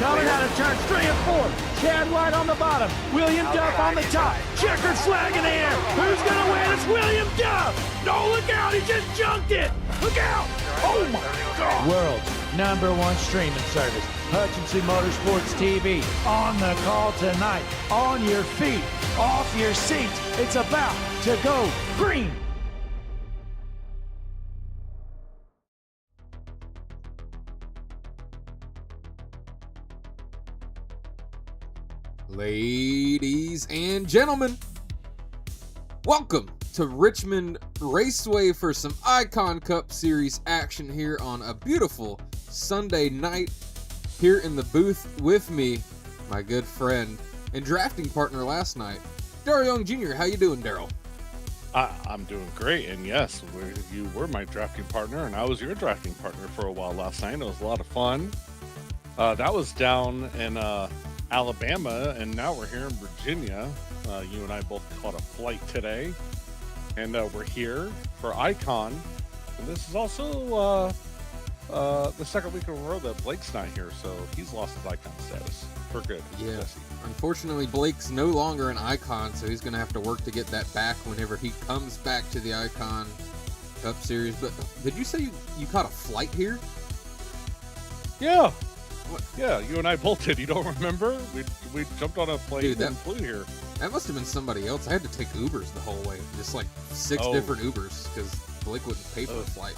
Coming out of turns 3 and 4. Chad White on the bottom. William Duff on the top. Checkered flag in the air. Who's going to win? It's William Duff. No, look out. He just junked it. Look out. Oh, my God. World's #1 streaming service. Hutchinson Motorsports TV. On the call tonight. On your feet. Off your seats. It's about to go green. Ladies and gentlemen, welcome to Richmond Raceway for some Icon Cup Series action here on a beautiful Sunday night. Here in the booth with me, my good friend and drafting partner last night, Daryl Young Jr. How you doing, Daryl? I'm doing great, and yes, you were my drafting partner, and I was your drafting partner for a while last night. It was a lot of fun. That was down in Alabama, and now we're here in Virginia. You and I both caught a flight today, and we're here for Icon. And this is also the second week in a row that Blake's not here, so he's lost his Icon status for good. Yeah. Unfortunately, Blake's no longer an Icon, so he's going to have to work to get that back whenever he comes back to the Icon Cup Series. But did you say you caught a flight here? Yeah. What? Yeah, you and I both did. You don't remember? We jumped on a plane and flew here. That must have been somebody else. I had to take Ubers the whole way. Just like 6 different Ubers because Blake wouldn't pay for the flight.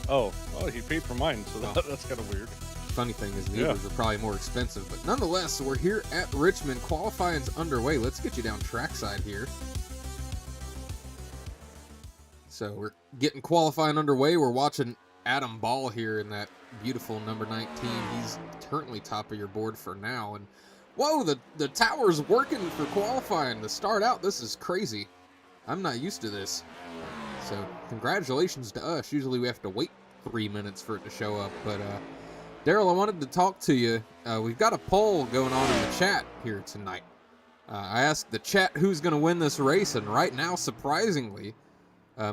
Oh, well, he paid for mine, so that's kind of weird. Funny thing is the Ubers are probably more expensive. But nonetheless, we're here at Richmond. Qualifying's underway. Let's get you down trackside here. So we're getting qualifying underway. We're watching Adam Ball here in that beautiful number 19. He's currently top of your board for now. And whoa, the tower's working for qualifying to start out. This is crazy. I'm not used to this. So congratulations to us. Usually we have to wait 3 minutes for it to show up. But Daryl, I wanted to talk to you. We've got a poll going on in the chat here tonight. I asked the chat who's going to win this race, and right now, surprisingly,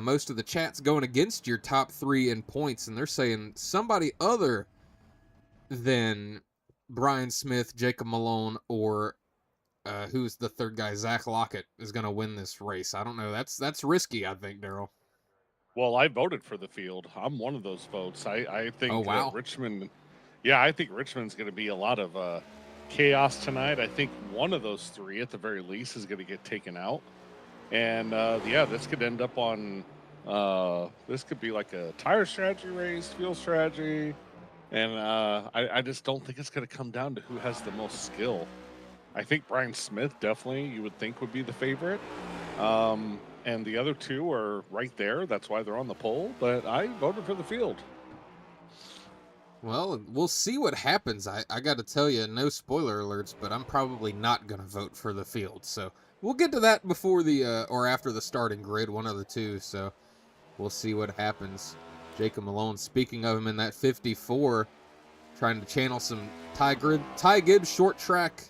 most of the chat's going against your top 3 in points, and they're saying somebody other than Brian Smith, Jacob Malone, or who's the third guy, Zach Lockett, is going to win this race. I don't know. That's risky, I think, Daryl. Well, I voted for the field. I'm one of those votes. I think Richmond. Yeah, I think Richmond's going to be a lot of chaos tonight. I think one of those 3, at the very least, is going to get taken out. And, this could end up on, this could be like a tire strategy race, fuel strategy. And I just don't think it's going to come down to who has the most skill. I think Brian Smith definitely, you would think, would be the favorite. And the other 2 are right there. That's why they're on the poll. But I voted for the field. Well, we'll see what happens. I got to tell you, no spoiler alerts, but I'm probably not going to vote for the field. So we'll get to that before the or after the starting grid, one of the 2. So we'll see what happens. Jacob Malone, speaking of him in that 54, trying to channel some Ty Gibbs short track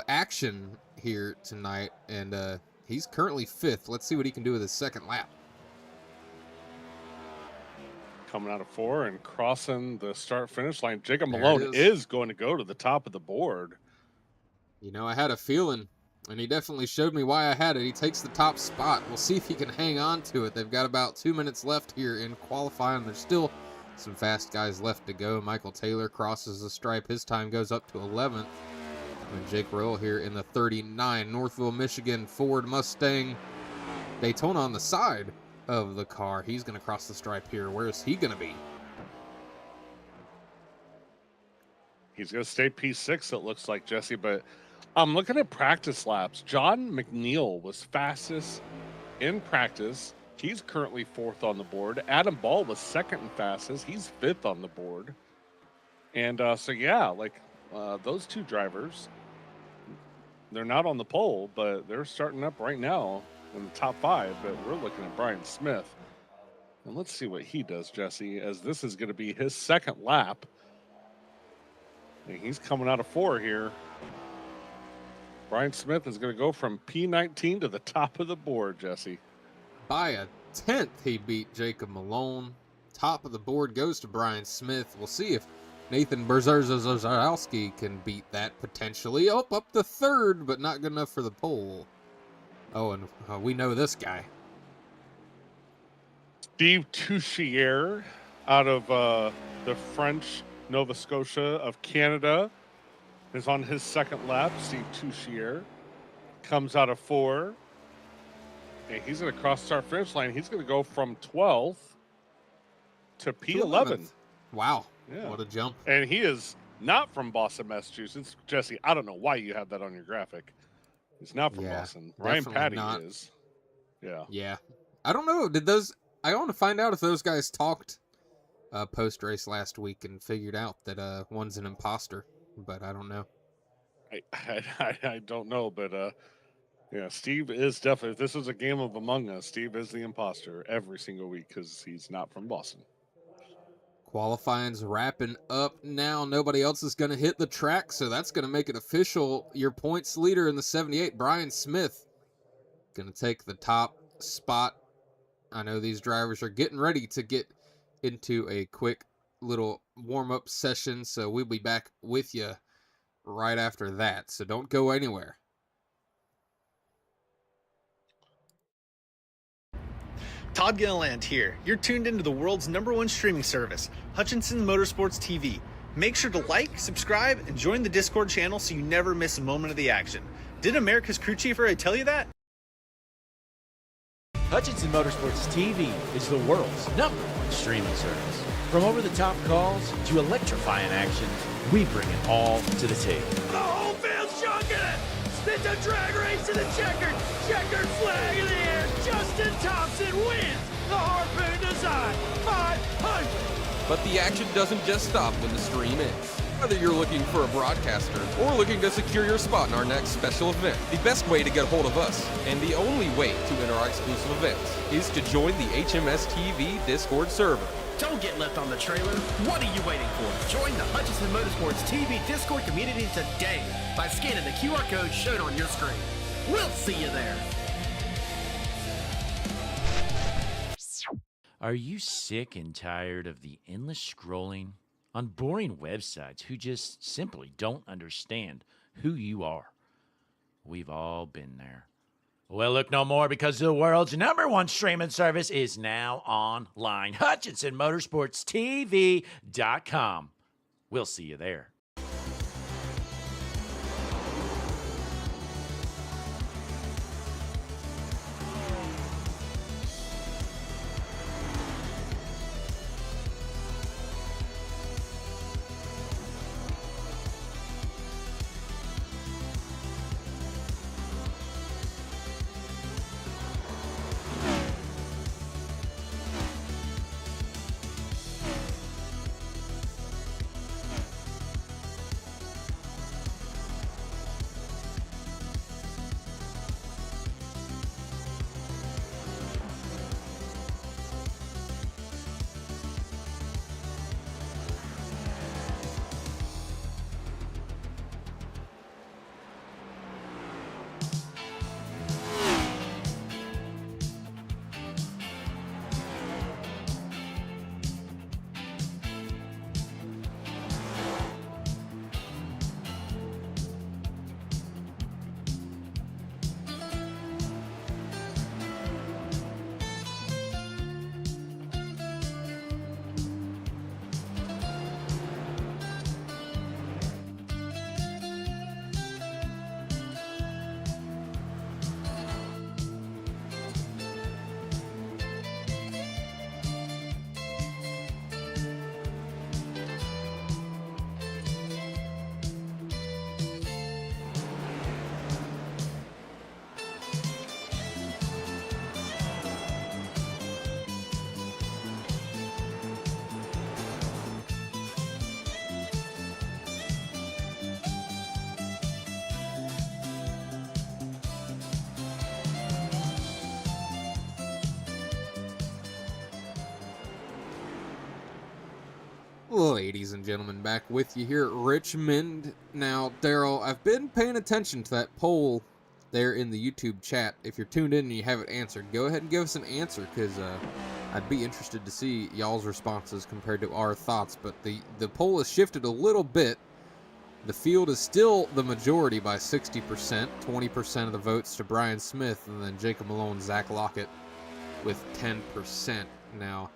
action here tonight, and he's currently 5th. Let's see what he can do with his second lap. Coming out of 4 and crossing the start-finish line. Jacob Malone is going to go to the top of the board. You know, I had a feeling, and he definitely showed me why I had it. He takes the top spot. We'll see if he can hang on to it. They've got about 2 minutes left here in qualifying. There's still some fast guys left to go. Michael Taylor crosses the stripe. His time goes up to 11th. And Jake Royal here in the 39. Northville, Michigan, Ford Mustang Daytona on the side of the car. He's going to cross the stripe here. Where is he going to be? He's going to stay P6, it looks like, Jesse, but I'm looking at practice laps. John McNeil was fastest in practice. He's currently 4th on the board. Adam Ball was 2nd and fastest. He's 5th on the board. And those 2 drivers, they're not on the poll, but they're starting up right now in the top 5, but we're looking at Brian Smith. And let's see what he does, Jesse, as this is going to be his 2nd lap. And he's coming out of 4 here. Brian Smith is going to go from P19 to the top of the board, Jesse. By a 10th, he beat Jacob Malone. Top of the board goes to Brian Smith. We'll see if Nathan Berzerowski can beat that potentially. Oh, up to third, but not good enough for the pole. Oh, and we know this guy. Steve Touchier out of the French Nova Scotia of Canada is on his second lap. Steve Touchier comes out of 4. And he's going to cross start finish line. He's going to go from 12th to P11. Wow. Yeah. What a jump. And he is not from Boston, Massachusetts. Jesse, I don't know why you have that on your graphic. He's not from Boston. Ryan Patty is. Yeah. Yeah. I don't know. I want to find out if those guys talked post-race last week and figured out that one's an imposter, but I don't know. I don't know, but yeah, Steve is definitely, if this was a game of Among Us, Steve is the imposter every single week because he's not from Boston. Qualifying's wrapping up now. Nobody else is going to hit the track, so that's going to make it official. Your points leader in the 78, Brian Smith, going to take the top spot. I know these drivers are getting ready to get into a quick little warm-up session, so we'll be back with you right after that, so don't go anywhere. Todd Gilliland here. You're tuned into the world's #1 streaming service, Hutchinson Motorsports TV. Make sure to like, subscribe, and join the Discord channel so you never miss a moment of the action. Did America's crew chief already tell you that? Hutchinson Motorsports TV is the world's #1 streaming service. From over-the-top calls to electrifying action, we bring it all to the table. The whole field's chunking it! It's a drag race to the checkered flag in the air. Justin Thompson wins the Harpoon Design 500. But the action doesn't just stop when the stream ends. Whether you're looking for a broadcaster or looking to secure your spot in our next special event, the best way to get a hold of us, and the only way to enter our exclusive events, is to join the HMS TV Discord server. Don't get left on the trailer. What are you waiting for? Join the Hutchinson Motorsports TV Discord community today by scanning the QR code shown on your screen. We'll see you there. Are you sick and tired of the endless scrolling on boring websites who just simply don't understand who you are? We've all been there. Well, look no more, because the world's #1 streaming service is now online. HutchinsonMotorsportsTV.com. We'll see you there. Ladies and gentlemen, back with you here at Richmond. Now, Daryl, I've been paying attention to that poll there in the YouTube chat. If you're tuned in and you haven't answered, go ahead and give us an answer, because I'd be interested to see y'all's responses compared to our thoughts, but the poll has shifted a little bit. The field is still the majority by 60%, 20% of the votes to Brian Smith, and then Jacob Malone, Zach Lockett with 10%. Now,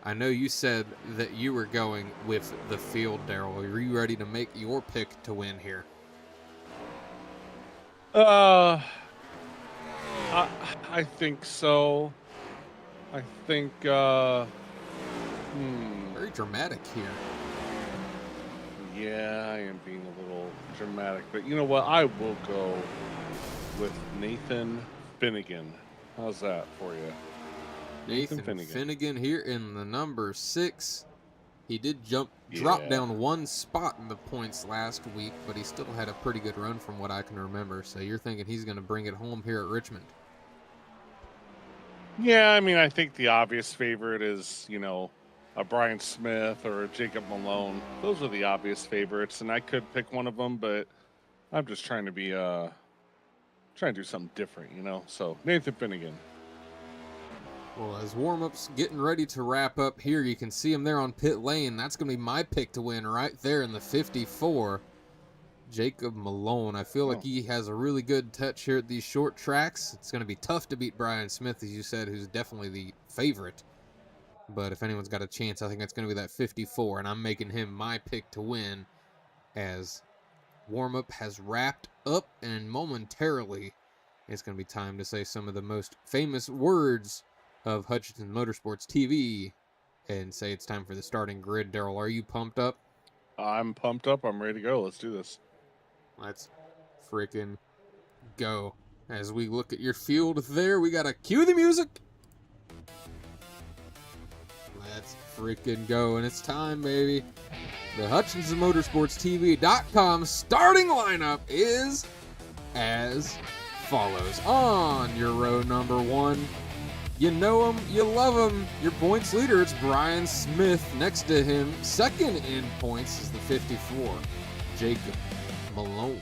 I know you said that you were going with the field, Daryl. Are you ready to make your pick to win here? I think so. I think, Very dramatic here. yeah, I am being a little dramatic, but you know what? I will go with Nathan Finnegan. How's that for you? Nathan Finnegan here in the number 6. He did drop down one spot in the points last week, but he still had a pretty good run from what I can remember. So you're thinking he's going to bring it home here at Richmond? Yeah, I mean, I think the obvious favorite is, you know, a Brian Smith or a Jacob Malone. Those are the obvious favorites, and I could pick one of them, but I'm just trying to be, trying to do something different, you know? So, Nathan Finnegan. Well, as warm-up's getting ready to wrap up here, you can see him there on pit lane. That's going to be my pick to win right there in the 54. Jacob Malone. I feel like he has a really good touch here at these short tracks. It's going to be tough to beat Brian Smith, as you said, who's definitely the favorite. But if anyone's got a chance, I think it's going to be that 54, and I'm making him my pick to win as warm-up has wrapped up, and momentarily it's going to be time to say some of the most famous words of Hutchinson Motorsports TV and say it's time for the starting grid. Daryl, are you pumped up? I'm pumped up. I'm ready to go. Let's do this. Let's freaking go. As we look at your field there, we got to cue the music. Let's freaking go. And it's time, baby. The Hutchinson Motorsports TV.com starting lineup is as follows. On your row number 1, you know him, you love him. Your points leader, it's Brian Smith. Next to him, second in points, is the 54, Jacob Malone.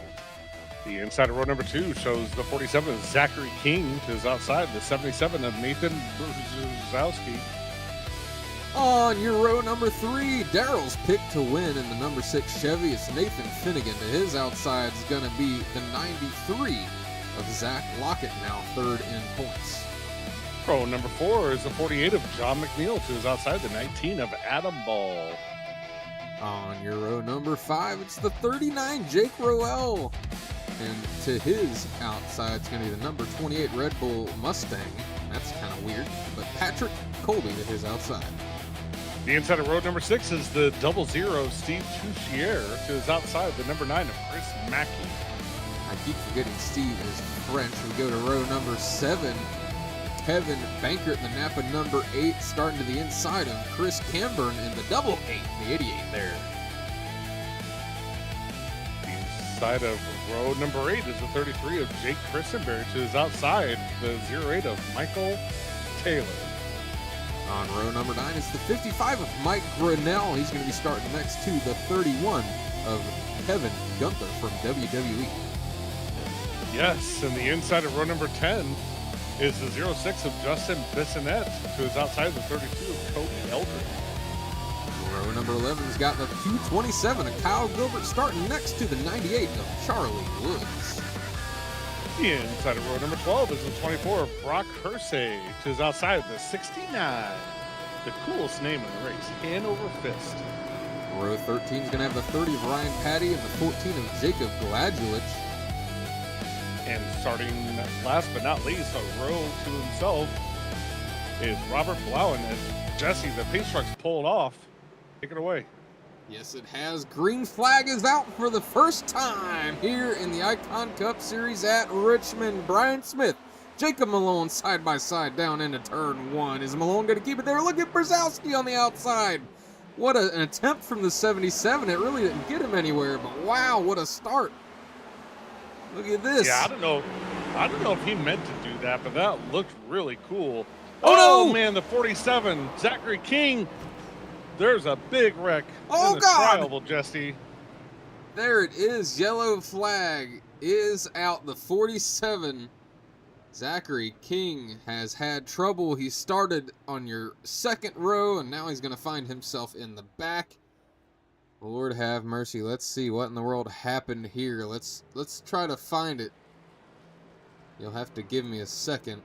The inside of row number 2 shows the 47 of Zachary King to his outside, the 77 of Nathan Brzezowski. On your row number 3, Daryl's pick to win in the number 6 Chevy. It's Nathan Finnegan. To his outside is going to be the 93 of Zach Lockett, now third in points. Row number 4 is the 48 of John McNeil to his outside, the 19 of Adam Ball. On your row number 5, it's the 39 Jake Roel. And to his outside, it's going to be the number 28 Red Bull Mustang. That's kind of weird, but Patrick Colby to his outside. The inside of row number 6 is the 00 Steve Touchier to his outside, the number 9 of Chris Mackey. I keep forgetting Steve is French. We go to row number 7. Kevin Bankert in the Napa number 8, starting to the inside of Chris Camburn in the double 8, the 88 there. The inside of row number 8 is the 33 of Jake Christenberry to his outside, the 08 of Michael Taylor. On row number 9 is the 55 of Mike Grinnell. He's going to be starting next to the 31 of Kevin Gunther from WWE. Yes, and the inside of row number 10 is the 06 of Justin Bissonette to his outside, the 32 of Cody Eldridge. Row number 11's got the 227 of Kyle Gilbert starting next to the 98 of Charlie Woods. The inside of row number 12 is the 24 of Brock Hersey to his outside, the 69. The coolest name in the race, Hanover Fist. Row 13 is going to have the 30 of Ryan Patty and the 14 of Jacob Gladulich. And starting last but not least, a row to himself, is Robert Blauen as Jesse, the pace truck's pulled off. Take it away. Yes, it has. Green flag is out for the first time here in the Icon Cup Series at Richmond. Brian Smith, Jacob Malone side by side down into turn 1. Is Malone going to keep it there? Look at Brzezowski on the outside. What an attempt from the 77. It really didn't get him anywhere, but wow, what a start. Look at this. Yeah, I don't know if he meant to do that, but that looked really cool. Oh, no! Man, the 47, Zachary King. There's a big wreck in the God! trial, Jesse. There it is. Yellow flag is out. The 47 Zachary King has had trouble. He started on your second row, and now he's going to find himself in the back. Lord have mercy. Let's see what in the world happened here. Let's try to find it. You'll have to give me a second.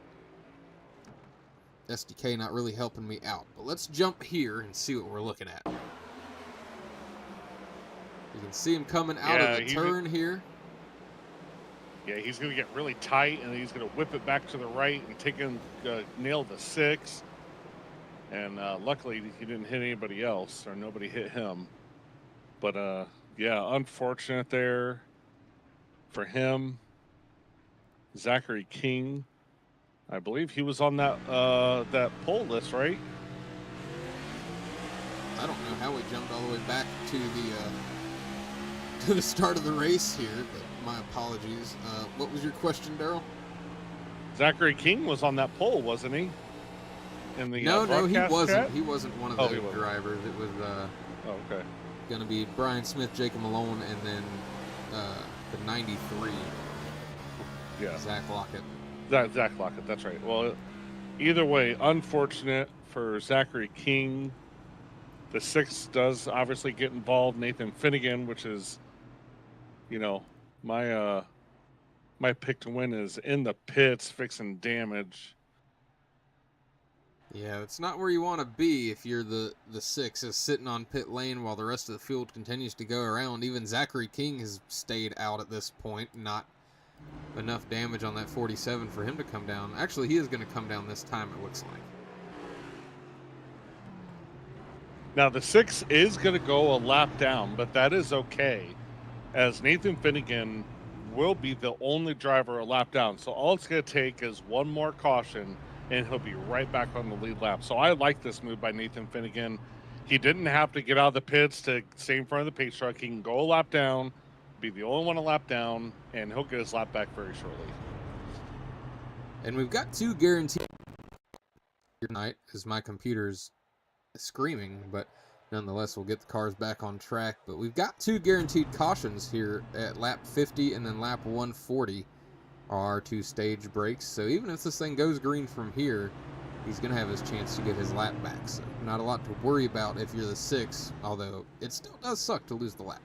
SDK not really helping me out. But let's jump here and see what we're looking at. You can see him coming out of the turn here. Yeah, he's going to get really tight, and he's going to whip it back to the right and nail the 6. And luckily, he didn't hit anybody else, or nobody hit him. But, yeah, unfortunate there for him. Zachary King, I believe he was on that pole list, right? I don't know how we jumped all the way back to the start of the race here, but my apologies. What was your question, Daryl? Zachary King was on that pole, wasn't he? In the no, he wasn't. chat? He wasn't one of the drivers. It was okay. Going to be Brian Smith, Jacob Malone, and then the 93. Yeah. Zach Lockett. Zach Lockett, that's right. Well, either way, unfortunate for Zachary King. The 6 does obviously get involved. Nathan Finnegan, which is, you know, my pick to win, is in the pits fixing damage. Yeah, it's not where you want to be if you're the 6 is sitting on pit lane while the rest of the field continues to go around. Even Zachary King has stayed out at this point. Not enough damage on that 47 for him to come down. Actually, he is going to come down this time, it looks like. Now, the 6 is going to go a lap down, but that is okay, as Nathan Finnegan will be the only driver a lap down. So all it's going to take is one more caution, and he'll be right back on the lead lap. So I like this move by Nathan Finnegan. He didn't have to get out of the pits to stay in front of the pace truck. He can go a lap down, be the only one a lap down, and he'll get his lap back very shortly. And we've got 2 guaranteed tonight, as my computer's screaming, but nonetheless we'll get the cars back on track. But we've got 2 guaranteed cautions here at lap 50 and then lap 140 are our 2 stage breaks. So even if this thing goes green from here, he's going to have his chance to get his lap back. So not a lot to worry about if you're the 6, although it still does suck to lose the lap.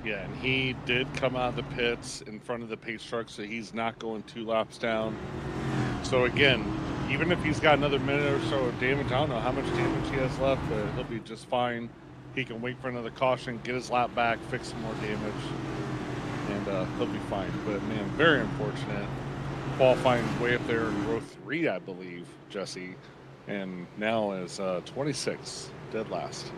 Yeah, and he did come out of the pits in front of the pace truck, so he's not going 2 laps down. So again, even if he's got another minute or so of damage, I don't know how much damage he has left, but he'll be just fine. He can wait for another caution, get his lap back, fix some more damage, and he'll be fine. But man, very unfortunate. Qualifying way up there in row 3, I believe, Jesse, and now is 26, dead last.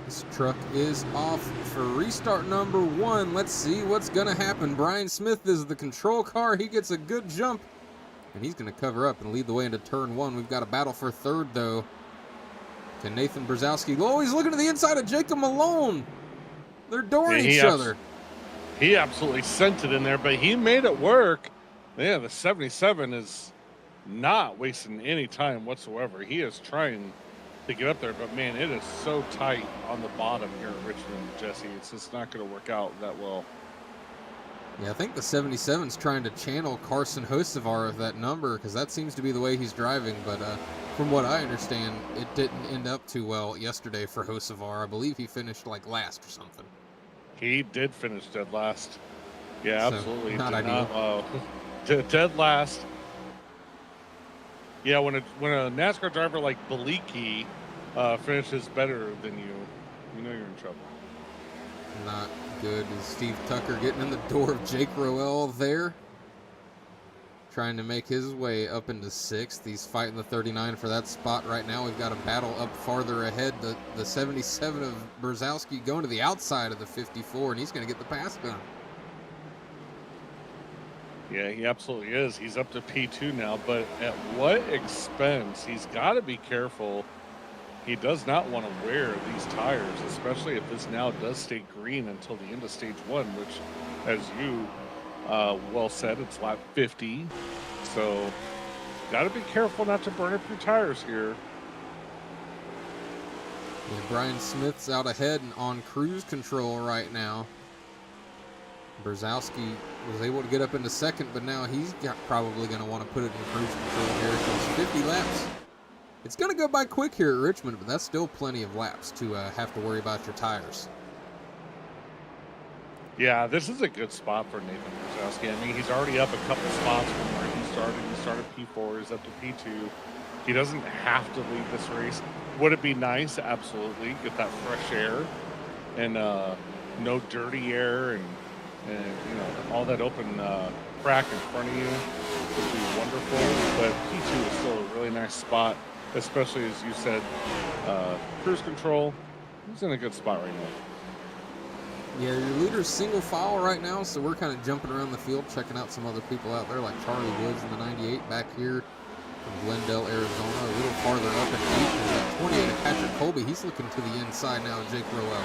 This truck is off for restart number 1. Let's see what's going to happen. Brian Smith is the control car. He gets a good jump, and he's going to cover up and lead the way into turn 1. We've got a battle for 3rd, though. To Nathan Brzezowski. Oh, he's looking to the inside of Jacob Malone. They're dooring each other. He absolutely sent it in there, but he made it work. Yeah, the 77 is not wasting any time whatsoever. He is trying to get up there, but man, it is so tight on the bottom here at Richmond, Jesse. It's just not going to work out that well. Yeah, I think the 77's trying to channel Carson Hocevar of that number, because that seems to be the way he's driving. But from what I understand, it didn't end up too well yesterday for Hocevar. I believe he finished like last or something. He did finish dead last. Yeah, So, absolutely. not ideal. Dead last. Yeah, when a NASCAR driver like Beliki finishes better than you, you know you're in trouble. Not good. Is Steve Tucker getting in the door of Jake Roel there? Trying to make his way up into 6th. He's fighting the 39 for that spot right now. We've got a battle up farther ahead. The 77 of Brzezowski going to the outside of the 54, and he's going to get the pass done. Yeah, he absolutely is. He's up to P2 now, but at what expense? He's got to be careful. He does not want to wear these tires, especially if this now does stay green until the end of stage 1, which, as you well said, it's lap 50. So, got to be careful not to burn up your tires here. Yeah, Brian Smith's out ahead and on cruise control right now. Brzezowski was able to get up into second, but now he's probably going to want to put it in cruise control here. So it's 50 laps. It's going to go by quick here at Richmond, but that's still plenty of laps to have to worry about your tires. Yeah, this is a good spot for Nathan Brzezowski. I mean, he's already up a couple spots from where he started. He started P4, he's up to P2. He doesn't have to lead this race. Would it be nice? Absolutely. Get that fresh air and no dirty air and you know, all that open track in front of you would be wonderful. But P2 is still a really nice spot, especially as you said, cruise control. He's in a good spot right now. Yeah, your leader's single file right now, so we're kind of jumping around the field, checking out some other people out there, like Charlie Woods in the 98 back here from Glendale, Arizona. A little farther up in 8 is that 28 of Patrick Colby. He's looking to the inside now of Jake Rowell.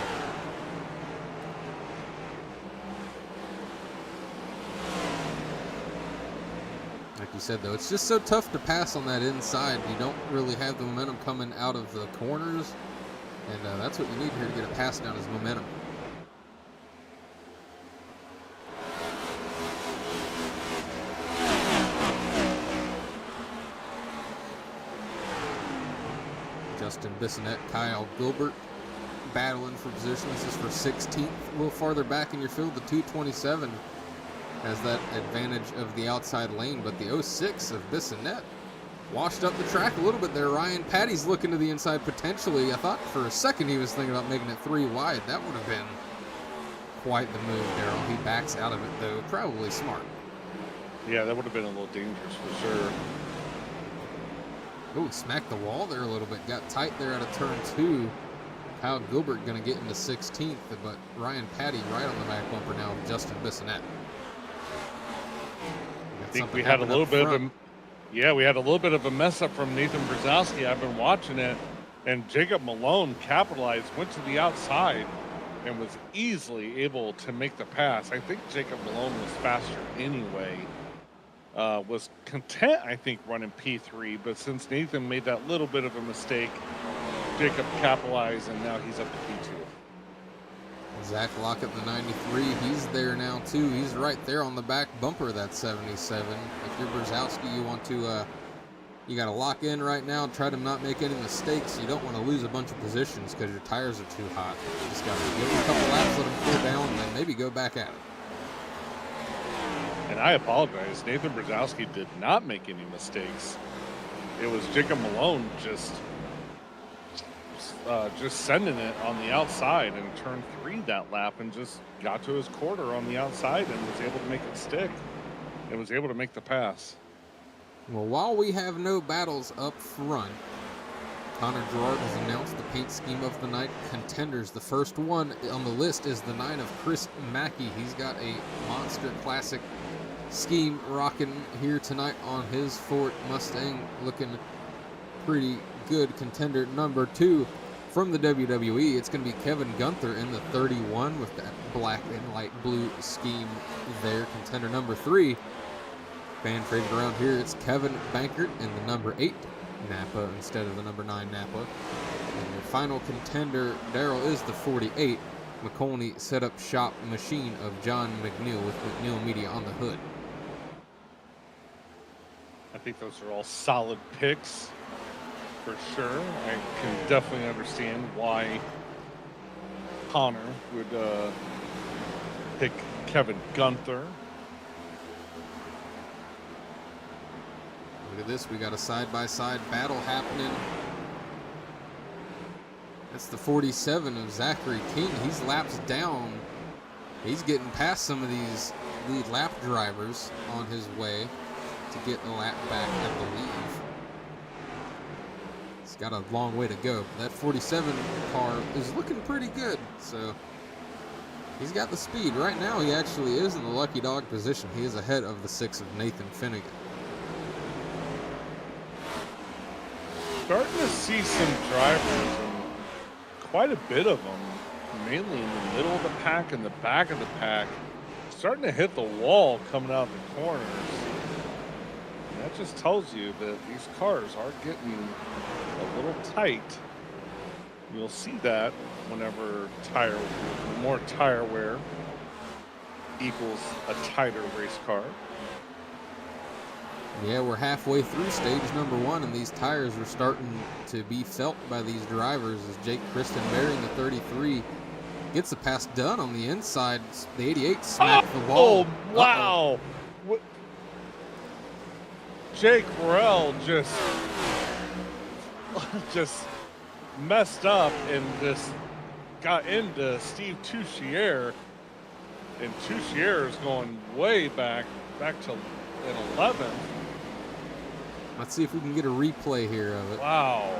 Like you said, though, it's just so tough to pass on that inside. You don't really have the momentum coming out of the corners, and that's what you need here to get a pass down is momentum. Justin Bissonette, Kyle Gilbert battling for position. This is for 16th. A little farther back in your field, the 227 has that advantage of the outside lane, but the 06 of Bissonette washed up the track a little bit there. Ryan Patty's looking to the inside potentially. I thought for a second he was thinking about making it 3 wide. That would have been quite the move, Darrell. He backs out of it, though. Probably smart. Yeah, that would have been a little dangerous for sure. Oh, smacked the wall there a little bit. Got tight there out of turn 2. Kyle Gilbert going to get into 16th, but Ryan Patty right on the back bumper now of Justin Bissonette. I think we had a little bit of a mess up from Nathan Brzezowski. I've been watching it, and Jacob Malone capitalized, went to the outside, and was easily able to make the pass. I think Jacob Malone was faster anyway. Was content, I think, running P3, but since Nathan made that little bit of a mistake, Jacob capitalized, and now he's up to P2. Zach Lockett, the 93, he's there now too. He's right there on the back bumper of that 77. If you're Brzezowski, you want to, you got to lock in right now, try to not make any mistakes. You don't want to lose a bunch of positions because your tires are too hot. You just got to give them a couple laps, let them cool down, and then maybe go back at it. And I apologize, Nathan Brzezowski did not make any mistakes. It was Jacob Malone just sending it on the outside in turn 3 that lap, and just got to his quarter on the outside and was able to make it stick and was able to make the pass. Well, while we have no battles up front, Connor Gerard has announced the paint scheme of the night contenders. The first one on the list is the 9 of Chris Mackey. He's got a Monster Classic scheme rocking here tonight on his Ford Mustang, looking pretty good. Contender number 2 from the WWE, it's going to be Kevin Gunther in the 31 with that black and light blue scheme there. Contender number 3, fan favorite around here, it's Kevin Bankert in the number 8 Napa instead of the number 9 Napa. And your final contender, Darrell, is the 48 McColney Setup Shop Machine of John McNeil with McNeil Media on the hood. I think those are all solid picks for sure. I can definitely understand why Connor would pick Kevin Gunther. Look at this, we got a side-by-side battle happening. That's the 47 of Zachary King. He's laps down. He's getting past some of these lead lap drivers on his way to get a lap back, I believe. He's got a long way to go. That 47 car is looking pretty good, so he's got the speed. Right now, he actually is in the lucky dog position. He is ahead of the 6 of Nathan Finnegan. Starting to see some drivers, and quite a bit of them, mainly in the middle of the pack and the back of the pack, starting to hit the wall coming out of the corners. And that just tells you that these cars are getting a little tight You'll see that whenever more tire wear equals a tighter race car. Yeah, we're halfway through stage number 1, and these tires are starting to be felt by these drivers as Jake Christenberry in the 33 gets the pass done on the inside. The 88 smacked the ball. Oh, wow. Jake Burrell just messed up and just got into Steve Touchier, and Touchier is going way back to an 11th. Let's see if we can get a replay here of it. Wow,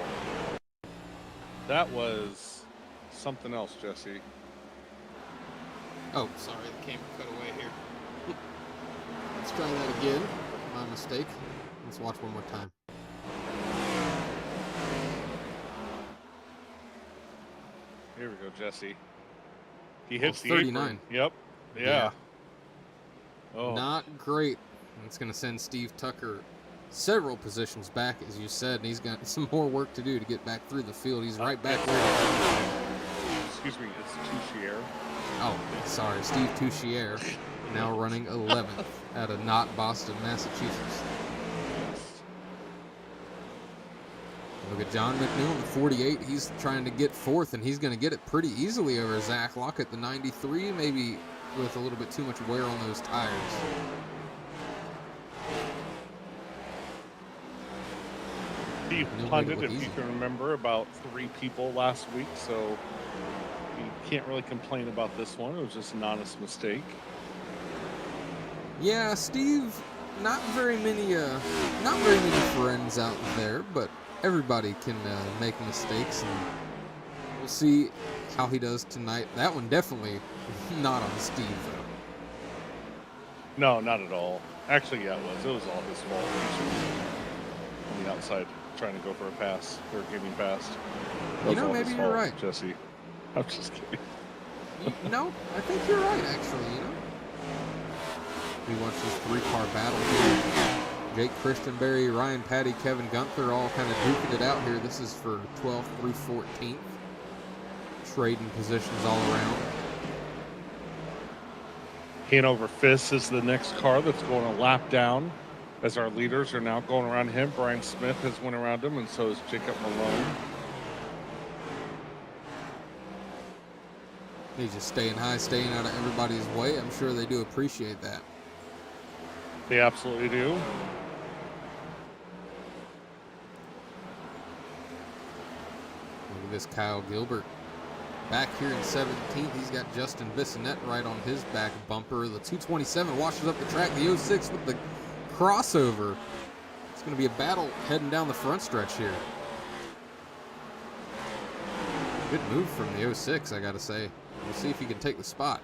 that was something else, Jesse. Oh, sorry, the camera cut away here. Let's try that again. My mistake. Let's watch one more time. Here we go, Jesse. He hits the 39. apron. Yep. Yeah. Oh. Not great. It's going to send Steve Tucker several positions back, as you said, and he's got some more work to do to get back through the field. He's right back there. Excuse me, it's Touchier. Oh, sorry, Steve Touchier, now running 11th out of not Boston, Massachusetts. Look at John McNeil, the 48. He's trying to get 4th, and he's going to get it pretty easily over Zach Lockett, the 93, maybe with a little bit too much wear on those tires. Steve punted, if you can remember, about 3 people last week, so you can't really complain about this one. It was just an honest mistake. Yeah, Steve, not very many friends out there, but everybody can make mistakes, and we'll see how he does tonight. That one definitely not on Steve, though. No, not at all. Actually, yeah, it was. It was all his fault. He should be on the outside trying to go for a pass or getting past. You know, maybe you're right, Jesse. I'm just kidding. No, I think you're right, actually, you know. We watch this 3-car battle here. Jake Christenberry, Ryan Patty, Kevin Gunther all kind of duking it out here. This is for 12th through 14th. Trading positions all around. Hanover Fist is the next car that's going a lap down, as our leaders are now going around him. Brian Smith has went around him, and so is Jacob Malone. He's just staying high, staying out of everybody's way. I'm sure they do appreciate that. They absolutely do. Look at this Kyle Gilbert. Back here in 17th, he's got Justin Bissonette right on his back bumper. The 227 washes up the track. The 06 with the crossover. It's going to be a battle heading down the front stretch here. Good move from the 06, I got to say. We'll see if he can take the spot.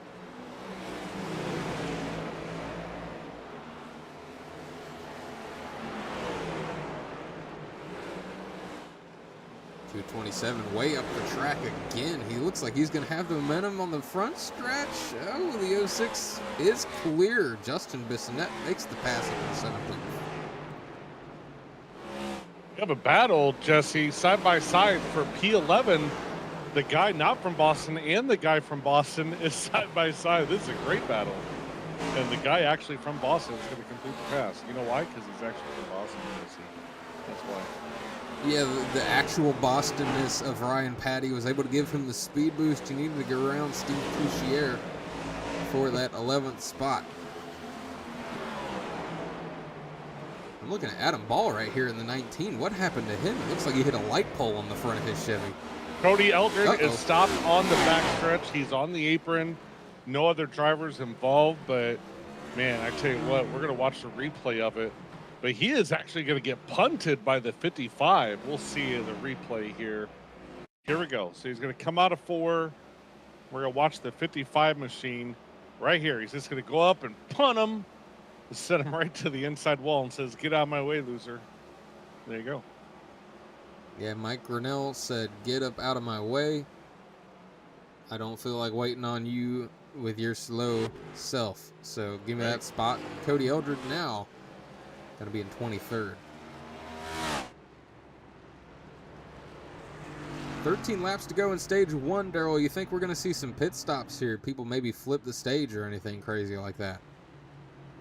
.227 way up the track again. He looks like he's going to have the momentum on the front stretch. Oh, the 06 is clear. Justin Bissonette makes the pass up in 17th. We have a battle, Jesse, side by side for P11. The guy not from Boston and the guy from Boston is side by side. This is a great battle. And the guy actually from Boston is going to complete the pass. You know why? Because he's actually from Boston, Jesse. That's why. Yeah, the actual Bostonness of Ryan Patty was able to give him the speed boost he needed to get around Steve Touchier for that 11th spot. I'm looking at Adam Ball right here in the 19. What happened to him? It looks like he hit a light pole on the front of his Chevy. Cody Eldred is stopped on the back stretch. He's on the apron. No other drivers involved, but man, I tell you what, we're going to watch the replay of it. But he is actually going to get punted by the 55. We'll see the replay here. Here we go. So he's going to come out of 4. We're going to watch the 55 machine right here. He's just going to go up and punt him, set him right to the inside wall and says, "Get out of my way, loser." There you go. Yeah, Mike Grinnell said, "Get up out of my way. I don't feel like waiting on you with your slow self. So give me that spot." Cody Eldred now going to be in 23rd. 13 laps to go in stage 1, Daryl. You think we're going to see some pit stops here? People maybe flip the stage or anything crazy like that?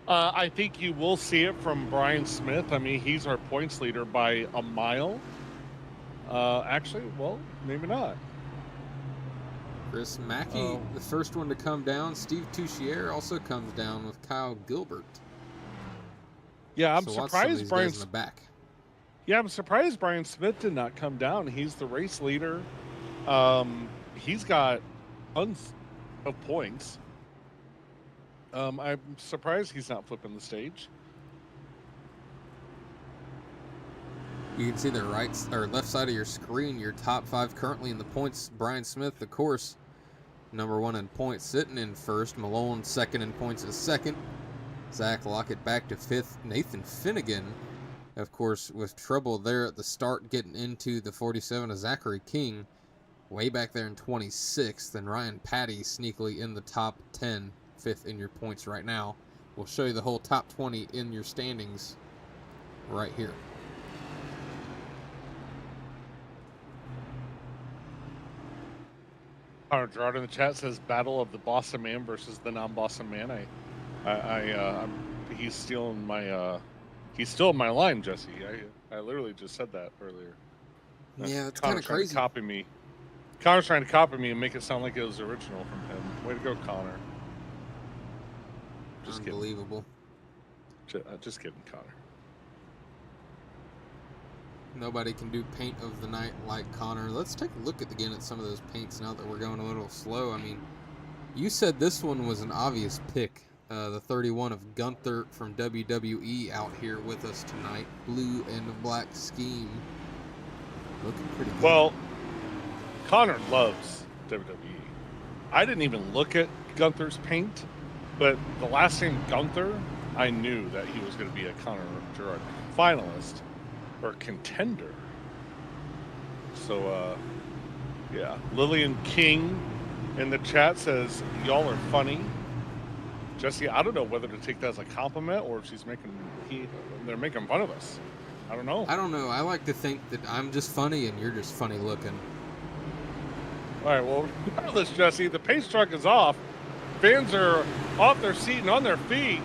I think you will see it from Brian Smith. I mean, he's our points leader by a mile. Actually, well, maybe not. Chris Mackey, the first one to come down. Steve Touchier also comes down with Kyle Gilbert. Yeah, I'm So watch some of surprised these Brian. guys in the back. Yeah, I'm surprised Brian Smith did not come down. He's the race leader. He's got tons of points. I'm surprised he's not flipping the stage. You can see the right or left side of your screen, your top 5 currently in the points. Brian Smith, of course, number 1 in points, sitting in first. Malone, second in points, is second. Zach Lockett back to 5th. Nathan Finnegan, of course, with trouble there at the start, getting into the 47 of Zachary King, way back there in 26th. And Ryan Patty sneakily in the top 10, 5th in your points right now. We'll show you the whole top 20 in your standings right here. Connor Gerard in the chat says Battle of the Boston Man versus the non-Boston Man. He's stealing my he's still my line, Jesse. I literally just said that earlier. Yeah, it's kind of crazy. Copy me. Connor's trying to copy me and make it sound like it was original from him. Way to go, Connor. Just Unbelievable. kidding. Just kidding, Connor. Nobody can do paint of the night like Connor. Let's take a look again at some of those paints now that we're going a little slow. I mean, you said this one was an obvious pick. The 31 of Gunther from WWE out here with us tonight. Blue and black scheme. Looking pretty good. Well, Connor loves WWE. I didn't even look at Gunther's paint, but the last name Gunther, I knew that he was going to be a Connor Gerard finalist or contender. So, yeah. Lillian King in the chat says, y'all are funny. Jesse, I don't know whether to take that as a compliment or if they're making fun of us. I don't know. I don't know. I like to think that I'm just funny and you're just funny looking. All right, well, regardless, Jesse, the pace truck is off. Fans are off their seat and on their feet.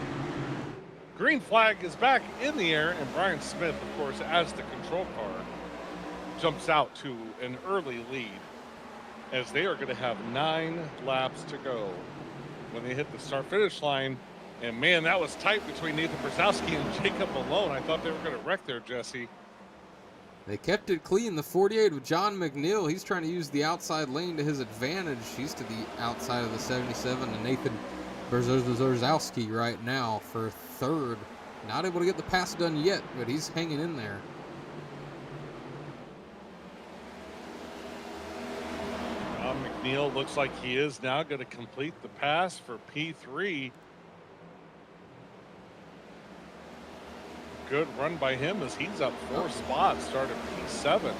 Green flag is back in the air, and Brian Smith, of course, as the control car, jumps out to an early lead as they are going to have 9 laps to go when they hit the start-finish line. And, man, that was tight between Nathan Brzezowski and Jacob Malone. I thought they were going to wreck there, Jesse. They kept it clean. The 48 with John McNeil. He's trying to use the outside lane to his advantage. He's to the outside of the 77. And Nathan Brzezowski right now for third. Not able to get the pass done yet, but he's hanging in there. John McNeil looks like he is now going to complete the pass for P3. Good run by him as he's up 4 spots, started P7.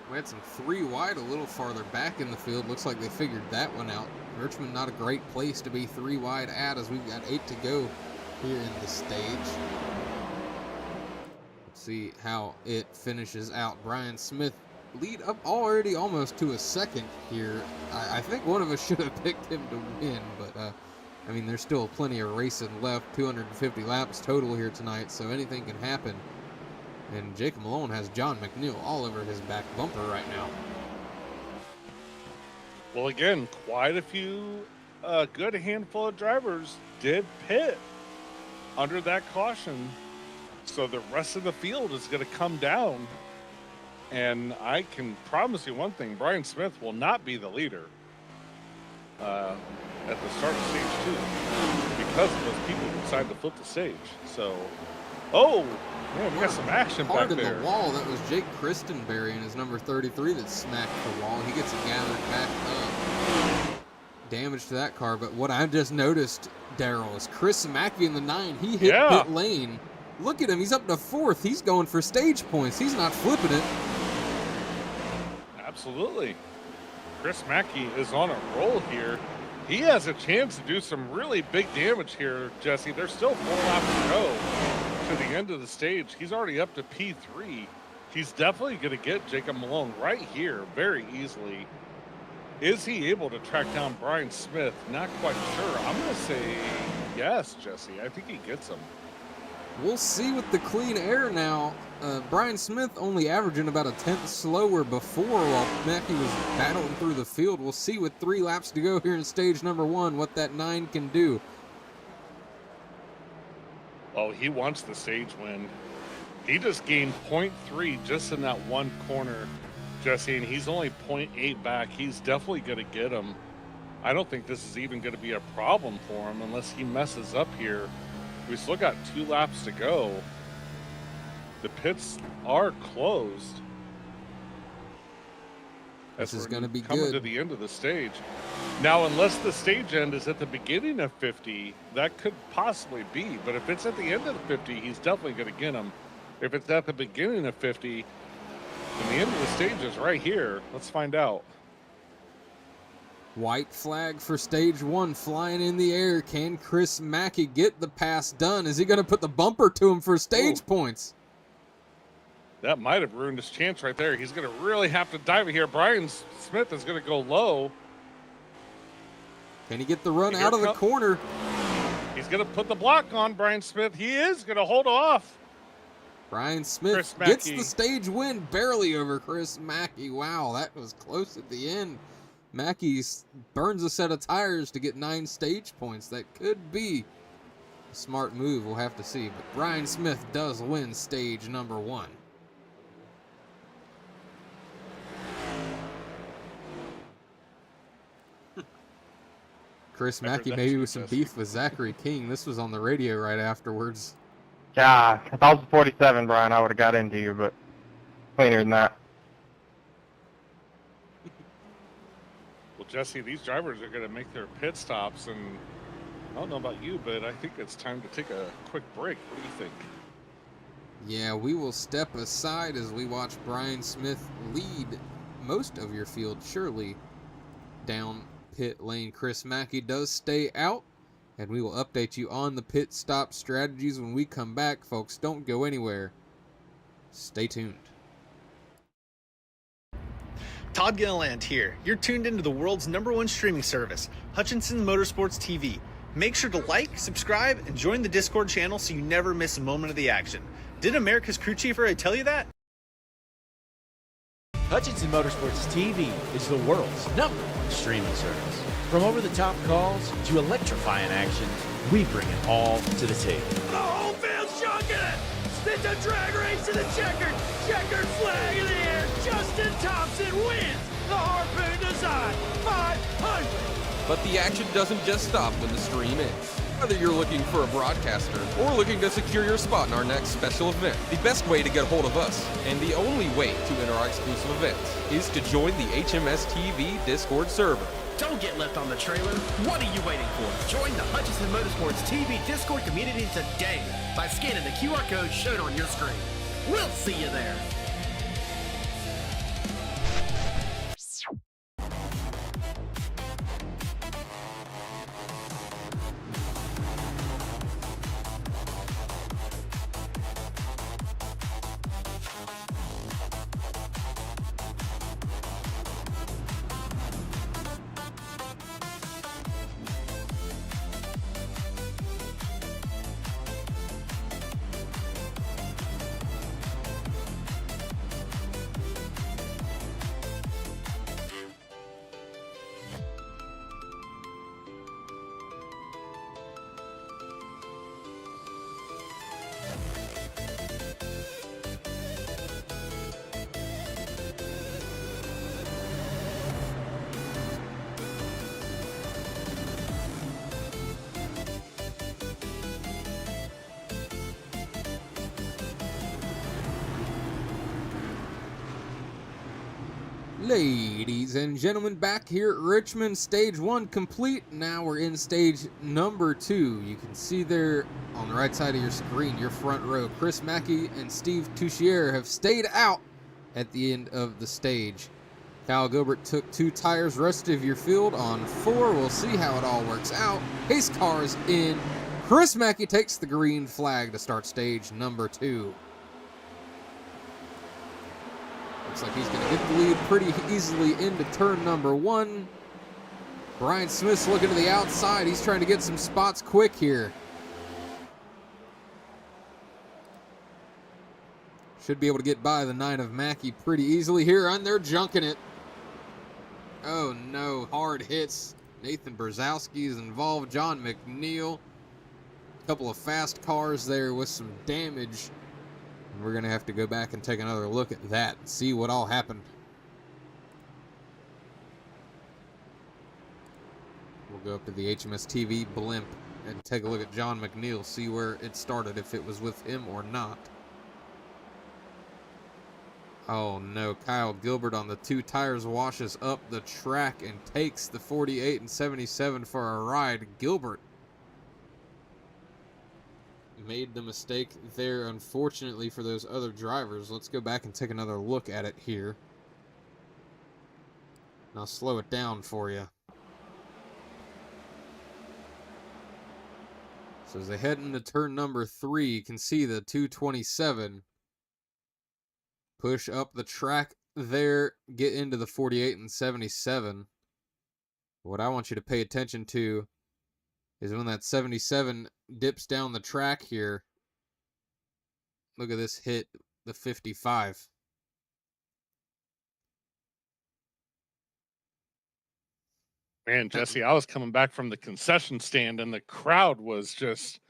We had some 3 wide a little farther back in the field. Looks like they figured that one out. Richmond, not a great place to be 3 wide at as we've got 8 to go here in the stage. Let's see how it finishes out. Brian Smith lead up already almost to a second here. I think one of us should have picked him to win, but I mean, there's still plenty of racing left. 250 laps total here tonight, so anything can happen. And Jacob Malone has John McNeil all over his back bumper right now. Well, again, quite a few, good handful of drivers did pit under that caution. So the rest of the field is going to come down. And I can promise you one thing, Brian Smith will not be the leader at the start of stage 2 because of those people who decided to flip the stage. So, oh, man, we got some action back Hard in there. the wall. That was Jake Christenberry and his number 33 that smacked the wall. He gets it gathered back up. Damage to that car. But what I just noticed, Daryl, is Chris Mackey in the 9. He hit pit lane. Look at him. He's up to 4th. He's going for stage points. He's not flipping it. Absolutely. Chris Mackey is on a roll here. He has a chance to do some really big damage here, Jesse. There's still 4 laps to go to the end of the stage. He's already up to P3. He's definitely going to get Jacob Malone right here very easily. Is he able to track down Brian Smith? Not quite sure. I'm going to say yes, Jesse. I think he gets him. We'll see with the clean air now. Brian Smith only averaging about a tenth slower before while Mackey was battling through the field. We'll see with 3 laps to go here in stage number 1 what that 9 can do. Oh, he wants the stage win. He just gained 0.3 just in that one corner, Jesse, and he's only 0.8 back. He's definitely going to get him. I don't think this is even going to be a problem for him unless he messes up here. We still got 2 laps to go. The pits are closed. This is going to be coming good. to the end of the stage. Now, unless the stage end is at the beginning of 50, that could possibly be. But if it's at the end of the 50, he's definitely going to get him. If it's at the beginning of 50, and the end of the stage is right here, let's find out. White flag for stage 1 flying in the air. Can Chris Mackey get the pass done? Is he going to put the bumper to him for stage points? That might have ruined his chance right there. He's going to really have to dive it here. Brian Smith is going to go low. Can he get the run out of the corner? He's going to put the block on Brian Smith. He is going to hold off. Brian Smith gets the stage win barely over Chris Mackey. Wow, that was close at the end. Mackey burns a set of tires to get 9 stage points. That could be a smart move. We'll have to see. But Brian Smith does win stage number 1. Chris Mackey maybe with some beef with Zachary King. This was on the radio right afterwards. Yeah, if I was 47, Brian, I would have got into you, but cleaner than that. Well, Jesse, these drivers are going to make their pit stops, and I don't know about you, but I think it's time to take a quick break. What do you think? Yeah, we will step aside as we watch Brian Smith lead most of your field, surely, down pit lane. Chris Mackey does stay out, and we will update you on the pit stop strategies when we come back. Folks, don't go anywhere. Stay tuned. Todd Gilliland here. You're tuned into the world's #1 streaming service, Hutchinson Motorsports TV. Make sure to like, subscribe, and join the Discord channel so you never miss a moment of the action. Did America's crew chief already tell you that? Hutchinson Motorsports TV is the world's #1 streaming service. From over-the-top calls to electrifying actions, we bring it all to the table. The whole field's chunking it. It's a drag race to the checkered flag in the air. Justin Thompson wins the Harpoon Design 500. But the action doesn't just stop when the stream ends. Whether you're looking for a broadcaster or looking to secure your spot in our next special event, the best way to get a hold of us, and the only way to enter our exclusive events, is to join the HMS TV Discord server. Don't get left on the trailer. What are you waiting for? Join the Hutchinson Motorsports TV Discord community today by scanning the QR code shown on your screen. We'll see you there. Ladies and gentlemen, back here at Richmond, stage 1 complete. Now we're in stage number 2. You can see there on the right side of your screen, your front row, Chris Mackey and Steve Touchier have stayed out at the end of the stage. Kyle Gilbert took 2 tires, rest of your field on 4. We'll see how it all works out. Pace cars in. Chris Mackey takes the green flag to start stage number 2. Looks like he's going to get the lead pretty easily into turn number 1. Brian Smith's looking to the outside. He's trying to get some spots quick here. Should be able to get by the 9 of Mackey pretty easily here, and they're junking it. Oh no, hard hits. Nathan Brzezowski is involved, John McNeil. A couple of fast cars there with some damage. And we're going to have to go back and take another look at that and see what all happened. We'll go up to the HMS TV blimp and take a look at John McNeil, see where it started, if it was with him or not. Oh no, Kyle Gilbert on the 2 tires washes up the track and takes the 48 and 77 for a ride. Gilbert made the mistake there, unfortunately, for those other drivers. Let's go back and take another look at it here. And I'll slow it down for you. So as they head into turn number 3, you can see the 227 push up the track there, get into the 48 and 77. What I want you to pay attention to is when that 77 dips down the track here. Look at this hit, the 55. Man, Jesse, I was coming back from the concession stand and the crowd was just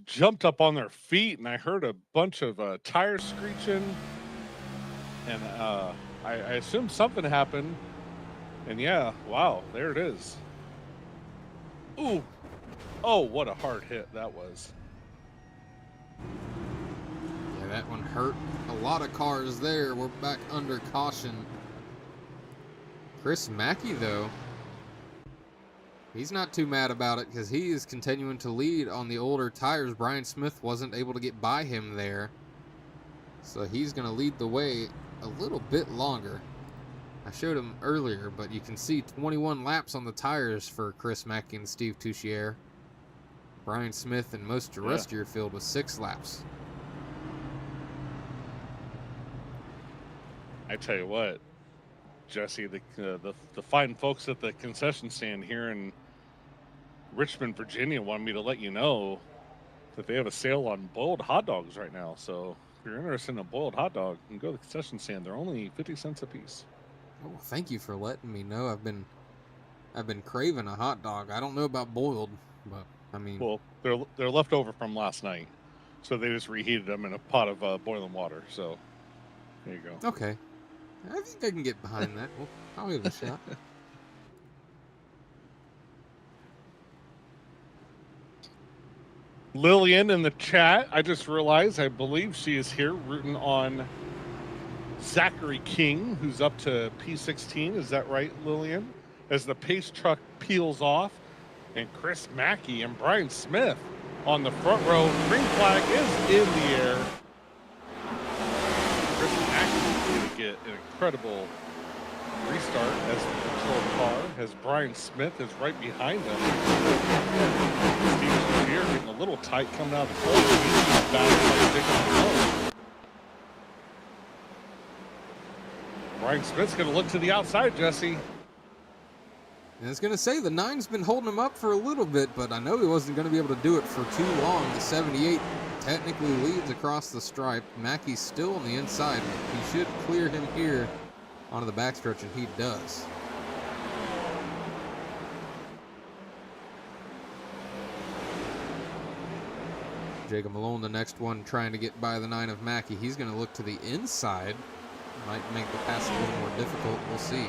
jumped up on their feet, and I heard a bunch of tires screeching, and I assumed something happened, and yeah, wow, there it is. Ooh, oh, what a hard hit that was. Yeah, that one hurt a lot of cars there. We're back under caution. Chris Mackey, though, he's not too mad about it because he is continuing to lead on the older tires. Brian Smith wasn't able to get by him there, so he's going to lead the way a little bit longer. I showed him earlier, but you can see 21 laps on the tires for Chris Mackey and Steve Touchier. Brian Smith and most of the rest of your field was 6 laps. I tell you what, Jesse, the fine folks at the concession stand here in Richmond, Virginia, wanted me to let you know that they have a sale on boiled hot dogs right now. So if you're interested in a boiled hot dog, you can go to the concession stand. They're only 50 cents a piece. Oh, thank you for letting me know. I've been craving a hot dog. I don't know about boiled, but I mean, well, they're left over from last night, so they just reheated them in a pot of boiling water. So there you go. Okay, I think I can get behind that. Well, I'll give it a shot. Lillian in the chat, I just realized, I believe she is here rooting on Zachary King, who's up to P16. Is that right, Lillian? As the pace truck peels off, and Chris Mackey and Brian Smith on the front row. Green flag is in the air. Chris Mackey is going to get an incredible restart as the controlled car, as Brian Smith is right behind him. Steve here getting a little tight coming out of the corner. He's batting like Dick. Brian Smith's going to look to the outside, Jesse. And I was going to say, the 9's been holding him up for a little bit, but I know he wasn't going to be able to do it for too long. The 78 technically leads across the stripe. Mackey's still on the inside. He should clear him here onto the backstretch, and he does. Jacob Malone, the next one, trying to get by the 9 of Mackey. He's going to look to the inside. Might make the pass a little more difficult. We'll see.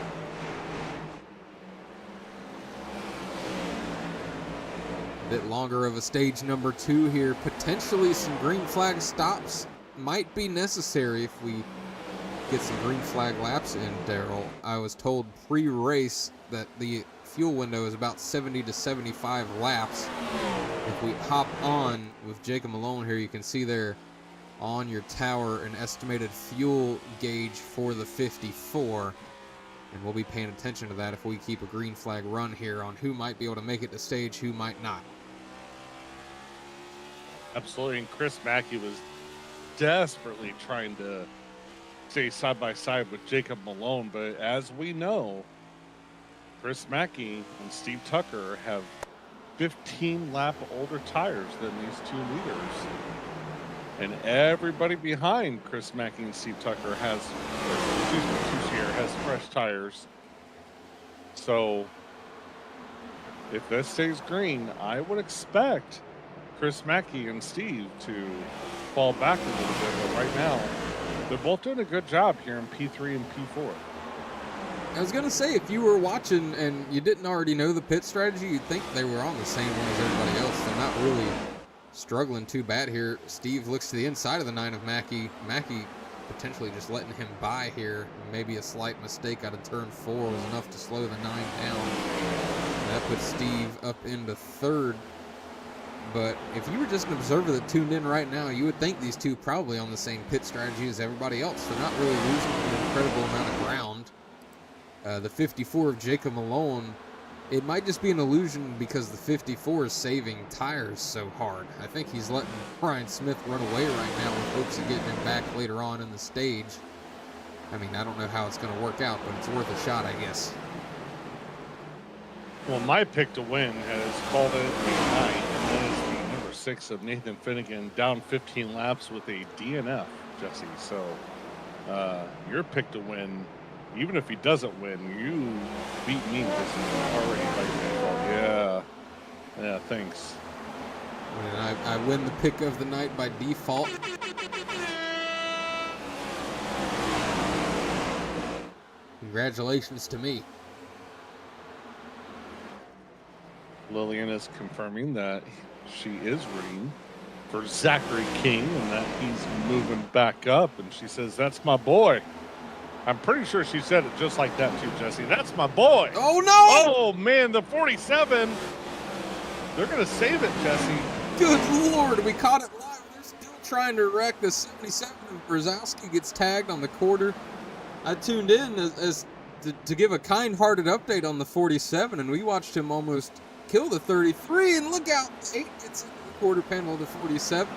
A bit longer of a stage number 2 here. Potentially some green flag stops might be necessary if we get some green flag laps in, Daryl. I was told pre-race that the fuel window is about 70 to 75 laps. If we hop on with Jacob Malone here, you can see there on your tower an estimated fuel gauge for the 54. And we'll be paying attention to that if we keep a green flag run here on who might be able to make it to stage, who might not. Absolutely, and Chris Mackey was desperately trying to stay side by side with Jacob Malone, but as we know, Chris Mackey and Steve Tucker have 15 lap older tires than these two leaders. And everybody behind Chris Mackey and Steve Tucker has fresh tires. So if this stays green, I would expect Chris Mackey and Steve to fall back a little bit. But right now, they're both doing a good job here in P3 and P4. I was going to say, if you were watching and you didn't already know the pit strategy, you'd think they were on the same one as everybody else. They're not really struggling too bad here. Steve looks to the inside of the 9 of Mackey. Mackey potentially just letting him by here. Maybe a slight mistake out of turn 4 was enough to slow the 9 down. And that puts Steve up into 3rd. But if you were just an observer that tuned in right now, you would think these two probably on the same pit strategy as everybody else. They're not really losing an incredible amount of ground. The 54 of Jacob Malone, it might just be an illusion because the 54 is saving tires so hard. I think he's letting Brian Smith run away right now with hopes of getting him back later on in the stage. I mean, I don't know how it's going to work out, but it's worth a shot, I guess. Well, my pick to win has called it a night, and that is the number 6 of Nathan Finnegan, down 15 laps with a DNF, Jesse. So your pick to win, even if he doesn't win, you beat me. This is already by default. Yeah, thanks. And I win the pick of the night by default. Congratulations to me. Lillian is confirming that she is rooting for Zachary King and that he's moving back up. And she says, "That's my boy." I'm pretty sure she said it just like that too, Jesse. "That's my boy." Oh, no! Oh, man, the 47. They're going to save it, Jesse. Good Lord, we caught it live. They're still trying to wreck the 77. Brzezowski gets tagged on the quarter. I tuned in as to give a kind-hearted update on the 47, and we watched him almost kill the 33, and look out, 8 gets into the quarter panel of the 47.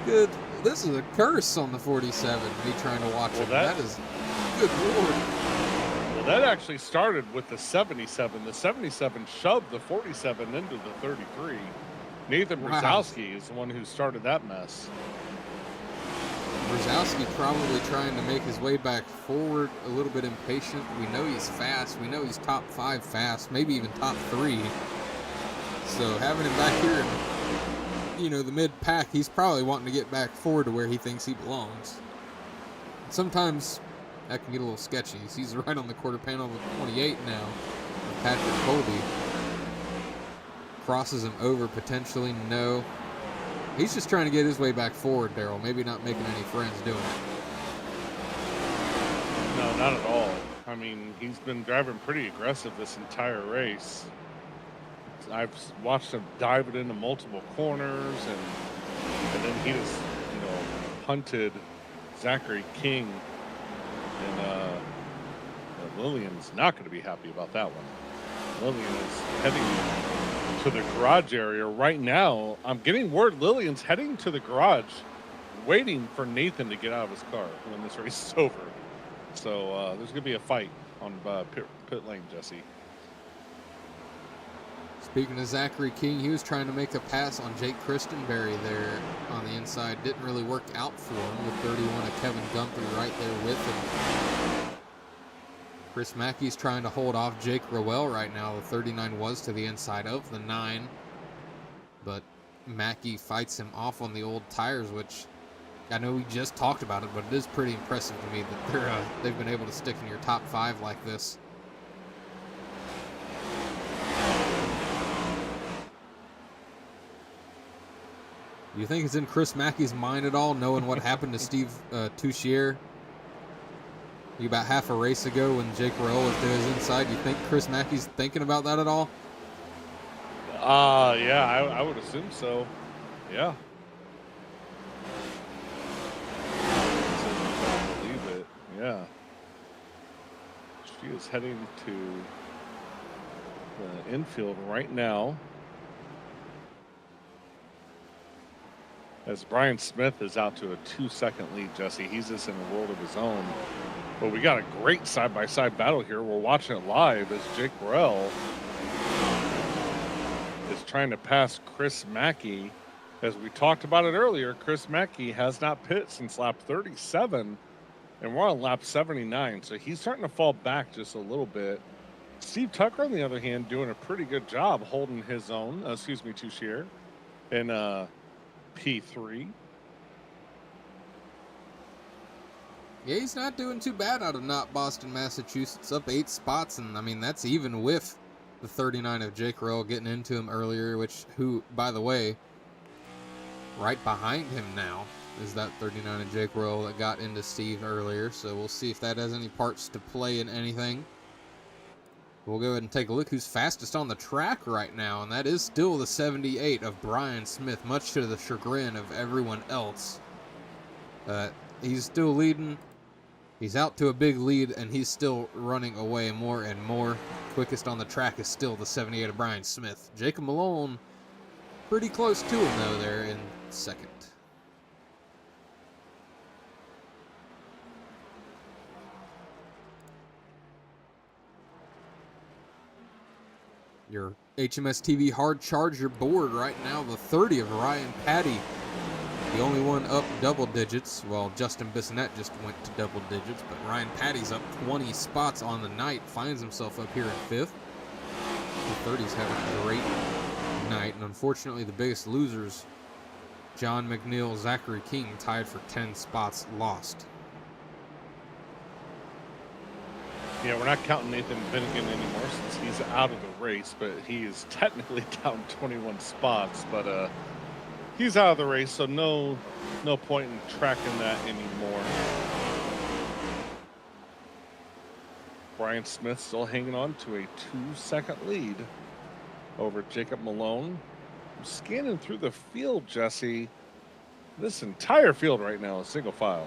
Good. This is a curse on the 47, me trying to watch it. That is, good Lord. Well, that actually started with the 77. The 77 shoved the 47 into the 33. Nathan Brzezowski is the one who started that mess. Brzezowski probably trying to make his way back forward, a little bit impatient. We know he's fast. We know he's top 5 fast, maybe even top 3. So having him back here in, you know, the mid-pack, he's probably wanting to get back forward to where he thinks he belongs. Sometimes that can get a little sketchy. He's right on the quarter panel of 28 now. Patrick Colby crosses him over potentially. No. He's just trying to get his way back forward, Daryl. Maybe not making any friends doing it. No, not at all. I mean, he's been driving pretty aggressive this entire race. I've watched him dive it into multiple corners, and then he just, you know, punted Zachary King. And Lillian's not going to be happy about that one. Lillian is heading to the garage area right now. I'm getting word Lillian's heading to the garage, waiting for Nathan to get out of his car when this race is over. So there's going to be a fight on pit lane, Jesse. Speaking of Zachary King, he was trying to make a pass on Jake Christenberry there on the inside. Didn't really work out for him with 31 of Kevin Gunther right there with him. Chris Mackey's trying to hold off Jake Rowell right now. The 39 was to the inside of the 9. But Mackey fights him off on the old tires, which I know we just talked about it, but it is pretty impressive to me that they've been able to stick in your top 5 like this. Do you think it's in Chris Mackey's mind at all, knowing what happened to Steve Touchier about half a race ago when Jake Rowell was to his inside? Do you think Chris Mackey's thinking about that at all? Yeah, I would assume so. Yeah. I believe it. Yeah. She is heading to the infield right now. as Brian Smith is out to a 2-second lead, Jesse. He's just in a world of his own. But we got a great side-by-side battle here. We're watching it live as Jake Burrell is trying to pass Chris Mackey. As we talked about it earlier, Chris Mackey has not pit since lap 37, and we're on lap 79, so he's starting to fall back just a little bit. Steve Tucker, on the other hand, doing a pretty good job holding his own, Touchier, in P3. Yeah, he's not doing too bad out of not Boston, Massachusetts, up 8 spots, and I mean, that's even with the 39 of Jake Burrell getting into him earlier, who, by the way, right behind him now is that 39 of Jake Burrell that got into Steve earlier, so we'll see if that has any parts to play in anything. We'll go ahead and take a look who's fastest on the track right now, and that is still the 78 of Brian Smith, much to the chagrin of everyone else. He's still leading. He's out to a big lead, and he's still running away more and more. Quickest on the track is still the 78 of Brian Smith. Jacob Malone, pretty close to him, though, there in second. Your HMS TV hard charger board right now, the 30 of Ryan Patty, the only one up double digits. Well, Justin Bissonette just went to double digits, but Ryan Patty's up 20 spots on the night, finds himself up here in 5th. The 30's having a great night, and unfortunately the biggest losers, John McNeil, Zachary King, tied for 10 spots lost. Yeah, we're not counting Nathan Finnegan anymore since he's out of the race, but he is technically down 21 spots. But he's out of the race, so no point in tracking that anymore. Brian Smith still hanging on to a 2-second lead over Jacob Malone. I'm scanning through the field, Jesse. This entire field right now is single file.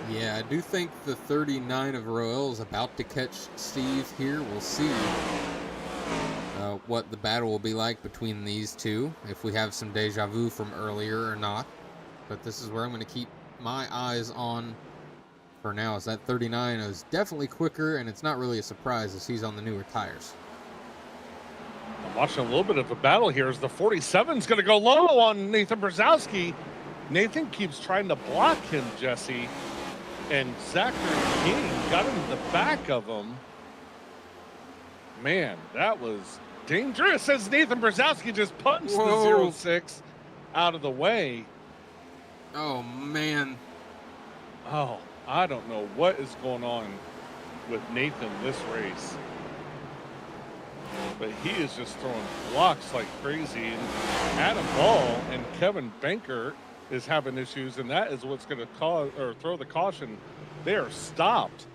Yeah, I do think the 39 of Roel is about to catch Steve here. We'll see what the battle will be like between these two, if we have some deja vu from earlier or not. But this is where I'm going to keep my eyes on for now, as that 39 is definitely quicker, and it's not really a surprise as he's on the newer tires. I'm watching a little bit of a battle here as the 47's going to go low on Nathan Brzezowski. Nathan keeps trying to block him, Jesse. And Zachary King got in the back of him. Man, that was dangerous as Nathan Brzezowski just punched the 06 out of the way. Oh, man. Oh, I don't know what is going on with Nathan this race. But he is just throwing blocks like crazy. And Adam Ball and Kevin Banker is having issues, and that is what's going to cause or throw the caution. They are stopped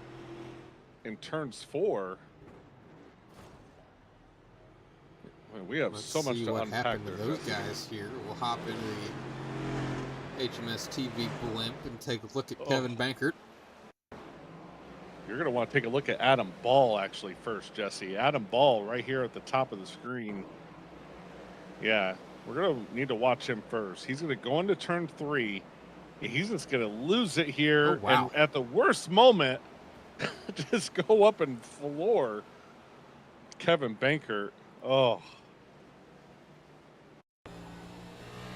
in turns 4. Man, we have so much to unpack happened to there. those guys here. We'll hop into the HMS TV blimp and take a look at Kevin Bankert. You're going to want to take a look at Adam Ball actually first, Jesse. Adam Ball right here at the top of the screen. Yeah. We're going to need to watch him first. He's going to go into turn 3. He's just going to lose it here. Oh, wow. And at the worst moment, just go up and floor Kevin Bankert. Oh.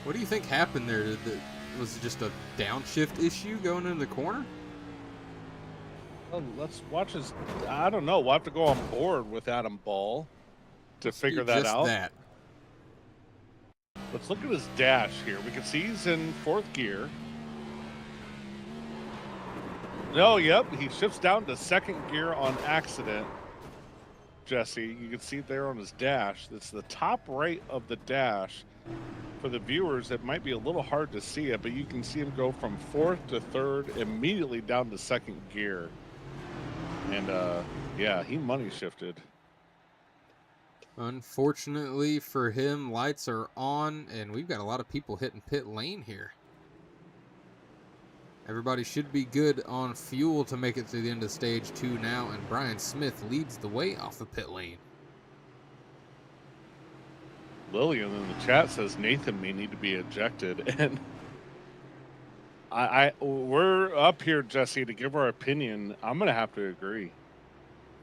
What do you think happened there? Was it just a downshift issue going into the corner? Well, let's watch his. I don't know. We'll have to go on board with Adam Ball to figure that out. That. Let's look at his dash here. We can see he's in 4th gear. No, yep, he shifts down to 2nd gear on accident. Jesse, you can see it there on his dash. That's the top right of the dash. For the viewers, it might be a little hard to see it, but you can see him go from 4th to 3rd, immediately down to 2nd gear. And yeah, he money shifted. Unfortunately for him, lights are on, and we've got a lot of people hitting pit lane here. Everybody should be good on fuel to make it to the end of stage 2 now, and Brian Smith leads the way off the pit lane. Lillian in the chat says Nathan may need to be ejected, and we're up here, Jesse, to give our opinion. I'm gonna have to agree.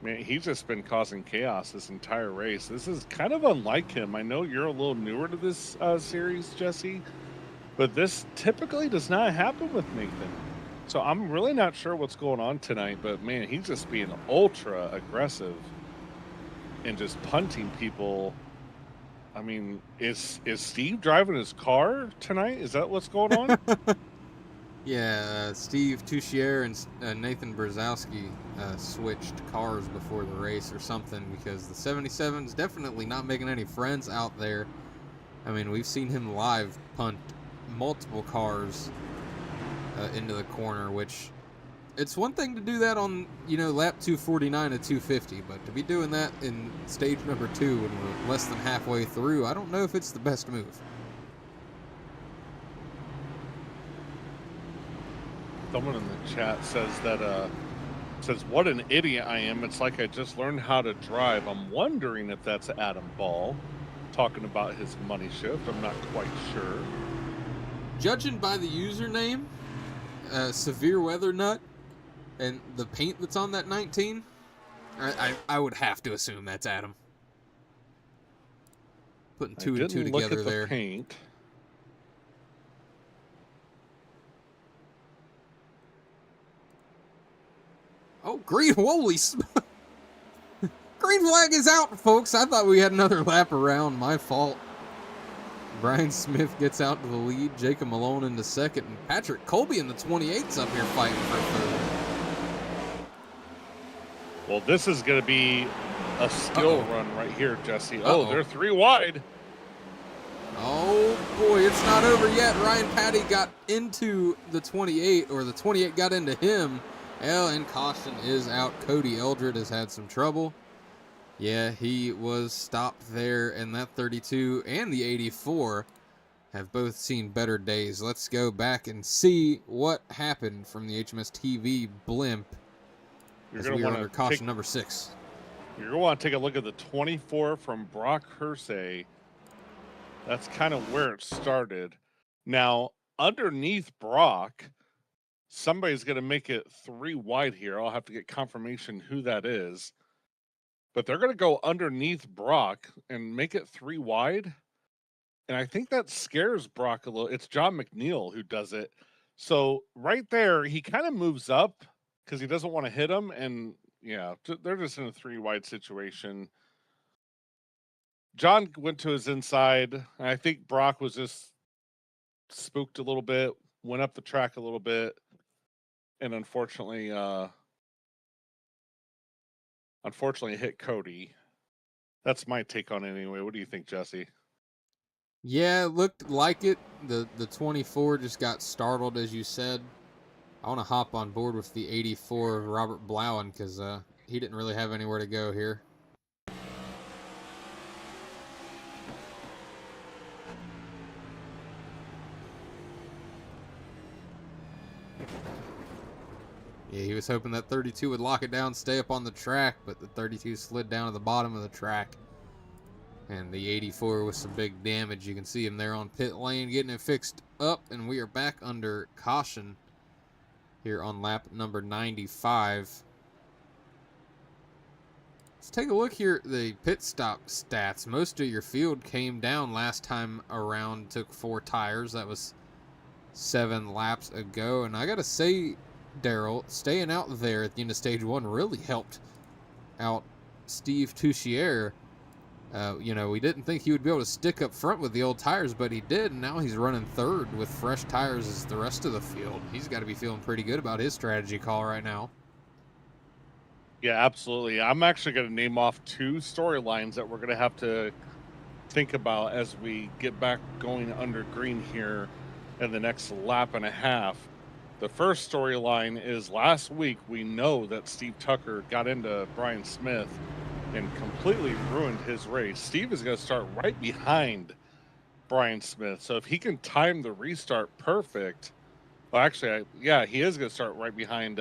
Man, he's just been causing chaos this entire race. This is kind of unlike him. I know you're a little newer to this series, Jesse, but this typically does not happen with Nathan. So I'm really not sure what's going on tonight, but man, he's just being ultra aggressive and just punting people. I mean, is Steve driving his car tonight? Is that what's going on? Yeah, Steve Touchier and Nathan Brzezowski switched cars before the race or something, because the 77's definitely not making any friends out there. I mean, we've seen him live punt multiple cars into the corner, which it's one thing to do that on, lap 249 to 250, but to be doing that in stage number 2 when we're less than halfway through, I don't know if it's the best move. Someone in the chat says that says, what an idiot I am. It's like I just learned how to drive. I'm wondering if that's Adam Ball talking about his money shift. I'm not quite sure. Judging by the username, Severe Weather Nut, and the paint that's on that 19, I would have to assume that's Adam. Putting two and two together look at there. The paint. Oh, green! Holy green flag is out, folks. I thought we had another lap around. My fault. Brian Smith gets out to the lead. Jacob Malone into second. And Patrick Colby in the 28's up here fighting for third. Well, this is going to be a skill run right here, Jesse. Oh, they're 3 wide. Oh, boy, it's not over yet. Ryan Patty got into the 28, or the 28 got into him. And caution is out. Cody Eldred has had some trouble. Yeah, he was stopped there, and that 32 and the 84 have both seen better days. Let's go back and see what happened from the HMS TV blimp as we are under caution number 6. You're going to want to take a look at the 24 from Brock Hersey. That's kind of where it started. Now, underneath Brock, somebody's going to make it 3 wide here. I'll have to get confirmation who that is. But they're going to go underneath Brock and make it 3 wide. And I think that scares Brock a little. It's John McNeil who does it. So right there, he kind of moves up because he doesn't want to hit him. And yeah, they're just in a 3 wide situation. John went to his inside. And I think Brock was just spooked a little bit, went up the track a little bit. And unfortunately hit Cody. That's my take on it anyway. What do you think, Jesse? Yeah, it looked like it. The 24 just got startled, as you said. I want to hop on board with the 84 of Robert Blauen because he didn't really have anywhere to go here. Yeah, he was hoping that 32 would lock it down, stay up on the track, but the 32 slid down to the bottom of the track. And the 84 with some big damage. You can see him there on pit lane getting it fixed up, and we are back under caution here on lap number 95. Let's take a look here at the pit stop stats. Most of your field came down last time around, took 4 tires. That was 7 laps ago, and I gotta say, Daryl, staying out there at the end of stage 1 really helped out Steve Touchier. We didn't think he would be able to stick up front with the old tires, but he did, and now he's running third with fresh tires as the rest of the field. He's got to be feeling pretty good about his strategy call right now. Yeah, absolutely. I'm actually going to name off 2 storylines that we're going to have to think about as we get back going under green here in the next lap and a half. The first storyline is last week we know that Steve Tucker got into Brian Smith and completely ruined his race. Steve is going to start right behind Brian Smith. So if he can time the restart perfect, well, actually, he is going to start right behind.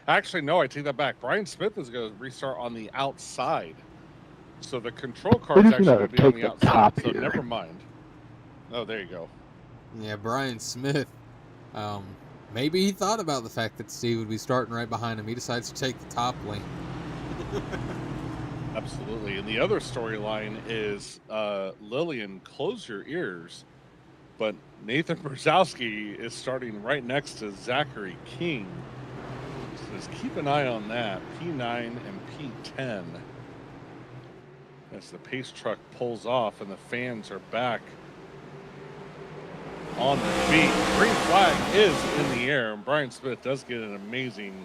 Actually, no, I take that back. Brian Smith is going to restart on the outside So the control card's just actually gonna going to be on take the the outside, top so here. never mind. Oh, there you go. Yeah, Brian Smith. Maybe he thought about the fact that Steve would be starting right behind him. He decides to take the top lane. Absolutely. And the other storyline is Lillian, close your ears. But Nathan Brzezowski is starting right next to Zachary King. So just keep an eye on that. P9 and P10. As the pace truck pulls off and the fans are back on their feet. Green flag is in the air, and Brian Smith does get an amazing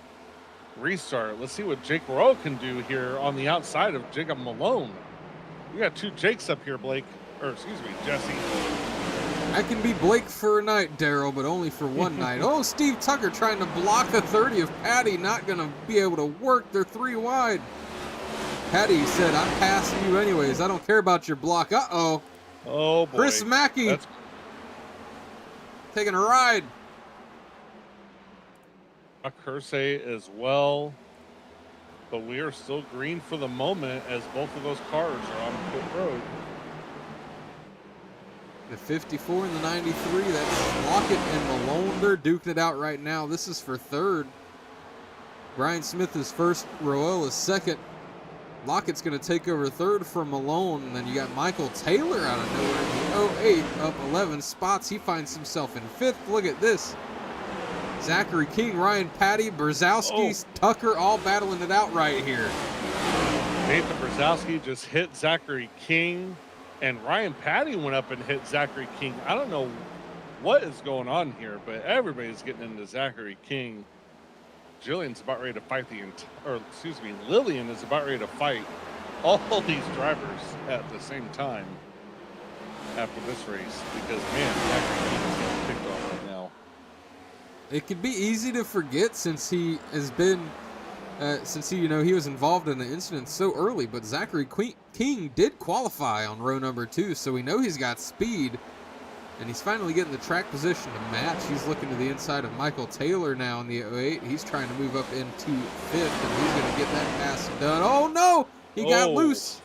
restart. Let's see what Jake Rowe can do here on the outside of Jacob Malone. We got two Jakes up here, Blake. Or excuse me, Jesse. I can be Blake for a night, Daryl, but only for one night. Oh, Steve Tucker trying to block the 30 of Patty, not going to be able to work. They're 3 wide. Patty said, I'm passing you anyways. I don't care about your block. Uh-oh. Oh, boy. Chris Mackey taking a ride. Kersey as well. But we are still green for the moment as both of those cars are on pit road. The 54 and the 93, that's Lockett and Malone. They're duking it out right now. This is for third. Brian Smith is first. Roel is second. Lockett's going to take over third from Malone. And then you got Michael Taylor out of nowhere. The 08 up 11 spots. He finds himself in fifth. Look at this. Zachary King, Ryan Patty, Brzezowski, Tucker all battling it out right here. Nathan Brzezowski just hit Zachary King. And Ryan Patty went up and hit Zachary King. I don't know what is going on here, but everybody's getting into Zachary King. Jillian's about ready to fight Lillian is about ready to fight all these drivers at the same time after this race because, man, Zachary King is getting picked on right now. It could be easy to forget since he has been he was involved in the incident so early, but Zachary King did qualify on row number 2, so we know he's got speed, and he's finally getting the track position to match. He's looking to the inside of Michael Taylor now in the 08. He's trying to move up into 5th, and he's going to get that pass done. Oh, no! He got loose.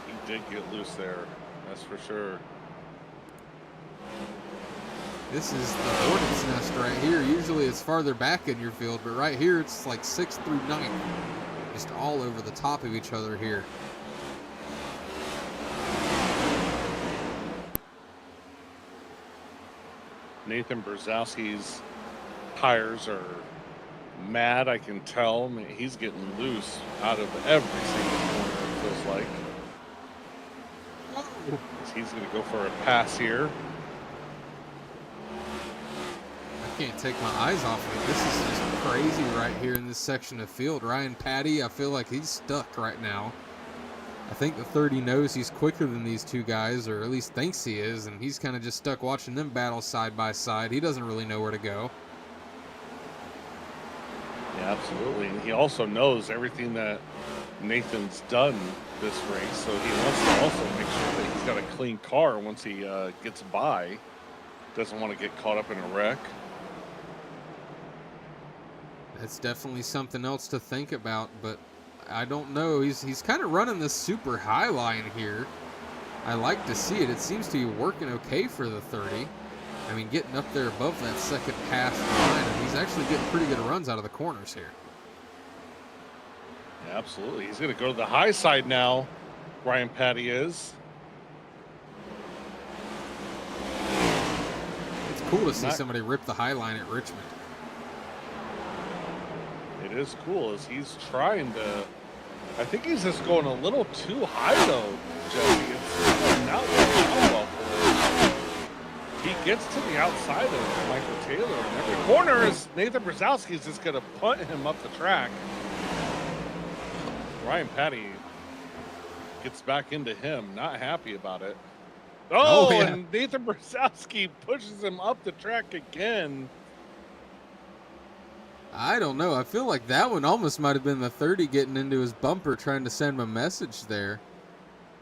He did get loose there, that's for sure. This is the hornet's nest right here. Usually it's farther back in your field, but right here it's like 6th through 9th. Just all over the top of each other here. Nathan Brzezowski's tires are mad, I can tell. I mean, he's getting loose out of every single corner, it feels like. He's going to go for a pass here. Can't take my eyes off of it. This is just crazy right here in this section of field. Ryan Patty, I feel like he's stuck right now. I think the 30 knows he's quicker than these two guys, or at least thinks he is, and he's kind of just stuck watching them battle side by side. He doesn't really know where to go. Yeah, absolutely. And he also knows everything that Nathan's done this race, so he wants to also make sure that he's got a clean car once he gets by. Doesn't want to get caught up in a wreck. That's definitely something else to think about, but I don't know. He's kind of running this super high line here. I like to see it. It seems to be working okay for the 30. I mean, getting up there above that second half line, and he's actually getting pretty good runs out of the corners here. Yeah, absolutely. He's going to go to the high side now, Ryan Patty is. It's cool to see somebody rip the high line at Richmond. It is cool as he's trying to. I think he's just going a little too high though, Jesse. It's not working out well for him. He gets to the outside of Michael Taylor in every corner as Nathan Brzezowski is just going to punt him up the track. Ryan Patty gets back into him, not happy about it. Oh, yeah. And Nathan Brzezowski pushes him up the track again. I don't know. I feel like that one almost might have been the 30 getting into his bumper trying to send him a message there.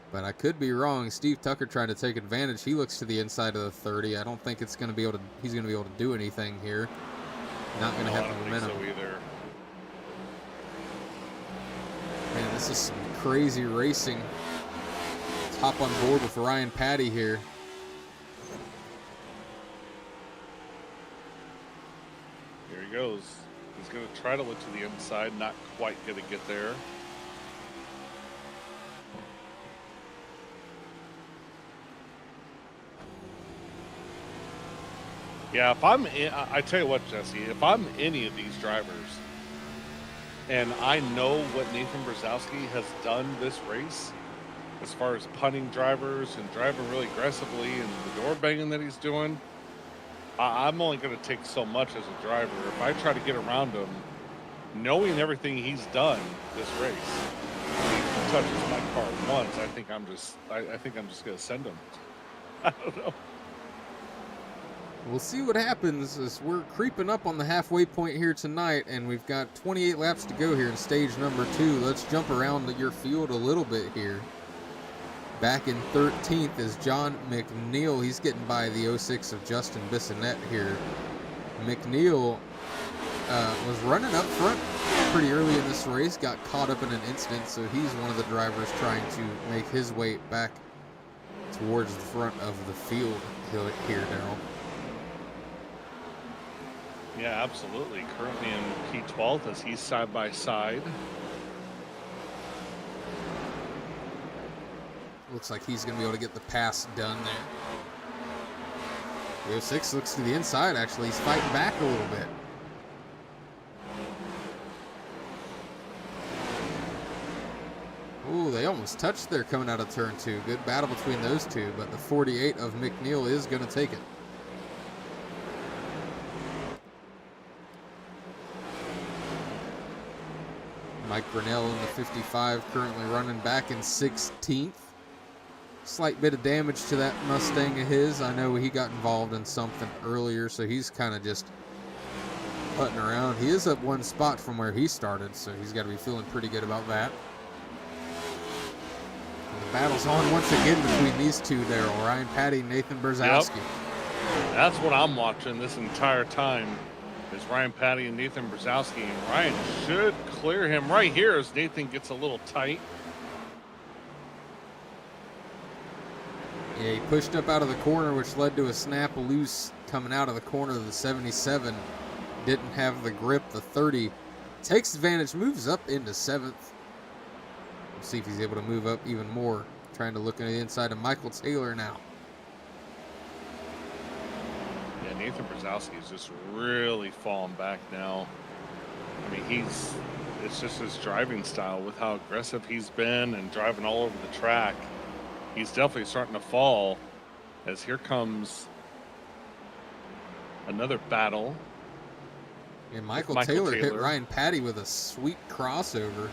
But I could be wrong. Steve Tucker trying to take advantage. He looks to the inside of the 30. I don't think it's going to be able to. He's going to be able to do anything here. Not going to have the momentum. I don't think so either. Man, this is some crazy racing. Let's hop on board with Ryan Patty here. Here he goes. He's going to try to look to the inside, not quite going to get there. Yeah, if I'm in, I tell you what, Jesse, if I'm any of these drivers and I know what Nathan Brzezowski has done this race, as far as punting drivers and driving really aggressively and the door banging that he's doing, I'm only going to take so much as a driver. If I try to get around him, knowing everything he's done this race, if he touches my car once, I think I'm just going to send him. I don't know. We'll see what happens as we're creeping up on the halfway point here tonight, and we've got 28 laps to go here in stage number 2. Let's jump around your field a little bit here. Back in 13th is John McNeil. He's getting by the 06 of Justin Bissonette here. McNeil was running up front pretty early in this race, got caught up in an incident, so he's one of the drivers trying to make his way back towards the front of the field here, Daryl. Yeah, absolutely. Currently in P12 as he's side by side. Looks like he's going to be able to get the pass done there. The 06 looks to the inside, actually. He's fighting back a little bit. Ooh, they almost touched there coming out of turn 2. Good battle between those two, but the 48 of McNeil is going to take it. Mike Brunell in the 55, currently running back in 16th. Slight bit of damage to that Mustang of his. I know he got involved in something earlier, so he's kind of just putting around. He is up one spot from where he started, so he's got to be feeling pretty good about that. And the battle's on once again between these two, Daryl. Ryan Patty and Nathan Brzezowski. Yep. That's what I'm watching this entire time. Is Ryan Patty and Nathan Brzezowski, and Ryan should clear him right here as Nathan gets a little tight. Yeah, he pushed up out of the corner, which led to a snap loose coming out of the corner of the 77. Didn't have the grip. The 30 takes advantage, moves up into 7th. We'll see if he's able to move up even more. Trying to look on the inside of Michael Taylor now. Nathan Brzezowski is just really falling back now. I mean, it's just his driving style with how aggressive he's been and driving all over the track. He's definitely starting to fall as here comes another battle. And Michael Taylor hit Ryan Patty with a sweet crossover.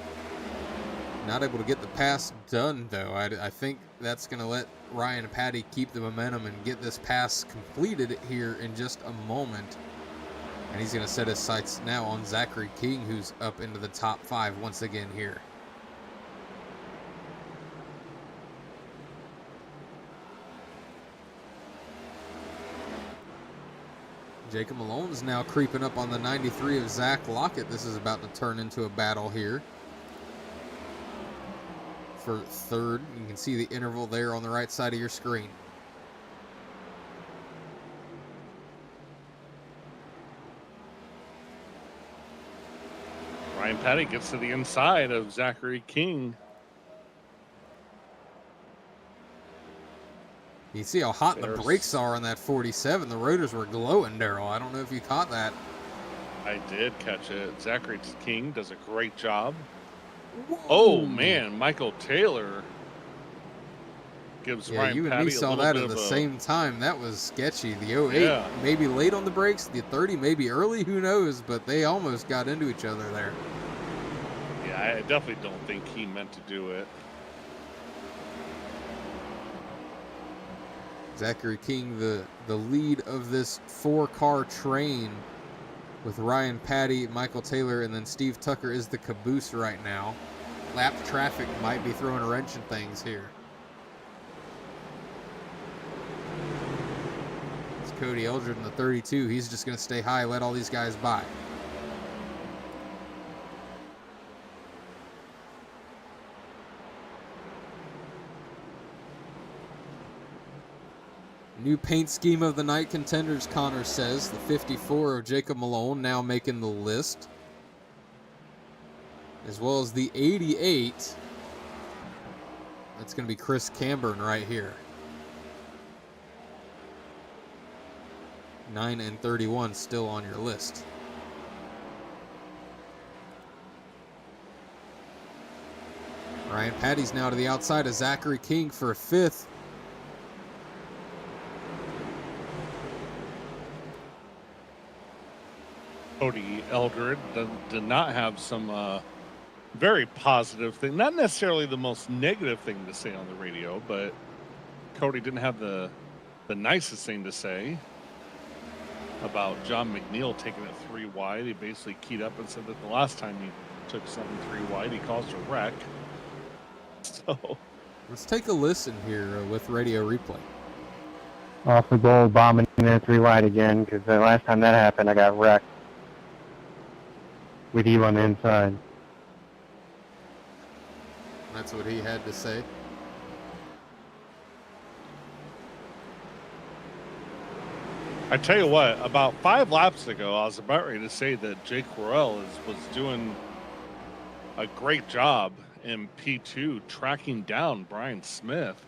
Not able to get the pass done, though. I think that's going to let Ryan Patty keep the momentum and get this pass completed here in just a moment. And he's going to set his sights now on Zachary King, who's up into the top 5 once again here. Jacob Malone's now creeping up on the 93 of Zach Lockett. This is about to turn into a battle here for 3rd. You can see the interval there on the right side of your screen. Ryan Patty gets to the inside of Zachary King. You see how hot the brakes are on that 47. The rotors were glowing, Daryl. I don't know if you caught that. I did catch it. Zachary King does a great job. Whoa. Oh, man. Michael Taylor gives Ryan Patty you and me saw that at the same time. That was sketchy. The 08 maybe late on the brakes. The 30 maybe early. Who knows? But they almost got into each other there. Yeah, I definitely don't think he meant to do it. Zachary King, the lead of this 4-car train with Ryan Patty, Michael Taylor, and then Steve Tucker is the caboose right now. Lap traffic might be throwing a wrench in things here. It's Cody Eldred in the 32. He's just going to stay high, let all these guys by. New paint scheme of the night contenders, Connor says. The 54 of Jacob Malone now making the list. As well as the 88. That's going to be Chris Camburn right here. 9 and 31 still on your list. Ryan Patty's now to the outside of Zachary King for a 5th. Cody Eldred did not have some very positive thing, not necessarily the most negative thing to say on the radio, but Cody didn't have the nicest thing to say about John McNeil taking it 3 wide. He basically keyed up and said that the last time he took something 3 wide, he caused a wreck. So let's take a listen here with radio replay. Awfully bold bombing in there 3 wide again, because the last time that happened, I got wrecked with you on the inside. That's what he had to say. I tell you what, about 5 laps ago, I was about ready to say that Jake Worrell was doing a great job in P2 tracking down Brian Smith.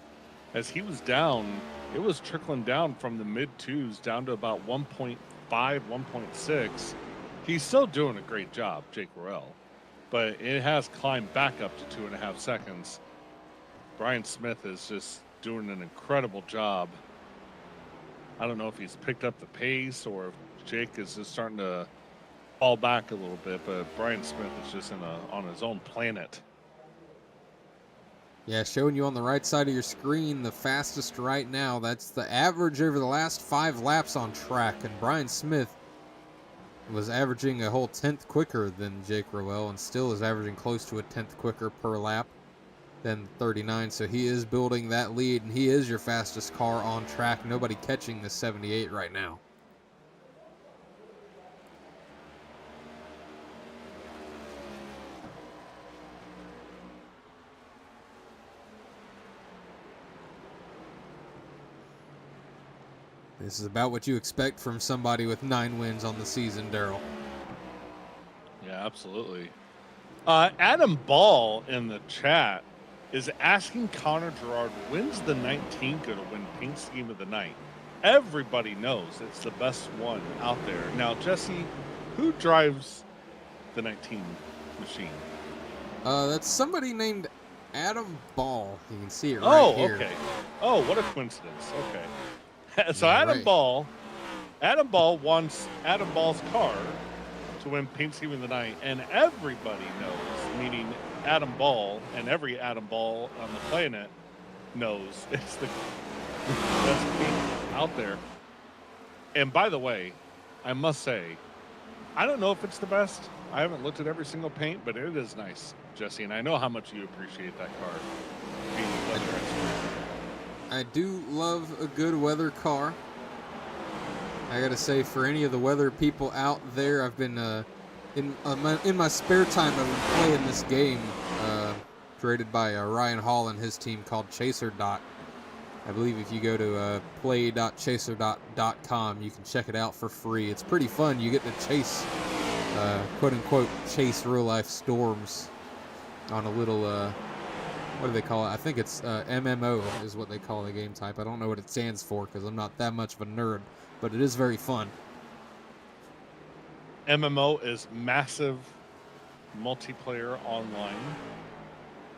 As he was down, it was trickling down from the mid-2s down to about 1.5, 1.6. He's still doing a great job, Jake Worrell, but it has climbed back up to 2.5 seconds. Brian Smith is just doing an incredible job. I don't know if he's picked up the pace or if Jake is just starting to fall back a little bit, but Brian Smith is just on his own planet. Yeah, showing you on the right side of your screen, the fastest right now. That's the average over the last 5 laps on track, and Brian Smith was averaging a whole 10th quicker than Jake Rowell and still is averaging close to a 10th quicker per lap than 39. So he is building that lead, and he is your fastest car on track. Nobody catching the 78 right now. This is about what you expect from somebody with 9 wins on the season, Daryl. Yeah, absolutely. Adam Ball in the chat is asking Connor Gerard, when's the 19 going to win paint scheme of the night? Everybody knows it's the best one out there. Now, Jesse, who drives the 19 machine? That's somebody named Adam Ball. You can see it right here. Okay. Oh, what a coincidence. Okay. So Yeah, Adam right. Ball wants Adam Ball's car to win paint scheme of the night, and everybody knows, meaning Adam Ball and every Adam Ball on the planet knows it's the best paint out there. And by the way, I must say, I don't know if it's the best. I haven't looked at every single paint, but it is nice, Jesse, and I know how much you appreciate that car. Being a weather expert. I do love a good weather car. I gotta say, for any of the weather people out there, I've been in my spare time I've been playing this game created by Ryan Hall and his team called Chaser Dot. I believe if you go to play.chaserdot.com, you can check it out for free. It's pretty fun. You get to chase, quote unquote, chase real life storms on a little what do they call it? I think it's MMO is what they call the game type. I don't know what it stands for because I'm not that much of a nerd, but it is very fun. MMO is massive multiplayer online.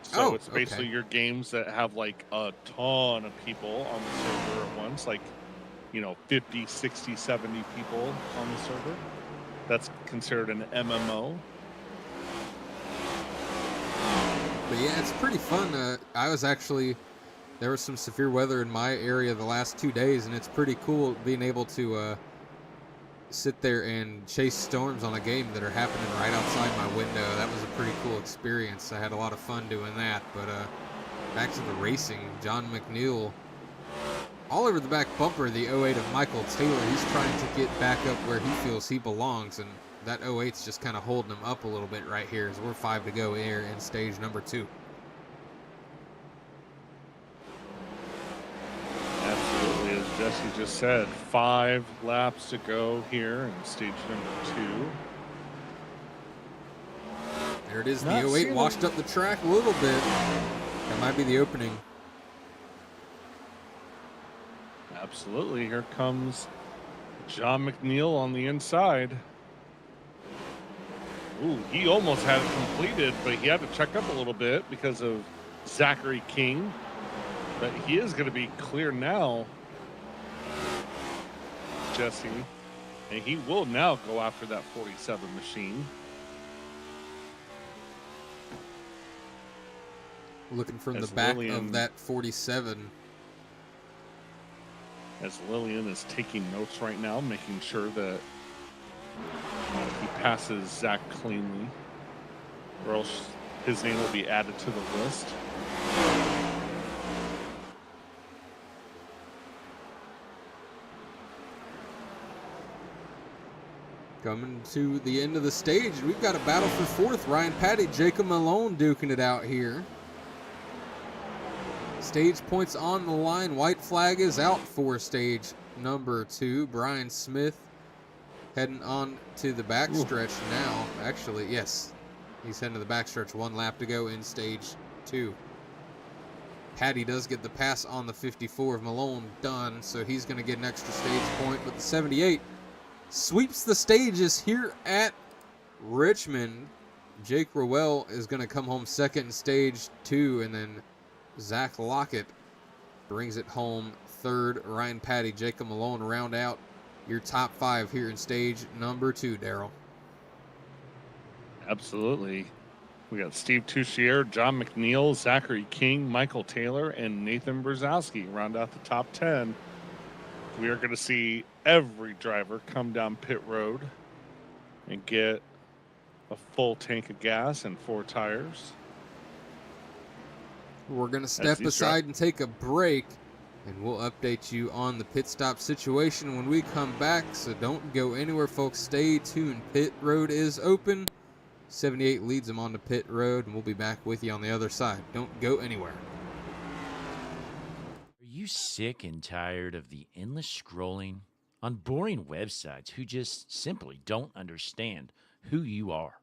So it's basically your games that have like a ton of people on the server at once, like, 50, 60, 70 people on the server. That's considered an MMO. But yeah, it's pretty fun. There was some severe weather in my area the last 2 days, and it's pretty cool being able to sit there and chase storms on a game that are happening right outside my window. That was a pretty cool experience. I had a lot of fun doing that. But back to the racing, John McNeil, all over the back bumper, the 08 of Michael Taylor. He's trying to get back up where he feels he belongs, and that 08's just kind of holding him up a little bit right here as we're 5 to go here in stage number 2. Absolutely, as Jesse just said, 5 laps to go here in stage number 2. There it is. Not The 08 seeing washed up the track a little bit. That might be the opening. Absolutely. Here comes John McNeil on the inside. Ooh, he almost had it completed, but he had to check up a little bit because of Zachary King. But he is going to be clear now, Jesse. And he will now go after that 47 machine. Looking from As the back Lillian- of that 47. As Lillian is taking notes right now, making sure that he passes Zach cleanly, or else his name will be added to the list. Coming to the end of the stage, we've got a battle for fourth. Ryan Patty, Jacob Malone duking it out here. Stage points on the line. White flag is out for stage number 2. Brian Smith heading on to the backstretch now. Actually, yes, he's heading to the backstretch. 1 lap to go in stage 2. Patty does get the pass on the 54 of Malone done, so he's going to get an extra stage point. But the 78 sweeps the stages here at Richmond. Jake Rowell is going to come home second in stage 2, and then Zach Lockett brings it home third. Ryan Patty, Jacob Malone round out your top 5 here in stage number 2, Daryl. Absolutely. We got Steve Touchier, John McNeil, Zachary King, Michael Taylor, and Nathan Brzezowski round out the top 10. We are going to see every driver come down pit road and get a full tank of gas and 4 tires. We're going to step aside and take a break, and we'll update you on the pit stop situation when we come back, so don't go anywhere, folks. Stay tuned. Pit road is open. 78 leads them on the pit road, and we'll be back with you on the other side. Don't go anywhere. Are you sick and tired of the endless scrolling on boring websites who just simply don't understand who you are?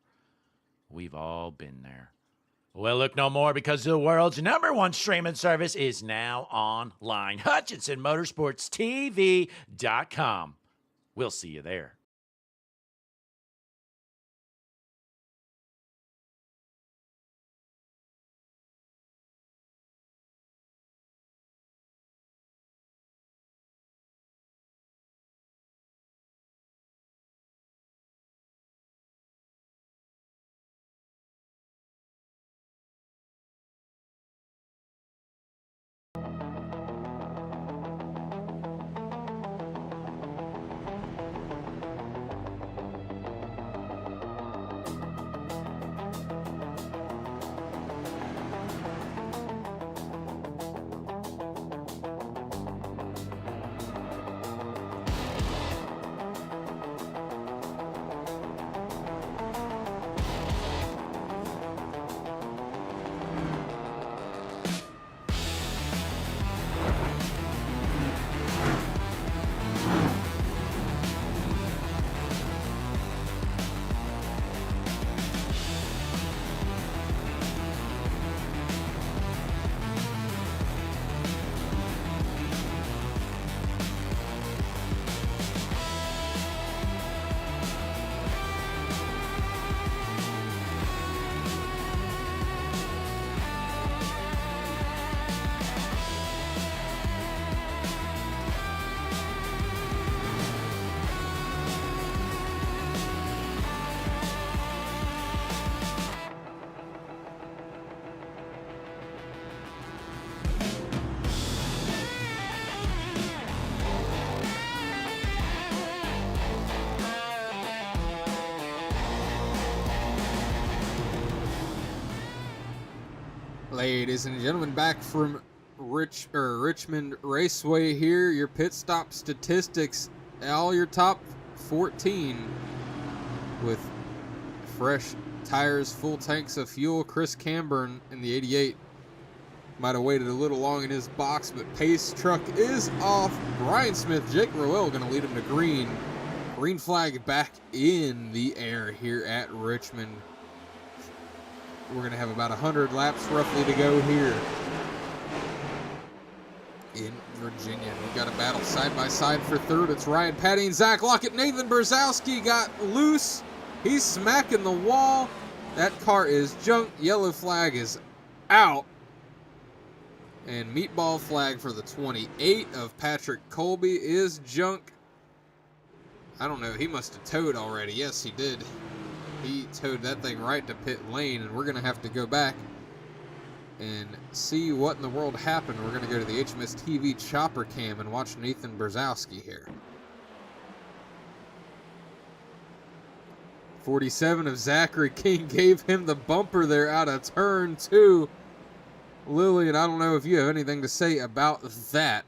We've all been there. Well, look no more, because the world's #1 streaming service is now online. HutchinsonMotorsportsTV.com. We'll see you there. Ladies and gentlemen, back from Richmond Raceway here. Your pit stop statistics, all your top 14 with fresh tires, full tanks of fuel. Chris Camburn in the 88 Might have waited a little long in his box, but pace truck is off. Brian Smith, Jake Rowell going to lead him to green. Green flag back in the air here at Richmond. We're going to have about 100 laps roughly to go here in Virginia. We've got a battle side by side for third. It's Ryan Patty and Zach Lockett. Nathan Brzezowski got loose. He's smacking the wall. That car is junk. Yellow flag is out. And meatball flag for the 28 of Patrick Colby is junk. I don't know. He must have towed already. Yes, he did. He towed that thing right to pit lane, and we're going to have to go back and see what in the world happened. We're going to go to the HMS TV chopper cam and watch Nathan Brzezowski here. 47 of Zachary King gave him the bumper there out of turn 2. Lillian, I don't know if you have anything to say about that,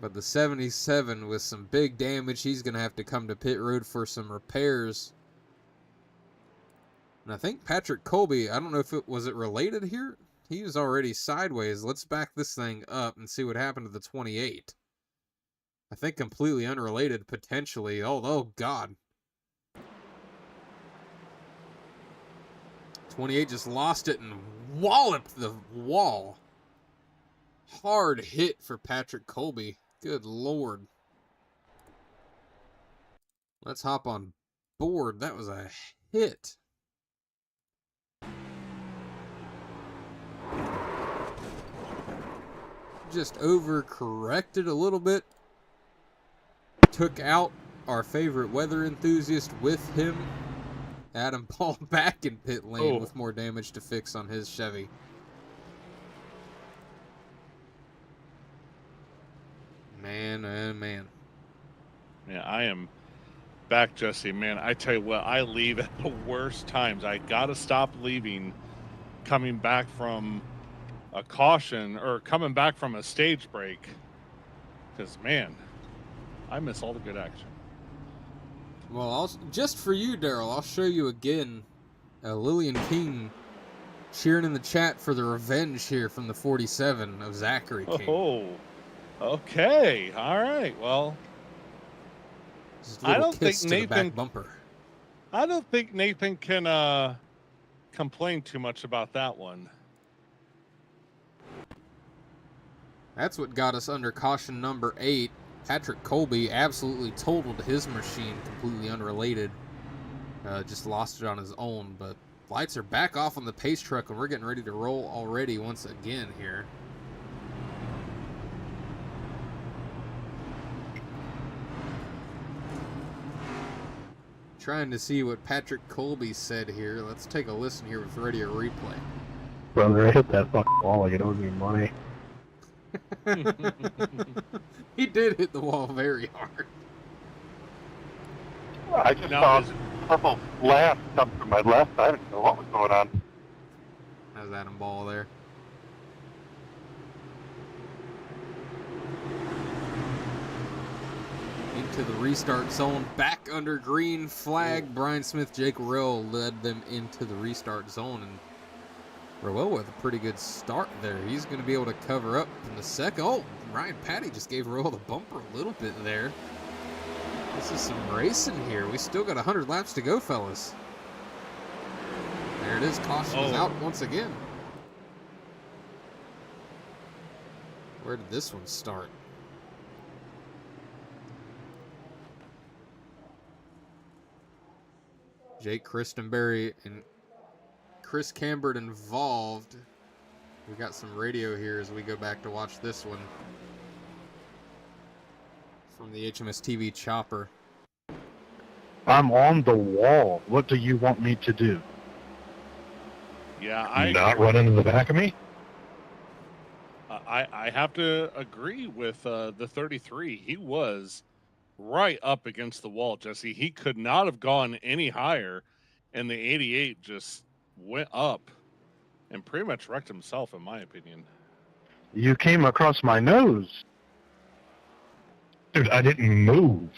but the 77 with some big damage, he's going to have to come to pit road for some repairs. And I think Patrick Colby, I don't know if it was related here. He was already sideways. Let's back this thing up and see what happened to the 28. I think completely unrelated, potentially. Oh God. 28 just lost it and walloped the wall. Hard hit for Patrick Colby. Good Lord. Let's hop on board. That was a hit. Just overcorrected a little bit. Took out our favorite weather enthusiast with him. Adam Paul back in pit lane with more damage to fix on his Chevy. Man, oh man. Yeah, I am back, Jesse. Man, I tell you what, I leave at the worst times. I got to stop leaving coming back from a caution or coming back from a stage break. Because, man, I miss all the good action. Well, just for you, Daryl, I'll show you again. Lillian King cheering in the chat for the revenge here from the 47 of Zachary King. Oh, okay. All right. Well, I don't think Nathan bumper. I don't think Nathan can complain too much about that one. That's what got us under caution number 8. Patrick Colby absolutely totaled his machine, completely unrelated. Just lost it on his own, but lights are back off on the pace truck, and we're getting ready to roll already once again here. Trying to see what Patrick Colby said here. Let's take a listen here with radio replay. Brother, I hit that fucking wall like it owed me money. He did hit the wall very hard. I just saw a purple flash come from my left. I didn't know what was going on. How's Adam Ball there? Into the restart zone, back under green flag. Brian Smith, Jake Rill led them into the restart zone, and Rowell with a pretty good start there. He's going to be able to cover up in the second. Oh, Ryan Patty just gave Rowell the bumper a little bit there. This is some racing here. We still got 100 laps to go, fellas. There it is. Caution is out once again. Where did this one start? Jake Christenberry and Chris Cambert involved. We got some radio here as we go back to watch this one from the HMS TV chopper. I'm on the wall. What do you want me to do? Yeah, I not run into the back of me. I have to agree with the 33. He was right up against the wall, Jesse. He could not have gone any higher, and the 88 just went up and pretty much wrecked himself, in my opinion. You came across my nose. Dude, I didn't move.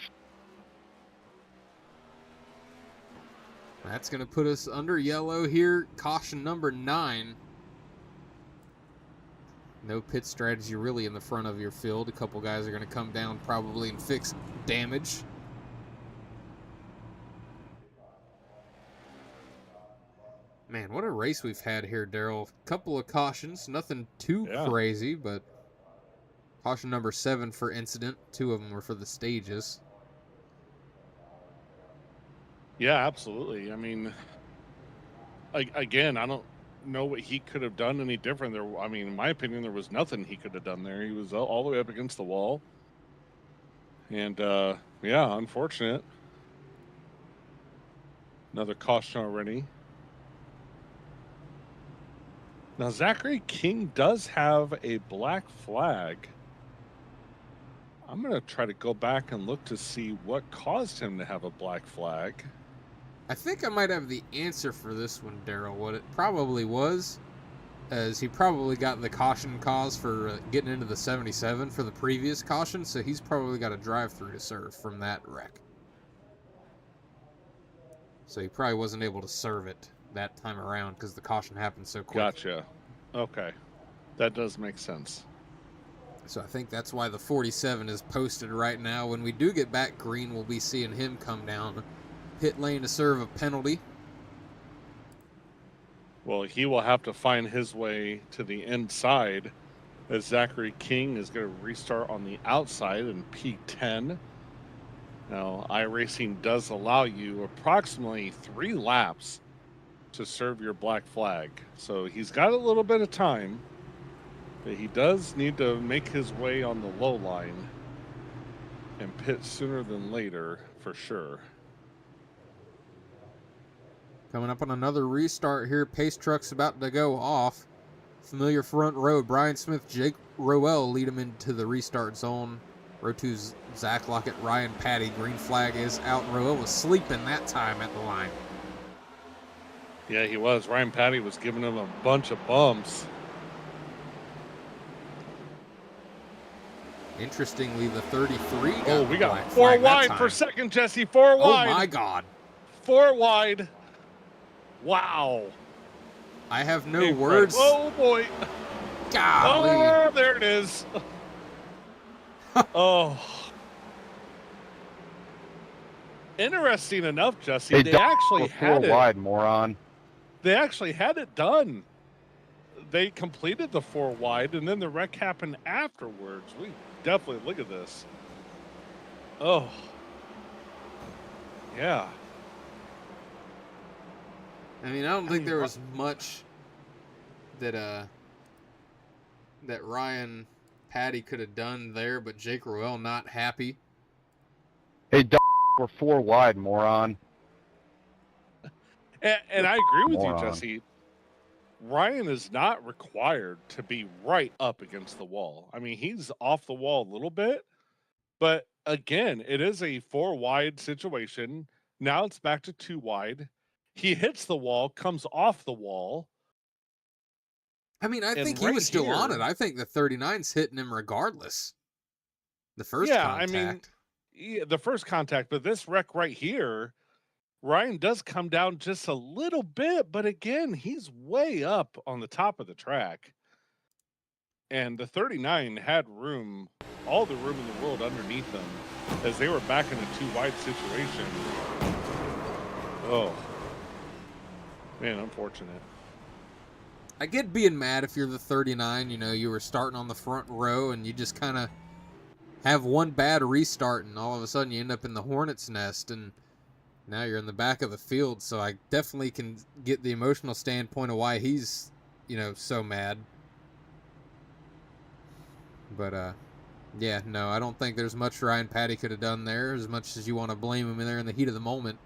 That's going to put us under yellow here. Caution number 9. No pit strategy really in the front of your field. A couple guys are going to come down probably and fix damage. Man, what a race we've had here, Daryl. Couple of cautions, nothing too crazy, but caution number 7 for incident. 2 of them were for the stages. Yeah, absolutely. I mean, again, I don't know what he could have done any different there. I mean, in my opinion, there was nothing he could have done there. He was all the way up against the wall. And, yeah, unfortunate. Another caution already. Now, Zachary King does have a black flag. I'm going to try to go back and look to see what caused him to have a black flag. I think I might have the answer for this one, Daryl. What it probably was is he probably got the caution cause for getting into the 77 for the previous caution, so he's probably got a drive-through to serve from that wreck. So he probably wasn't able to serve it that time around because the caution happened so quick. Gotcha. Okay. That does make sense. So I think that's why the 47 is posted right now. When we do get back green, we'll be seeing him come down pit lane to serve a penalty. Well, he will have to find his way to the inside as Zachary King is going to restart on the outside in P10. Now, iRacing does allow you approximately 3 laps to serve your black flag. So he's got a little bit of time, but he does need to make his way on the low line and pit sooner than later for sure. Coming up on another restart here. Pace truck's about to go off. Familiar front row. Brian Smith, Jake Roel lead him into the restart zone. Row 2's Zach Lockett, Ryan Patty. Green flag is out. Roel was sleeping that time at the line. Yeah, he was. Ryan Patty was giving him a bunch of bumps. Interestingly, the 33 got Oh, we got black 4 flag that wide time. per second, Jesse. 4 wide. Oh, my God. 4 wide. Wow. I have no Incredible. words. Oh, boy. Golly. Oh, there it is. Oh. Interesting enough, Jesse, they actually had it. wide, moron. They actually had it done. They completed the 4 wide, and then the wreck happened afterwards. We definitely look at this. Oh. Yeah. I mean, I don't think there was much that that Ryan Patty could have done there, but Jake Roel not happy. Hey, we're 4 wide, moron. And I agree with Moron. you, Jesse. Ryan is not required to be right up against the wall. I mean, he's off the wall a little bit, but again, it is a 4 wide situation. Now it's back to 2 wide. He hits the wall, comes off the wall. I mean, I And think he right was still on here- it. I think the 39's hitting him regardless. The first Yeah, contact. I mean, yeah, the first contact, but this wreck right here, Ryan does come down just a little bit, but again, he's way up on the top of the track. And the 39 had room, all the room in the world underneath them as they were back in a 2 wide situation. Oh. Man, unfortunate. I get being mad if you're the 39, you know, you were starting on the front row and you just kind of have one bad restart and all of a sudden you end up in the hornet's nest and now you're in the back of the field. So I definitely can get the emotional standpoint of why he's, you know, so mad. But, yeah, no, I don't think there's much Ryan Patty could have done there, as much as you want to blame him in there in the heat of the moment.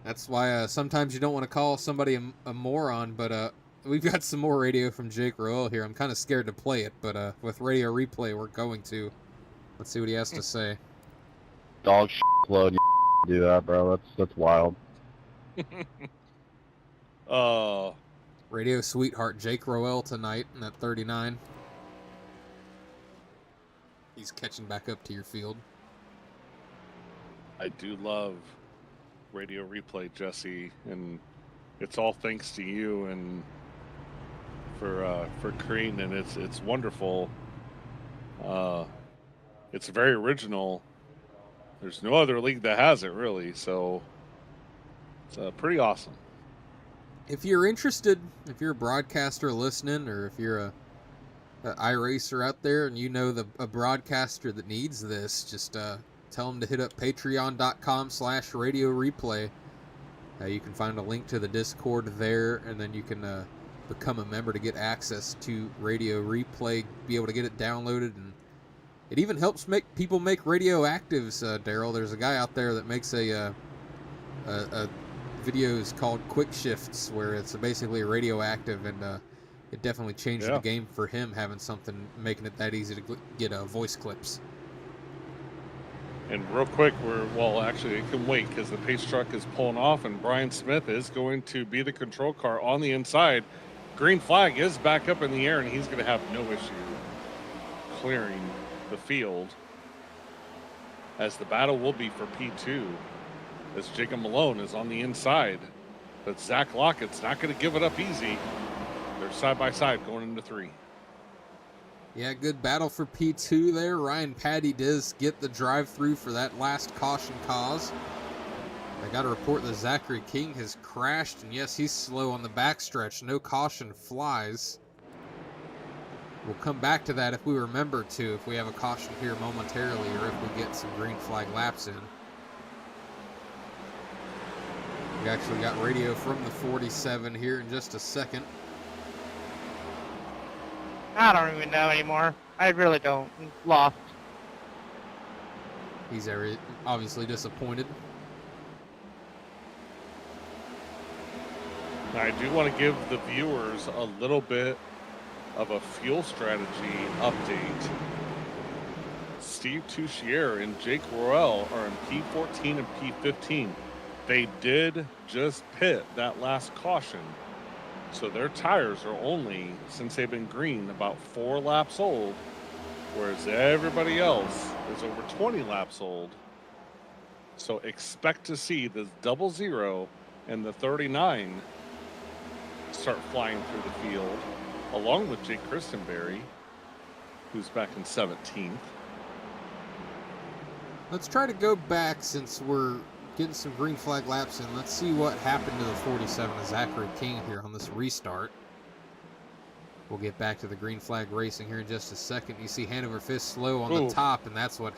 That's why sometimes you don't want to call somebody a moron, but we've got some more radio from Jake Roel here. I'm kind of scared to play it, but with radio replay, we're going to. Let's see what he has to say. Dog load, you do that, bro. That's wild. Radio sweetheart Jake Roel tonight in that 39. He's catching back up to your field. I do love radio replay, Jesse, and it's all thanks to you and for Crean, and it's wonderful. It's very original. There's no other league that has it, really, so it's pretty awesome. If you're interested, if you're a broadcaster listening, or if you're a iRacer out there and you know a broadcaster that needs this, just tell them to hit up patreon.com/radio replay. You can find a link to the Discord there, and then you can become a member to get access to Radio Replay, be able to get it downloaded, and it even helps people make radioactives, Daryl. There's a guy out there that makes a videos called Quick Shifts, where it's basically a radioactive, and it definitely changed the game for him, having something making it that easy to get voice clips. And real quick, actually, it can wait because the pace truck is pulling off, and Brian Smith is going to be the control car on the inside. Green flag is back up in the air, and he's going to have no issue clearing the field, as the battle will be for P2, as Jacob Malone is on the inside. But Zach Lockett's not going to give it up easy. They're side by side going into 3. Yeah, good battle for P2 there. Ryan Paddy does get the drive-through for that last caution cause. I got a report that Zachary King has crashed, and yes, he's slow on the backstretch. No caution flies. We'll come back to that if we remember to, if we have a caution here momentarily, or if we get some green flag laps in. We actually got radio from the 47 here in just a second. I don't even know anymore. I really don't. Lost. He's obviously disappointed. I do want to give the viewers a little bit of a fuel strategy update. Steve Touchier and Jake Royale are in P14 and P15. They did just pit that last caution. So their tires are only, since they've been green, about 4 laps old, whereas everybody else is over 20 laps old. So expect to see the 00 and the 39 start flying through the field, along with Jake Christenberry, who's back in 17th. Let's try to go back, since we're getting some green flag laps in. Let's see what happened to the 47 of Zachary King here on this restart. We'll get back to the green flag racing here in just a second. You see Hanover Fist slow on the top, and that's what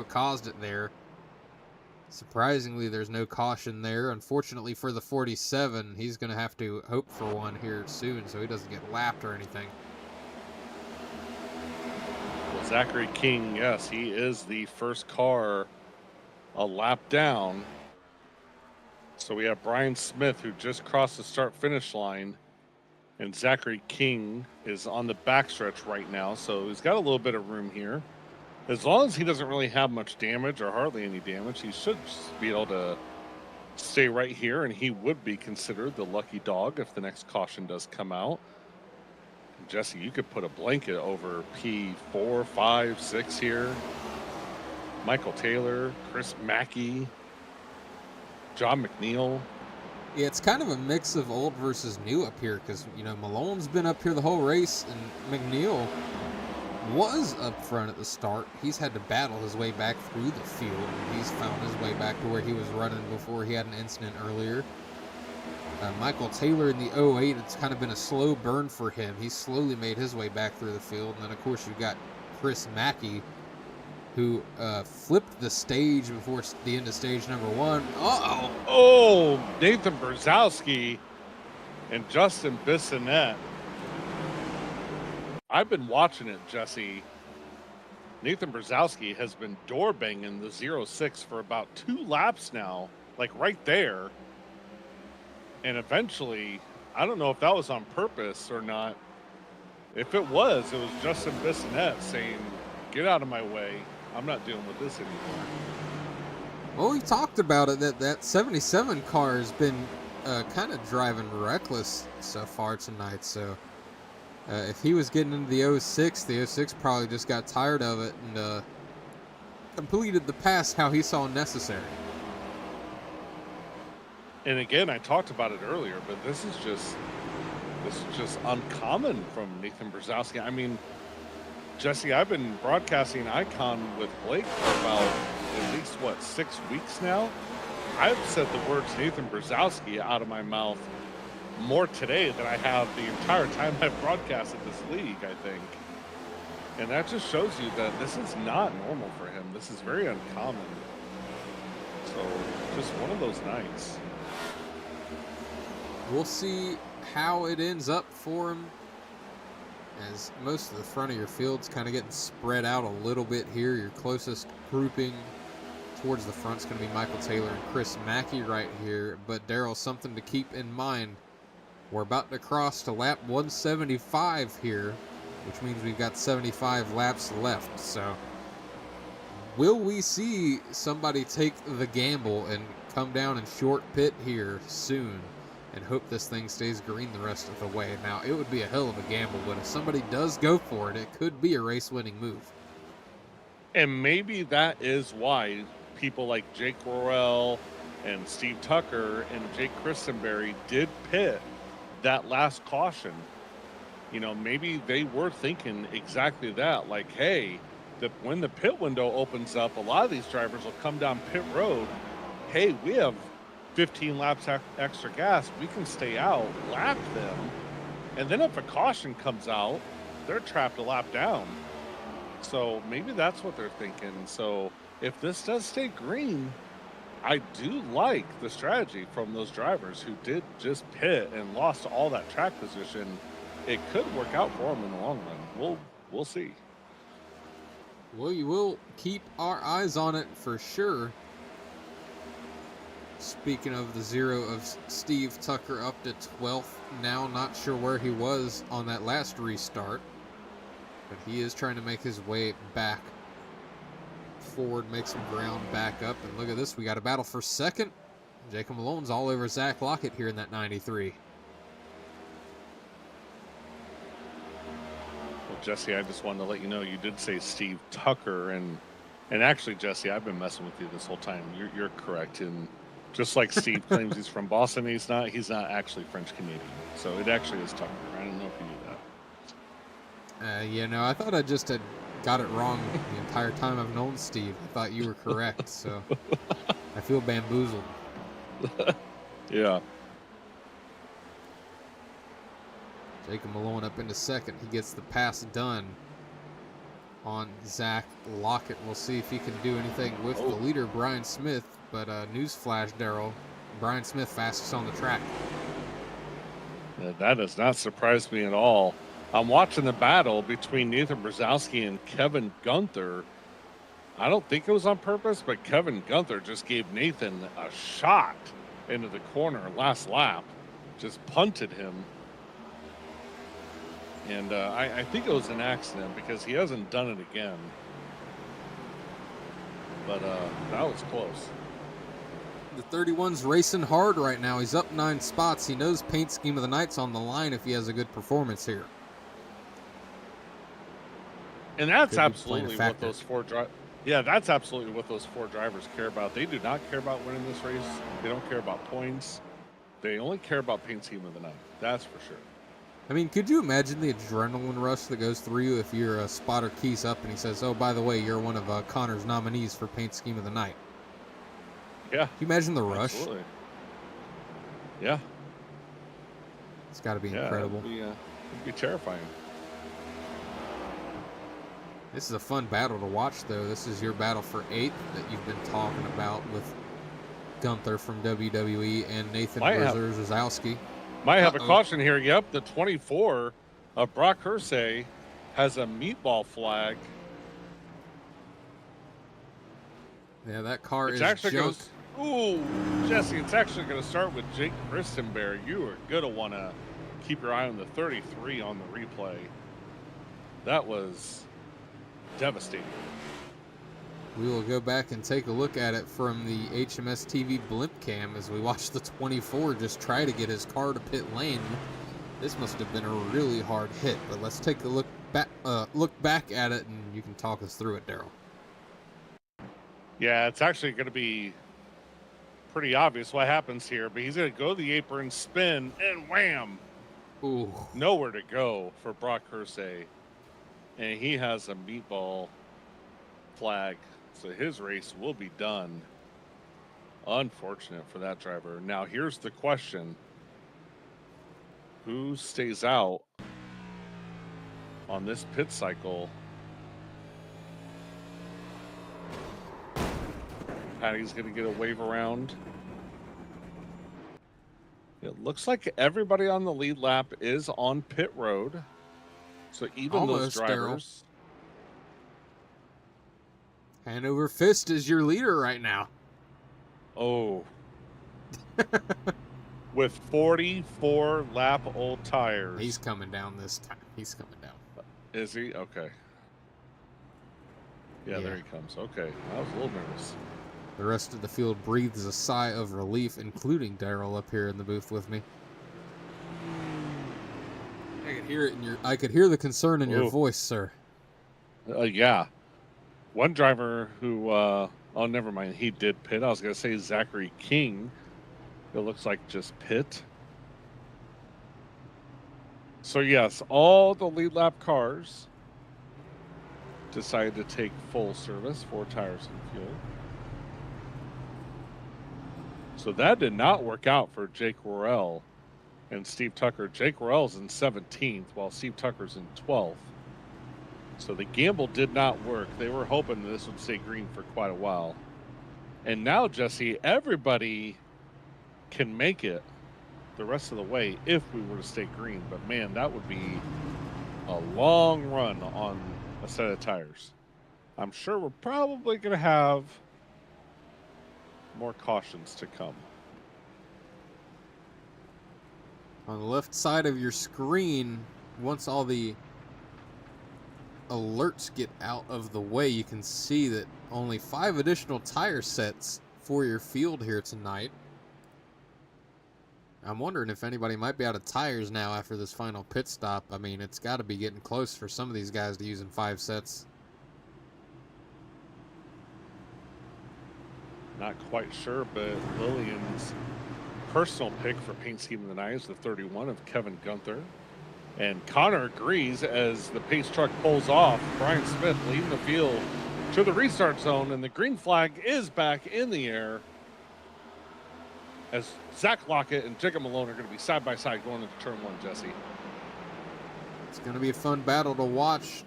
caused it there. Surprisingly, there's no caution there. Unfortunately for the 47, he's going to have to hope for one here soon so he doesn't get lapped or anything. Well, Zachary King, yes, he is the first car a lap down. So we have Brian Smith, who just crossed the start-finish line, and Zachary King is on the backstretch right now, so he's got a little bit of room here. As long as he doesn't really have much damage or hardly any damage, he should be able to stay right here, and he would be considered the lucky dog if the next caution does come out. Jesse, you could put a blanket over P4, 5, 6 here. Michael Taylor, Chris Mackey, John McNeil. Yeah, it's kind of a mix of old versus new up here, because, you know, Malone's been up here the whole race, and McNeil was up front at the start. He's had to battle his way back through the field, and he's found his way back to where he was running before he had an incident earlier. Michael Taylor in the 08, it's kind of been a slow burn for him. He's slowly made his way back through the field, and then, of course, you've got Chris Mackey, who flipped the stage before the end of stage number 1. Uh-oh! Oh, Nathan Brzezowski and Justin Bissonette. I've been watching it, Jesse. Nathan Brzezowski has been door banging the 06 for about 2 laps now, like right there. And eventually, I don't know if that was on purpose or not. If it was Justin Bissonette saying, "Get out of my way. I'm not dealing with this anymore." Well, we've talked about it, that 77 car has been kind of driving reckless so far tonight. So if he was getting into the 06 probably just got tired of it and completed the pass how he saw necessary. And again, I talked about it earlier, but this is just This is just uncommon from Nathan Brzezowski. I mean, Jesse, I've been broadcasting Icon with Blake for about at least, 6 weeks now? I've said the words Nathan Brzezowski out of my mouth more today than I have the entire time I've broadcasted this league, I think. And that just shows you that this is not normal for him. This is very uncommon. So, just one of those nights. We'll see how it ends up for him, as most of the front of your field's kind of getting spread out a little bit here. Your closest grouping towards the front is going to be Michael Taylor and Chris Mackey right here. But Daryl, something to keep in mind. We're about to cross to lap 175 here, which means we've got 75 laps left. So will we see somebody take the gamble and come down and short pit here soon and hope this thing stays green the rest of the way? Now, it would be a hell of a gamble, but if somebody does go for it, it could be a race-winning move. And maybe that is why people like Jake Worrell and Steve Tucker and Jake Christenberry did pit that last caution. You know, maybe they were thinking exactly that. Like, hey, when the pit window opens up, a lot of these drivers will come down pit road. Hey, we have 15 laps extra gas. We can stay out, lap them. And then if a caution comes out, they're trapped a lap down. So maybe that's what they're thinking. So if this does stay green, I do like the strategy from those drivers who did just pit and lost all that track position. It could work out for them in the long run. We'll see. Well, you will keep our eyes on it for sure. Speaking of the zero of Steve Tucker up to 12th now, not sure where he was on that last restart, but he is trying to make his way back forward, make some ground back up. And look at this, we got a battle for second. Jacob Malone's all over Zach Lockett here in that 93. Well, Jesse, I just wanted to let you know you did say Steve Tucker, and actually, Jesse, I've been messing with you this whole time. You're correct. And just like Steve claims he's from Boston, he's not actually French Canadian. So it actually is Tucker. I don't know if you knew that. Yeah, no, I thought I just had got it wrong the entire time I've known Steve. I thought you were correct, so I feel bamboozled. Yeah. Jacob Malone up into second. He gets the pass done on Zach Lockett. We'll see if he can do anything with the leader, Brian Smith. But newsflash, Darryl, Brian Smith fastest on the track. That does not surprise me at all. I'm watching the battle between Nathan Brzezowski and Kevin Gunther. I don't think it was on purpose, but Kevin Gunther just gave Nathan a shot into the corner last lap. Just punted him. And I think it was an accident because he hasn't done it again. But that was close. The 31's racing hard right now. He's up 9 spots. He knows paint scheme of the night's on the line if he has a good performance here. And that's absolutely what those that's absolutely what those 4 drivers care about. They do not care about winning this race. They don't care about points. They only care about paint scheme of the night. That's for sure. I mean, could you imagine the adrenaline rush that goes through you if you're a spotter keys up and he says, oh, by the way, you're one of Connor's nominees for paint scheme of the night? Yeah. Can you imagine the rush? Absolutely. Yeah. It's got to be incredible. It'd be terrifying. This is a fun battle to watch, though. This is your battle for 8th that you've been talking about with Gunther from WWE and Nathan Brzezowski. Might have a caution here. Yep, the 24 of Brock Hersey has a meatball flag. Yeah, that car It's is actually junk. Ooh, Jesse, it's actually going to start with Jake Christenberry. You are going to want to keep your eye on the 33 on the replay. That was devastating. We will go back and take a look at it from the HMS TV blimp cam as we watch the 24 just try to get his car to pit lane. This must have been a really hard hit, but let's take a look back at it, and you can talk us through it, Darryl. Yeah, it's actually going to be pretty obvious what happens here, but he's going to go to the apron, spin, and wham! Ooh. Nowhere to go for Brock Kersey. And he has a meatball flag. So his race will be done. Unfortunate for that driver. Now, here's the question. Who stays out on this pit cycle? Patty's going to get a wave around. It looks like everybody on the lead lap is on pit road. So even those drivers. Hand over fist is your leader right now. Oh. With 44 lap old tires. He's coming down this time. He's coming down. Is he? Okay. Yeah, there he comes. Okay. I was a little nervous. The rest of the field breathes a sigh of relief, including Daryl up here in the booth with me. I could hear it in your. I could hear the concern in your voice, sir. Yeah. One driver who. Oh, never mind. He did pit. I was gonna say Zachary King. It looks like just pit. So yes, all the lead lap cars decided to take full service, 4 tires and fuel. So that did not work out for Jake Worrell and Steve Tucker. Jake Worrell's in 17th, while Steve Tucker's in 12th. So the gamble did not work. They were hoping this would stay green for quite a while. And now, Jesse, everybody can make it the rest of the way if we were to stay green. But, man, that would be a long run on a set of tires. I'm sure we're probably going to have more cautions to come. On the left side of your screen, once all the alerts get out of the way, you can see that only 5 additional tire sets for your field here tonight. I'm wondering if anybody might be out of tires now after this final pit stop. I mean, it's got to be getting close for some of these guys to using 5 sets. Not quite sure, but Lillian's personal pick for paint scheme of the night is the 31 of Kevin Gunther. And Connor agrees as the pace truck pulls off. Brian Smith leading the field to the restart zone, and the green flag is back in the air as Zach Lockett and Jacob Malone are going to be side by side going into turn 1, Jesse. It's going to be a fun battle to watch.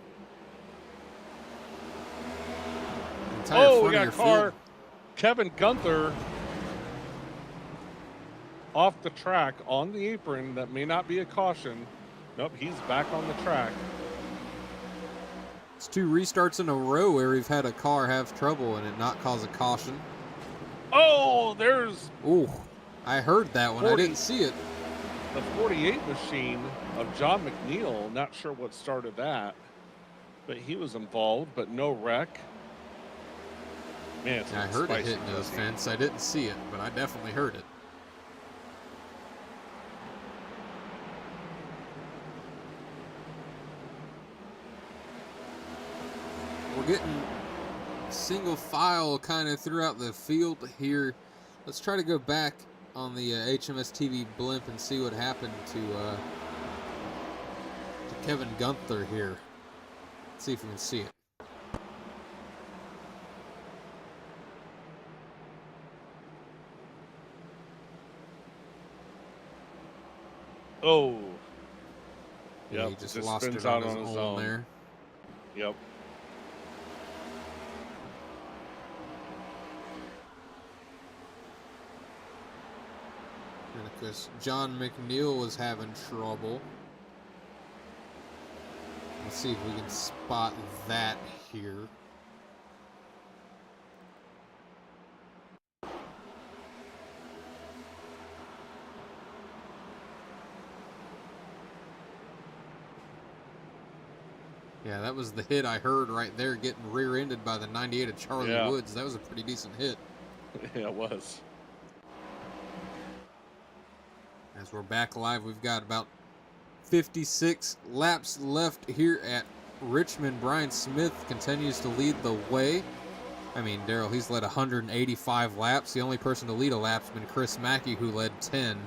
Oh, we got a car. Field. Kevin Gunther off the track on the apron. That may not be a caution. Nope, he's back on the track. It's 2 restarts in a row where we've had a car have trouble and it not cause a caution. Oh, there's... Ooh, I heard that one. I didn't see it. The 48 machine of John McNeil. Not sure what started that, but he was involved, but no wreck. Man, I heard it hitting the fence. I didn't see it, but I definitely heard it. We're getting single file kind of throughout the field here. Let's try to go back on the HMS TV blimp and see what happened to Kevin Gunther here. Let's see if we can see it. Oh. Yeah, he just lost it on his own there. Yep. And of course, John McNeil was having trouble. Let's see if we can spot that here. Yeah, that was the hit I heard right there, getting rear-ended by the 98 of Charlie Woods. That was a pretty decent hit. Yeah, it was. As we're back live, we've got about 56 laps left here at Richmond. Brian Smith continues to lead the way. I mean, Daryl, he's led 185 laps. The only person to lead a lap's been Chris Mackey, who led 10.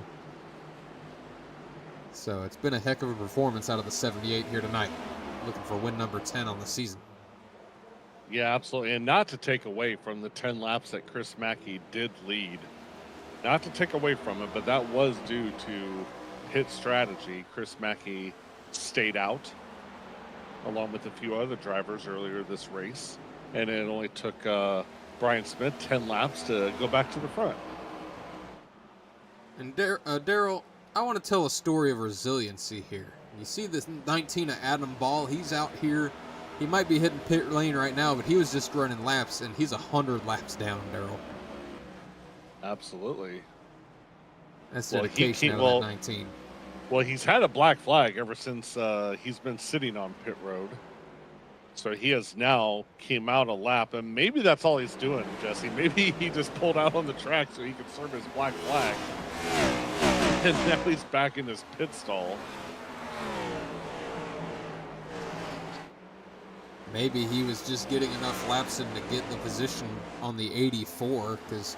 So it's been a heck of a performance out of the 78 here tonight. Looking for win number 10 on the season. Yeah, absolutely. And not to take away from the 10 laps that Chris Mackey did lead. Not to take away from it, but that was due to pit strategy. Chris Mackey stayed out along with a few other drivers earlier this race. And it only took Brian Smith 10 laps to go back to the front. And Daryl, I want to tell a story of resiliency here. You see this 19 of Adam Ball, he's out here. He might be hitting pit lane right now, but he was just running laps, and he's 100 laps down, Daryl. Absolutely. That's dedication out of that 19. Well, he's had a black flag ever since he's been sitting on pit road. So he has now came out a lap, and maybe that's all he's doing, Jesse. Maybe he just pulled out on the track so he could serve his black flag. And now he's back in his pit stall. Maybe he was just getting enough laps in to get the position on the 84, because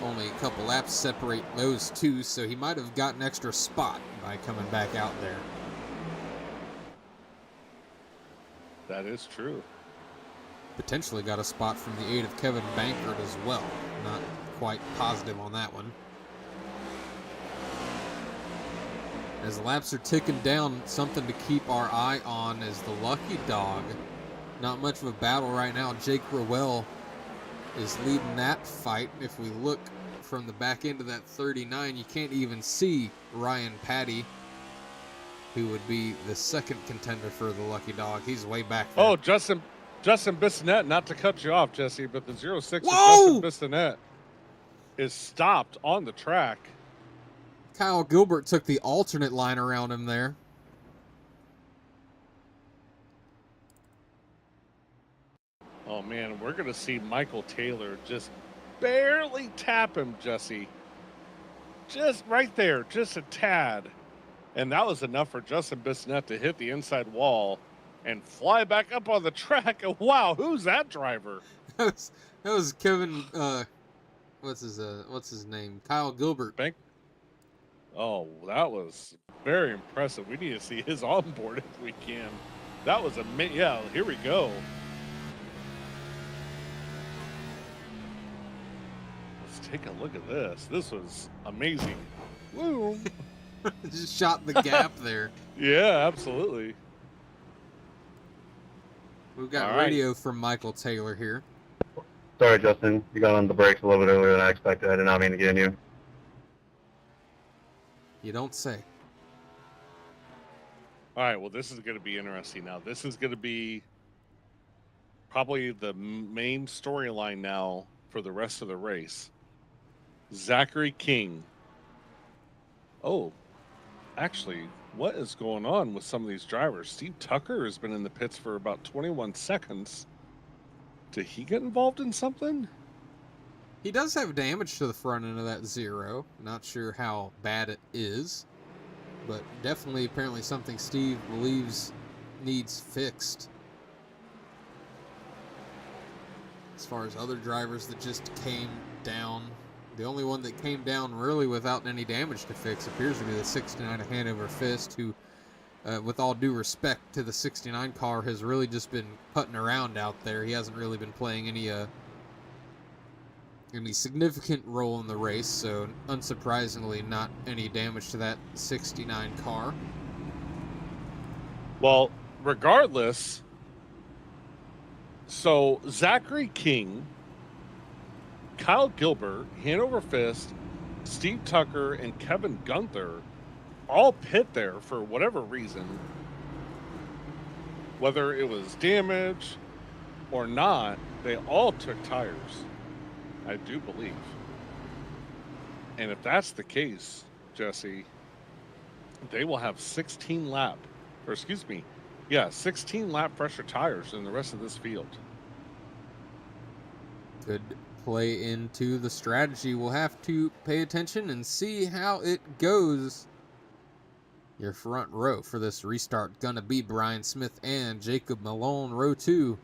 only a couple laps separate those two, so he might have got an extra spot by coming back out there. That is true. Potentially got a spot from the 8 of Kevin Bankert as well. Not quite positive on that one. As the laps are ticking down, something to keep our eye on is the Lucky Dog. Not much of a battle right now. Jake Rowell is leading that fight. If we look from the back end of that 39, you can't even see Ryan Patty, who would be the second contender for the Lucky Dog. He's way back there. Oh, Justin Bissonette, not to cut you off, Jesse, but the 06 of Whoa! Justin Bissonette is stopped on the track. Kyle Gilbert took the alternate line around him there. Oh, man, we're going to see Michael Taylor just barely tap him, Jesse. Just right there, just a tad. And that was enough for Justin Bissonette to hit the inside wall and fly back up on the track. Wow, who's that driver? That was Kevin, what's his name? Kyle Gilbert. Oh, that was very impressive. We need to see his onboard if we can. That was amazing. Yeah, here we go. Let's take a look at this. This was amazing. Woo! Just shot the gap there. Yeah, absolutely. We've got All radio from Michael Taylor here. Sorry, Justin. You got on the brakes a little bit earlier than I expected. I did not mean to get in you. You don't say. All right, well, this is going to be interesting now. This is going to be probably the main storyline now for the rest of the race. Zachary King. Oh, actually, what is going on with some of these drivers? Steve Tucker has been in the pits for about 21 seconds. Did he get involved in something? He does have damage to the front end of that 0. Not sure how bad it is, but definitely apparently something Steve believes needs fixed. As far as other drivers that just came down, the only one that came down really without any damage to fix appears to be the 69 of Hanover Fist, who, with all due respect to the 69 car, has really just been putting around out there. He hasn't really been playing any significant role in the race, so unsurprisingly not any damage to that 69 car. Well, regardless, so Zachary King, Kyle Gilbert, Hanover Fist, Steve Tucker, and Kevin Gunther all pit there for whatever reason. Whether it was damage or not, they all took tires. I do believe. And if that's the case, Jesse, they will have 16 lap pressure tires in the rest of this field. Could play into the strategy. We'll have to pay attention and see how it goes. Your front row for this restart gonna be Brian Smith and Jacob Malone. Row 2,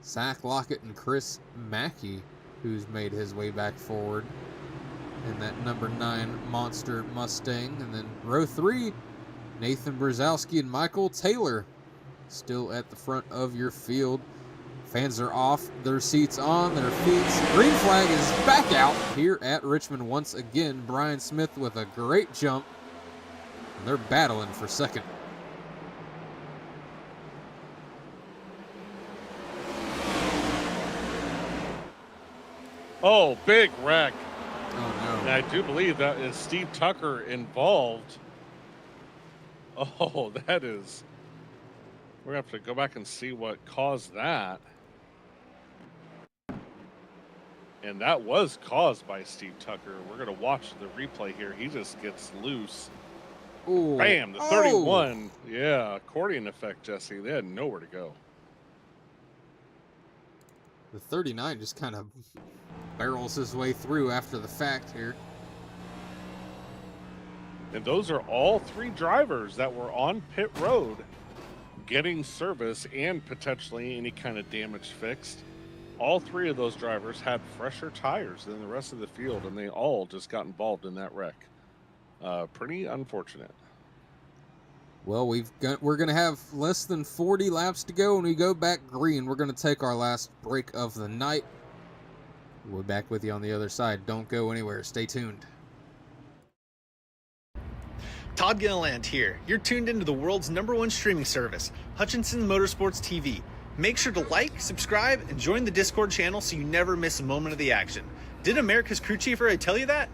Zach Lockett and Chris Mackey, who's made his way back forward in that number 9 Monster Mustang. And then row 3, Nathan Brzezowski and Michael Taylor still at the front of your field. Fans are off their seats, on their feet. Green flag is back out here at Richmond once again. Brian Smith with a great jump. And they're battling for second. Oh, big wreck. Oh, no. And I do believe that is Steve Tucker involved. Oh, that is... We're going to have to go back and see what caused that. And that was caused by Steve Tucker. We're going to watch the replay here. He just gets loose. Ooh. Bam, the 31. Yeah, accordion effect, Jesse. They had nowhere to go. The 39 just kind of barrels his way through after the fact here. And those are all three drivers that were on pit road getting service and potentially any kind of damage fixed. All three of those drivers had fresher tires than the rest of the field, and they all just got involved in that wreck. Pretty unfortunate. Well, we're going to have less than 40 laps to go, and we go back green. We're going to take our last break of the night. We'll be back with you on the other side. Don't go anywhere. Stay tuned. Todd Gilliland here. You're tuned into the world's #1 streaming service, Hutchinson Motorsports TV. Make sure to like, subscribe, and join the Discord channel so you never miss a moment of the action. Did America's crew chief already tell you that?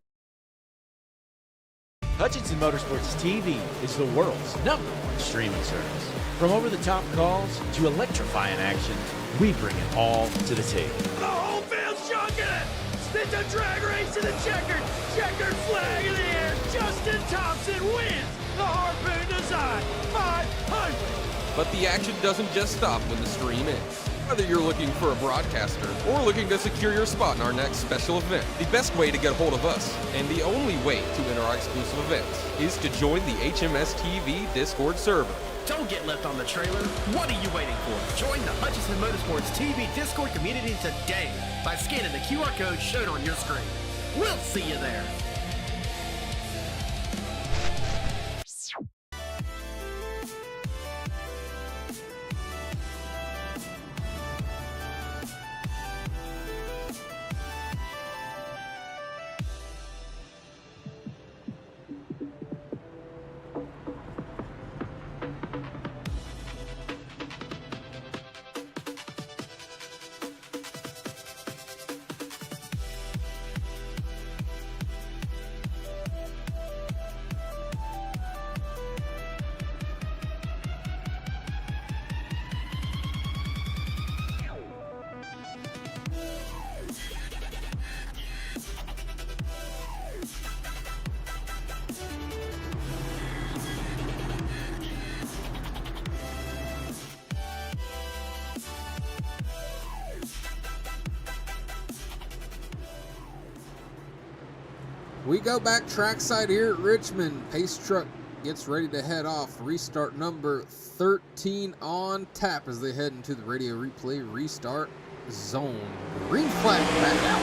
Hutchinson Motorsports TV is the world's #1 streaming service. From over-the-top calls to electrifying action, we bring it all to the table. The whole field's chunking it. It's a drag race to the checkered flag in the air. Justin Thompson wins the Harpoon Design 500. But the action doesn't just stop when the stream ends. Whether you're looking for a broadcaster or looking to secure your spot in our next special event, the best way to get a hold of us, and the only way to enter our exclusive events, is to join the HMS TV Discord server. Don't get left on the trailer. What are you waiting for? Join the Hutchinson Motorsports TV Discord community today by scanning the QR code shown on your screen. We'll see you there. We go back trackside here at Richmond. Pace truck gets ready to head off. Restart number 13 on tap as they head into the radio replay restart zone. Green flag back out.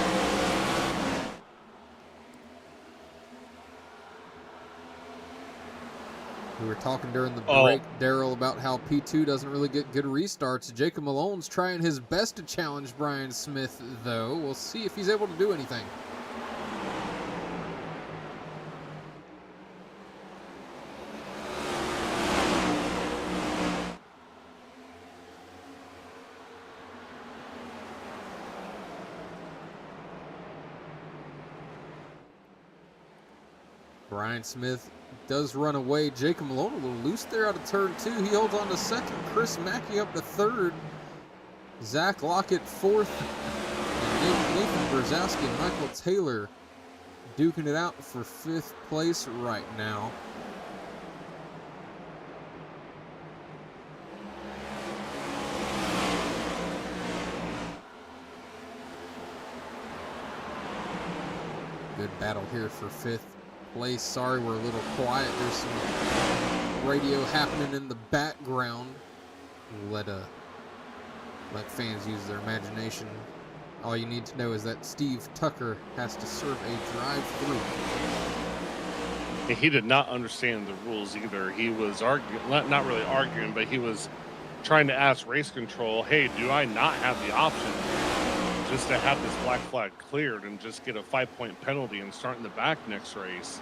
We were talking during the break, Daryl, about how P2 doesn't really get good restarts. Jacob Malone's trying his best to challenge Brian Smith, though. We'll see if he's able to do anything. Brian Smith does run away. Jacob Malone a little loose there out of turn 2. He holds on to second. Chris Mackey up to third. Zach Lockett fourth. And Nathan Brzezowski and Michael Taylor duking it out for 5th place right now. Good battle here for 5th place. Sorry we're a little quiet. There's some radio happening in the background. We'll let fans use their imagination. All you need to know is that Steve Tucker has to serve a drive-through. And he did not understand the rules either. He was arguing, not really arguing, but he was trying to ask race control, hey, do I not have the option just to have this black flag cleared and just get a 5-point penalty and start in the back next race?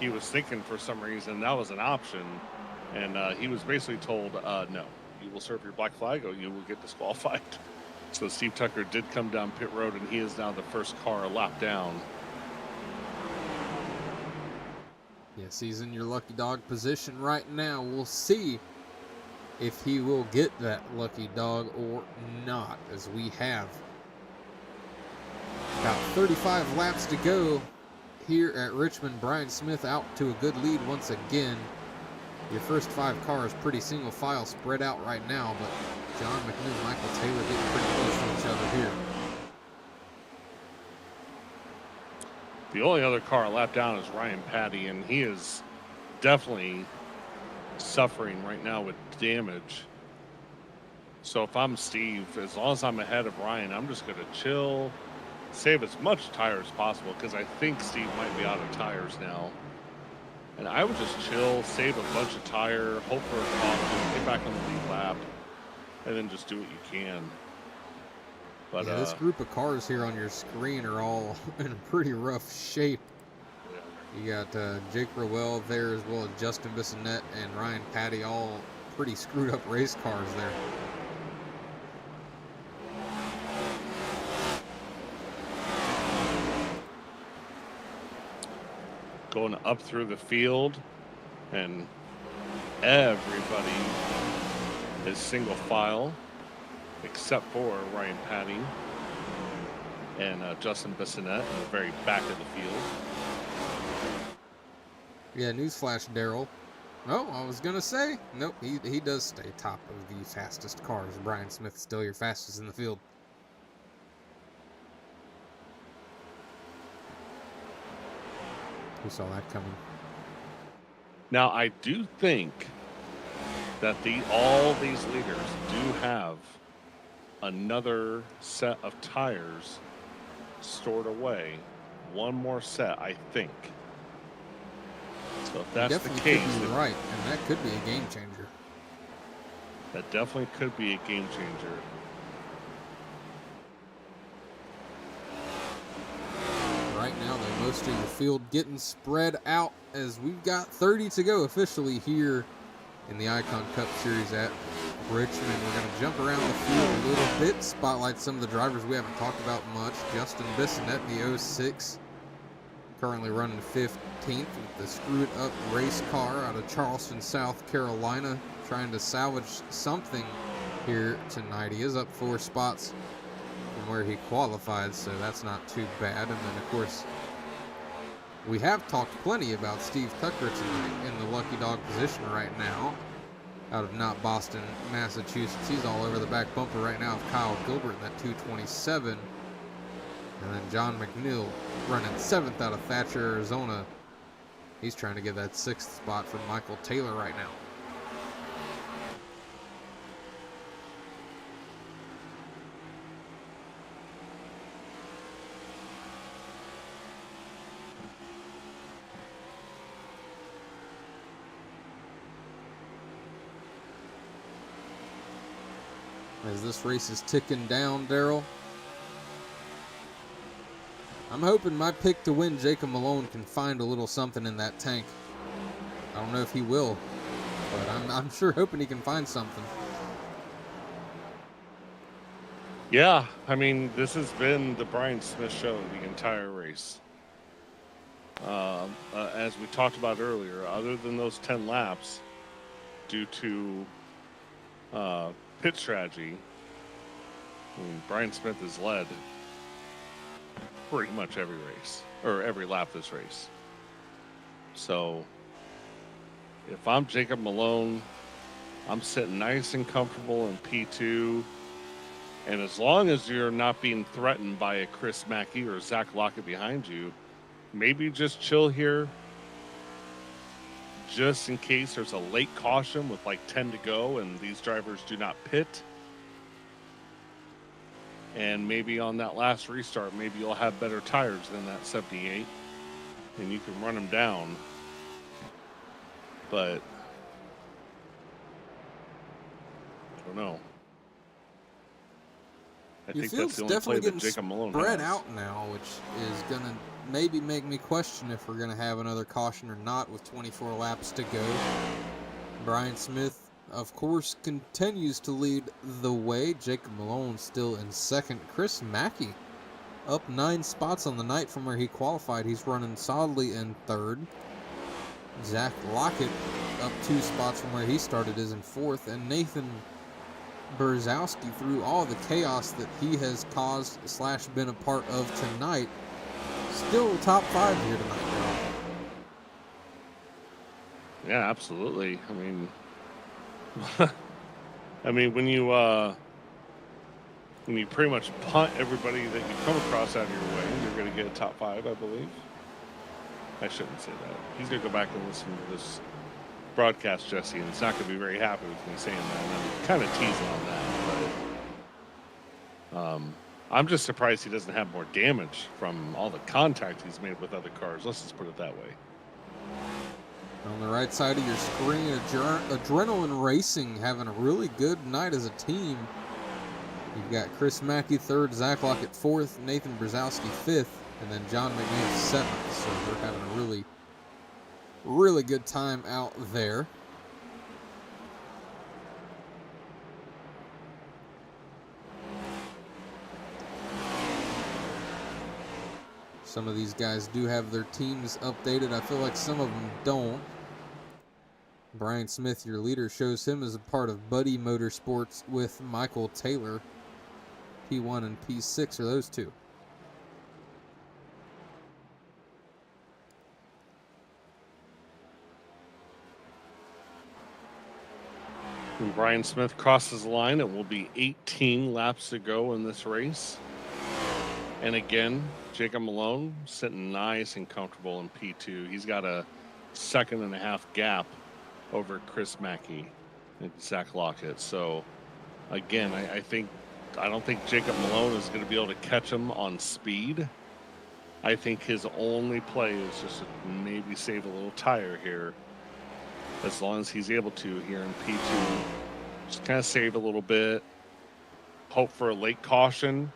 He was thinking for some reason that was an option. And he was basically told, no, you will serve your black flag or you will get disqualified. So Steve Tucker did come down pit road, and he is now the first car a lap down. Yes, he's in your lucky dog position right now. We'll see if he will get that lucky dog or not, as we have about 35 laps to go here at Richmond. Brian Smith out to a good lead once again. Your first 5 cars pretty single file spread out right now, but John McNeil and Michael Taylor getting pretty close to each other here. The only other car a lap down is Ryan Patty, and he is definitely suffering right now with damage. So if I'm Steve, as long as I'm ahead of Ryan, I'm just going to chill, save as much tire as possible, because I think Steve might be out of tires now. And I would just chill, save a bunch of tire, hope for a caution, get back on the lead lap, and then just do what you can. But yeah, this group of cars here on your screen are all in pretty rough shape. You got Jake Rowell there, as well as Justin Bissonette and Ryan Patty, all pretty screwed up race cars there. Going up through the field, and everybody is single file except for Ryan Patty and Justin Bissonette in the very back of the field. Yeah, newsflash, Daryl. Oh, I was gonna say, nope, he does stay top of the fastest cars. Brian Smith still your fastest in the field. Who saw that coming? Now, I do think that all these leaders do have another set of tires stored away. One more set, I think. So if that's the case, could be right, and that could be a game changer. That definitely could be a game changer. Right now, though, most of your field getting spread out as we've got 30 to go officially here in the Icon Cup Series at Richmond. We're going to jump around the field a little bit, spotlight some of the drivers we haven't talked about much. Justin Bissonette in the 06, currently running 15th with the screwed up race car out of Charleston, South Carolina, trying to salvage something here tonight. He is up 4 spots from where he qualified, so that's not too bad. And then, of course, we have talked plenty about Steve Tucker tonight in the lucky dog position right now, out of not Boston, Massachusetts. He's all over the back bumper right now of Kyle Gilbert in that 227. And then John McNeil running 7th out of Thatcher, Arizona. He's trying to get that 6th spot from Michael Taylor right now. As this race is ticking down, Daryl, I'm hoping my pick to win, Jacob Malone, can find a little something in that tank. I don't know if he will, but I'm sure hoping he can find something. Yeah, I mean, this has been the Brian Smith show the entire race. As we talked about earlier, other than those 10 laps, due to pit strategy, I mean, Brian Smith has led pretty much every race, or every lap this race. So if I'm Jacob Malone, I'm sitting nice and comfortable in P2, and as long as you're not being threatened by a Chris Mackey or Zach Lockett behind you, maybe just chill here, just in case there's a late caution with like 10 to go and these drivers do not pit. And maybe on that last restart, maybe you'll have better tires than that 78 and you can run them down. but I don't know. I Your think that's field's the only play definitely that getting Jacob Malone spread has. out now, which is going to maybe make me question if we're going to have another caution or not with 24 laps to go. Brian Smith, of course, continues to lead the way. Jacob Malone still in second. Chris Mackey up 9 spots on the night from where he qualified. He's running solidly in third. Zach Lockett up 2 spots from where he started is in fourth. And Nathan Berzowski, through all the chaos that he has caused / been a part of tonight, still top 5 here tonight, Daryl. Yeah, absolutely. I mean, when you pretty much punt everybody that you come across out of your way, you're going to get a top 5, I believe. I shouldn't say that. He's going to go back and listen to this broadcast, Jesse, and he's not going to be very happy with me saying that. And I'm kind of teasing on that, but I'm just surprised he doesn't have more damage from all the contact he's made with other cars. Let's just put it that way. On the right side of your screen, Adrenaline Racing having a really good night as a team. You've got Chris Mackey 3rd, Zach Lockett 4th, Nathan Brzezowski 5th, and then John McNeil 7th. So they're having a really, really good time out there. Some of these guys do have their teams updated. I feel like some of them don't. Brian Smith, your leader, shows him as a part of Buddy Motorsports with Michael Taylor. P1 and P6 are those two. When Brian Smith crosses the line, it will be 18 laps to go in this race. And again, Jacob Malone sitting nice and comfortable in P2. He's got a 2.5 gap over Chris Mackey and Zach Lockett. So again, I don't think Jacob Malone is going to be able to catch him on speed. I think his only play is just to maybe save a little tire here, as long as he's able to here in P2. Just kind of save a little bit, hope for a late caution,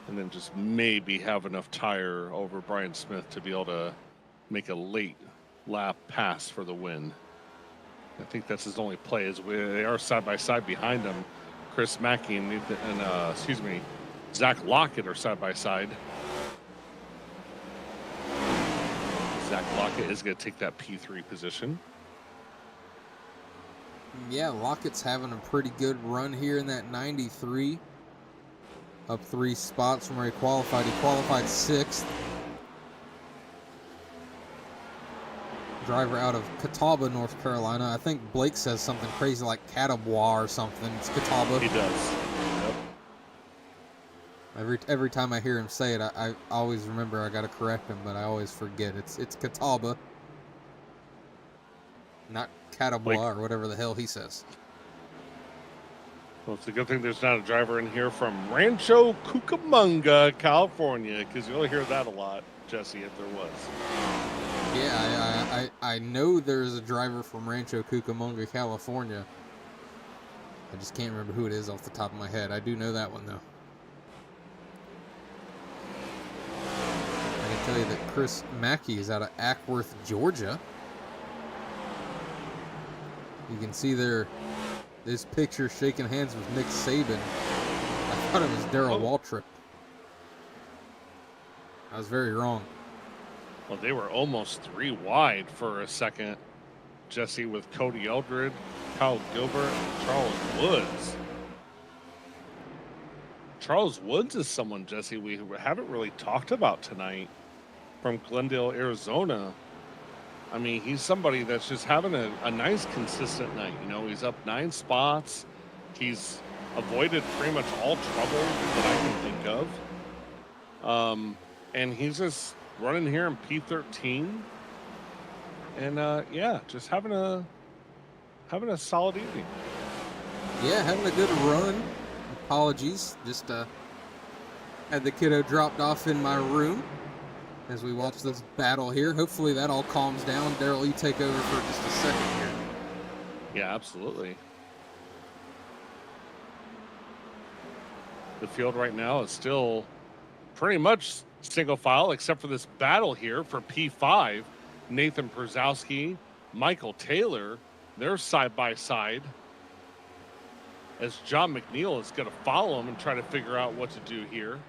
and then just maybe have enough tire over Brian Smith to be able to make a late lap pass for the win. I think that's his only play. They are side by side behind him. Chris Mackey and Zach Lockett are side by side. Zach Lockett is going to take that P3 position. Yeah, Lockett's having a pretty good run here in that 93. Up 3 spots from where he qualified. He qualified 6th. Driver out of Catawba, North Carolina. I think Blake says something crazy like Catawba or something. It's Catawba. He does. Yep. Every time I hear him say it, I always remember I got to correct him, but I always forget. It's Catawba, not Catawba or whatever the hell he says. Well, it's a good thing there's not a driver in here from Rancho Cucamonga, California, because you'll hear that a lot, Jesse, if there was. Yeah, I know there's a driver from Rancho Cucamonga, California. I just can't remember who it is off the top of my head. I do know that one, though. I can tell you that Chris Mackey is out of Ackworth, Georgia. You can see there this picture shaking hands with Nick Saban. I thought it was Darrell Waltrip. I was very wrong. Well, they were almost 3 wide for a second, Jesse, with Cody Eldred, Kyle Gilbert, and Charles Woods. Charles Woods is someone, Jesse, we haven't really talked about tonight, from Glendale, Arizona. I mean, he's somebody that's just having a nice, consistent night. You know, he's up 9 spots. He's avoided pretty much all trouble that I can think of. And he's just running here in P13. And, yeah, just having a solid evening. Yeah, having a good run. Apologies. Just had the kiddo dropped off in my room. as we watch this battle here. Hopefully that all calms down. Daryl, you take over for just a second here. Yeah, absolutely. The field right now is still pretty much single file, except for this battle here for P5. Nathan Brzezowski, Michael Taylor, they're side by side, as John McNeil is going to follow him and try to figure out what to do here.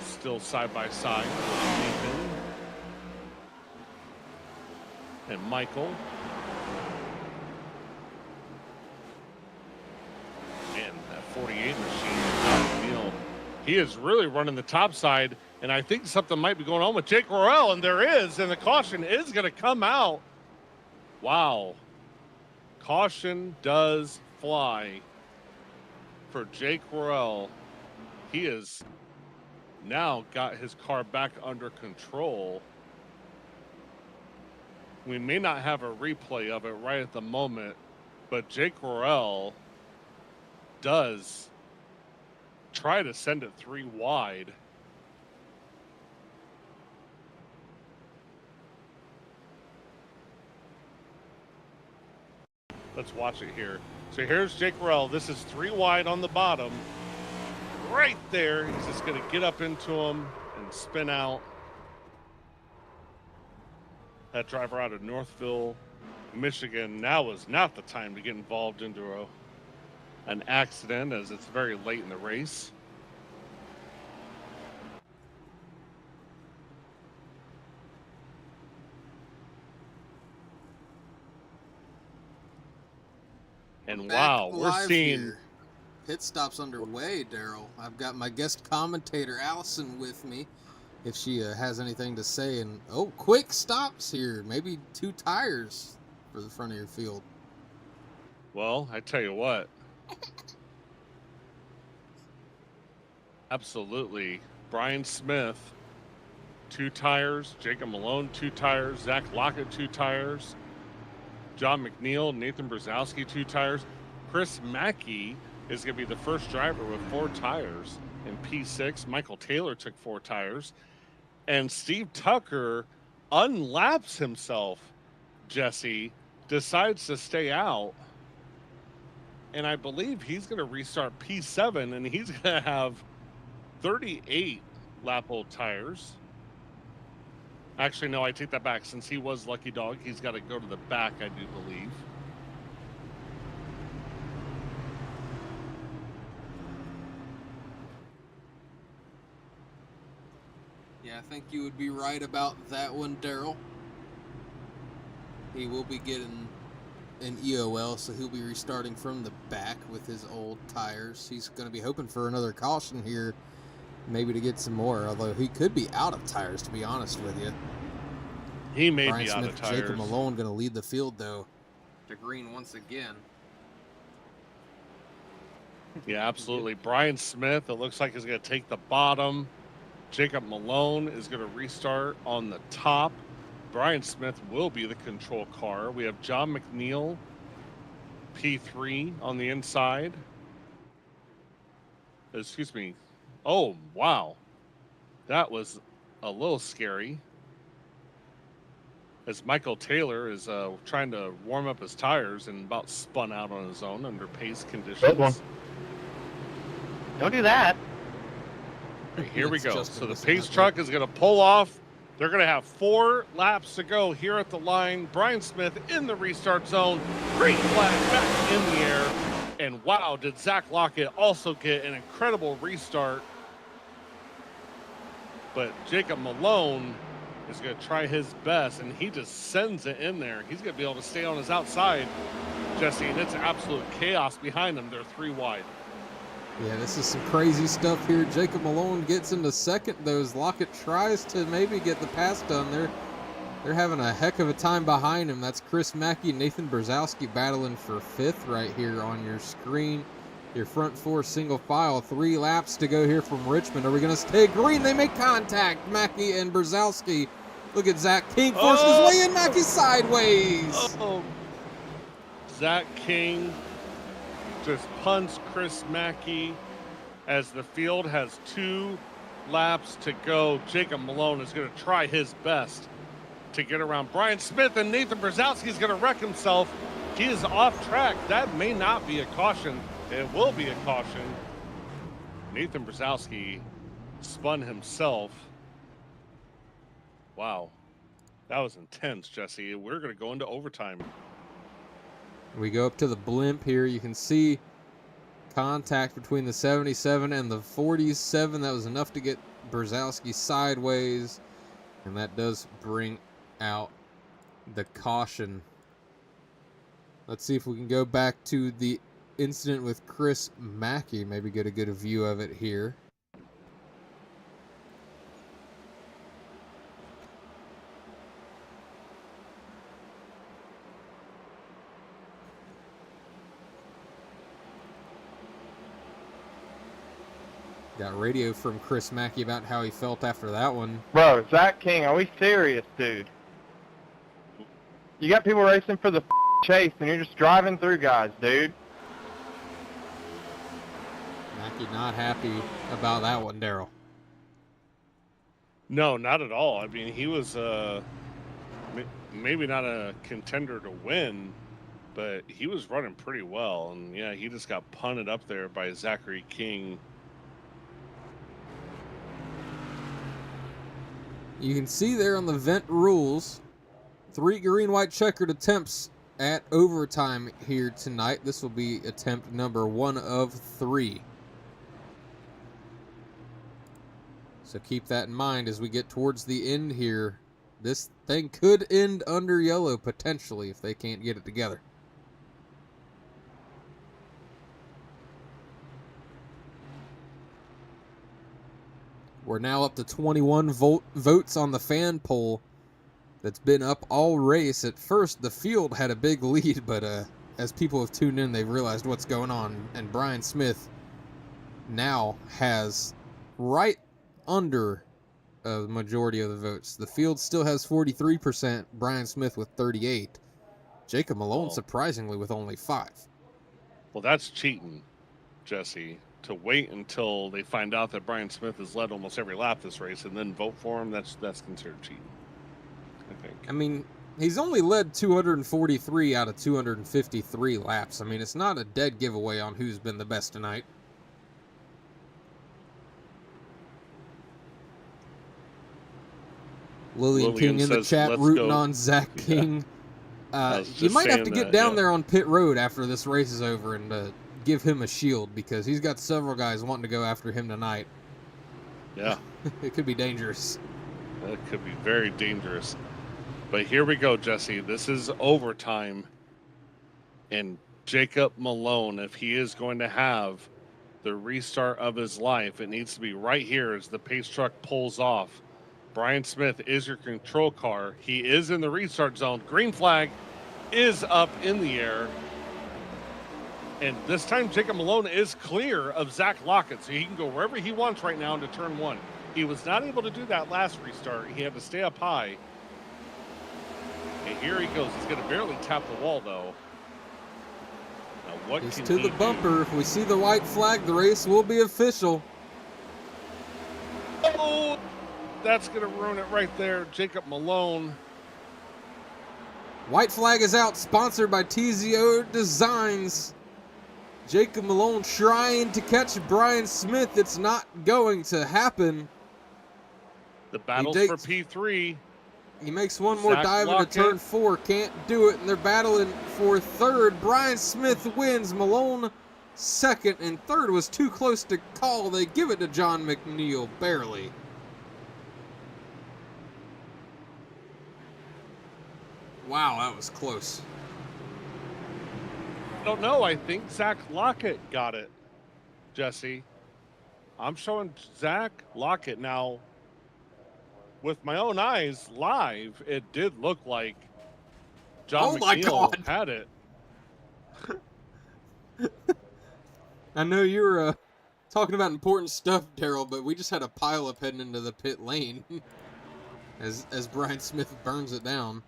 Still side by side with Nathan and Michael. And that 48 machine, John McNeil, he is really running the top side, and I think something might be going on with Jake Royale, and there is, and the caution is going to come out. Wow. Caution does fly for Jake Royale. He has now got his car back under control. We may not have a replay of it right at the moment, but Jake Royale does try to send it 3 wide. Let's watch it here. So here's Jake Royale. This is 3 wide on the bottom. Right there. He's just going to get up into him and spin out. That driver out of Northville, Michigan, now is not the time to get involved into an accident, as it's very late in the race. And wow, we're seeing here. Pit stops underway, Daryl. I've got my guest commentator Allison with me, if she has anything to say. And quick stops here. Maybe 2 tires for the front of your field. Well, I tell you what. Absolutely. Brian Smith, 2 tires. Jacob Malone, 2 tires. Zach Lockett, 2 tires. John McNeil, Nathan Brzezowski, 2 tires. Chris Mackey is going to be the first driver with 4 tires in P6. Michael Taylor took 4 tires. And Steve Tucker unlaps himself, Jesse, decides to stay out. And I believe he's going to restart P7, and he's going to have 38 lap-old tires. Actually, no, I take that back. Since he was Lucky Dog, he's got to go to the back, I do believe. Yeah, I think you would be right about that one, Daryl. He will be getting an EOL, so he'll be restarting from the back with his old tires. He's going to be hoping for another caution here, maybe to get some more, although he could be out of tires, to be honest with you. He may Brian be out Smith, of tires. Jacob Malone going to lead the field, though, to green once again. Yeah, absolutely. Brian Smith, it looks like he's going to take the bottom. Jacob Malone is going to restart on the top. Brian Smith will be the control car. We have John McNeil, P3 on the inside. Excuse me. Oh, wow. That was a little scary. As Michael Taylor is trying to warm up his tires and about spun out on his own under pace conditions. Good one. Don't do that. Right, here we go. Justin So the missing pace that truck is going to pull off. They're going to have 4 laps to go here at the line. Brian Smith in the restart zone. Green flag back in the air. And wow, did Zach Lockett also get an incredible restart. But Jacob Malone is going to try his best, and he just sends it in there. He's going to be able to stay on his outside, Jesse, and it's absolute chaos behind them. They're 3 wide. Yeah, this is some crazy stuff here. Jacob Malone gets into second, though, as Lockett tries to maybe get the pass done. They're having a heck of a time behind him. That's Chris Mackey and Nathan Brzezowski battling for 5th right here on your screen. Your front 4 single file. 3 laps to go here from Richmond. Are we going to stay green? They make contact. Mackey and Brzezowski. Look at Zach King forcing his way in. Mackey sideways. Zach King just punts Chris Mackey as the field has 2 laps to go. Jacob Malone is going to try his best to get around Brian Smith, and Nathan Brzezowski is going to wreck himself. He is off track. That may not be a caution. It will be a caution. Nathan Brzezowski spun himself. Wow. That was intense, Jesse. We're going to go into overtime. We go up to the blimp here. You can see contact between the 77 and the 47. That was enough to get Brzezowski sideways, and that does bring out the caution. Let's see if we can go back to the incident with Chris Mackey. Maybe get a good view of it here. Got radio from Chris Mackey about how he felt after that one. Bro, Zach King, are we serious, dude? You got people racing for the chase, and you're just driving through guys, dude. Mackey not happy about that one, Daryl. No, not at all. I mean, he was maybe not a contender to win, but he was running pretty well. And, yeah, he just got punted up there by Zachary King. You can see there on the vent rules, 3 green-white checkered attempts at overtime here tonight. This will be attempt number 1 of 3. So keep that in mind as we get towards the end here. This thing could end under yellow potentially if they can't get it together. We're now up to 21 votes on the fan poll that's been up all race. At first, the field had a big lead, but as people have tuned in, they've realized what's going on. And Brian Smith now has right under a majority of the votes. The field still has 43%, Brian Smith with 38. Jacob Malone, surprisingly, with only 5. Well, that's cheating, Jesse. To wait until they find out that Brian Smith has led almost every lap this race and then vote for him, that's considered cheating, I think. I mean, he's only led 243 out of 253 laps. I mean, it's not a dead giveaway on who's been the best tonight. Lillian King in the chat rooting on Zach King. You might have to get down there on pit road after this race is over and give him a shield, because he's got several guys wanting to go after him tonight. Yeah. It could be dangerous. That could be very dangerous. But here we go, Jesse. This is overtime. And Jacob Malone, if he is going to have the restart of his life, it needs to be right here as the pace truck pulls off. Brian Smith is your control car. He is in the restart zone. Green flag is up in the air. And this time, Jacob Malone is clear of Zach Lockett, so he can go wherever he wants right now into turn 1. He was not able to do that last restart. He had to stay up high. And here he goes. He's going to barely tap the wall, though. Now, what He's can to he the do? bumper. If we see the white flag, the race will be official. Oh, that's going to ruin it right there. Jacob Malone. White flag is out, sponsored by TZO Designs. Jacob Malone trying to catch Brian Smith. It's not going to happen. The battle's for P3. He makes one more Zach dive Lockett. into turn 4. Can't do it, and they're battling for third. Brian Smith wins. Malone second, and third was too close to call. They give it to John McNeil, barely. Wow, that was close. I don't know. I think Zach Lockett got it, Jesse. I'm showing Zach Lockett now. With my own eyes live, it did look like John McNeil had it. I know you were talking about important stuff, Daryl, but we just had a pileup heading into the pit lane as Brian Smith burns it down.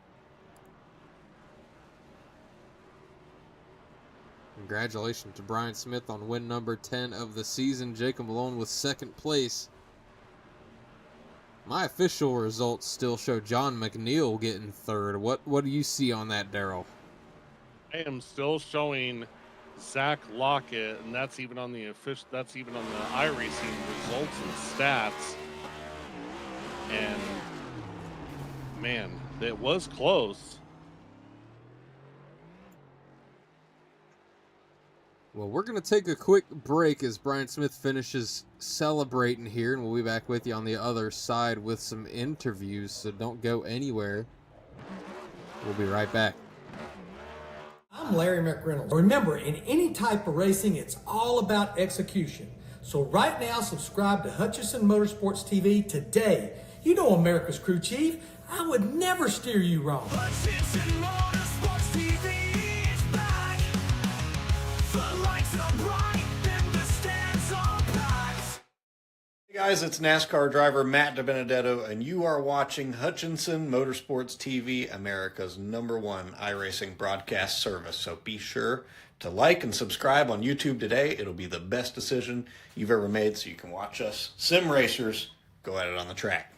Congratulations to Brian Smith on win number 10 of the season. Jacob Malone with second place. My official results still show John McNeil getting third. What do you see on that, Daryl? I am still showing Zach Lockett, and that's even on the official. That's even on the iRacing results and stats. And man, it was close. Well, we're going to take a quick break as Brian Smith finishes celebrating here, and we'll be back with you on the other side with some interviews, so don't go anywhere. We'll be right back. I'm Larry McReynolds. Remember, in any type of racing, it's all about execution. So right now, subscribe to Hutchinson Motorsports TV today. You know America's crew chief. I would never steer you wrong. Hutchinson Motorsports TV is back. The lights are bright and the stands are packed. Hey guys, it's NASCAR driver Matt DiBenedetto, and you are watching Hutchinson Motorsports TV, America's #1 iRacing broadcast service. So be sure to like and subscribe on YouTube today. It'll be the best decision you've ever made, so you can watch us sim racers go at it on the track.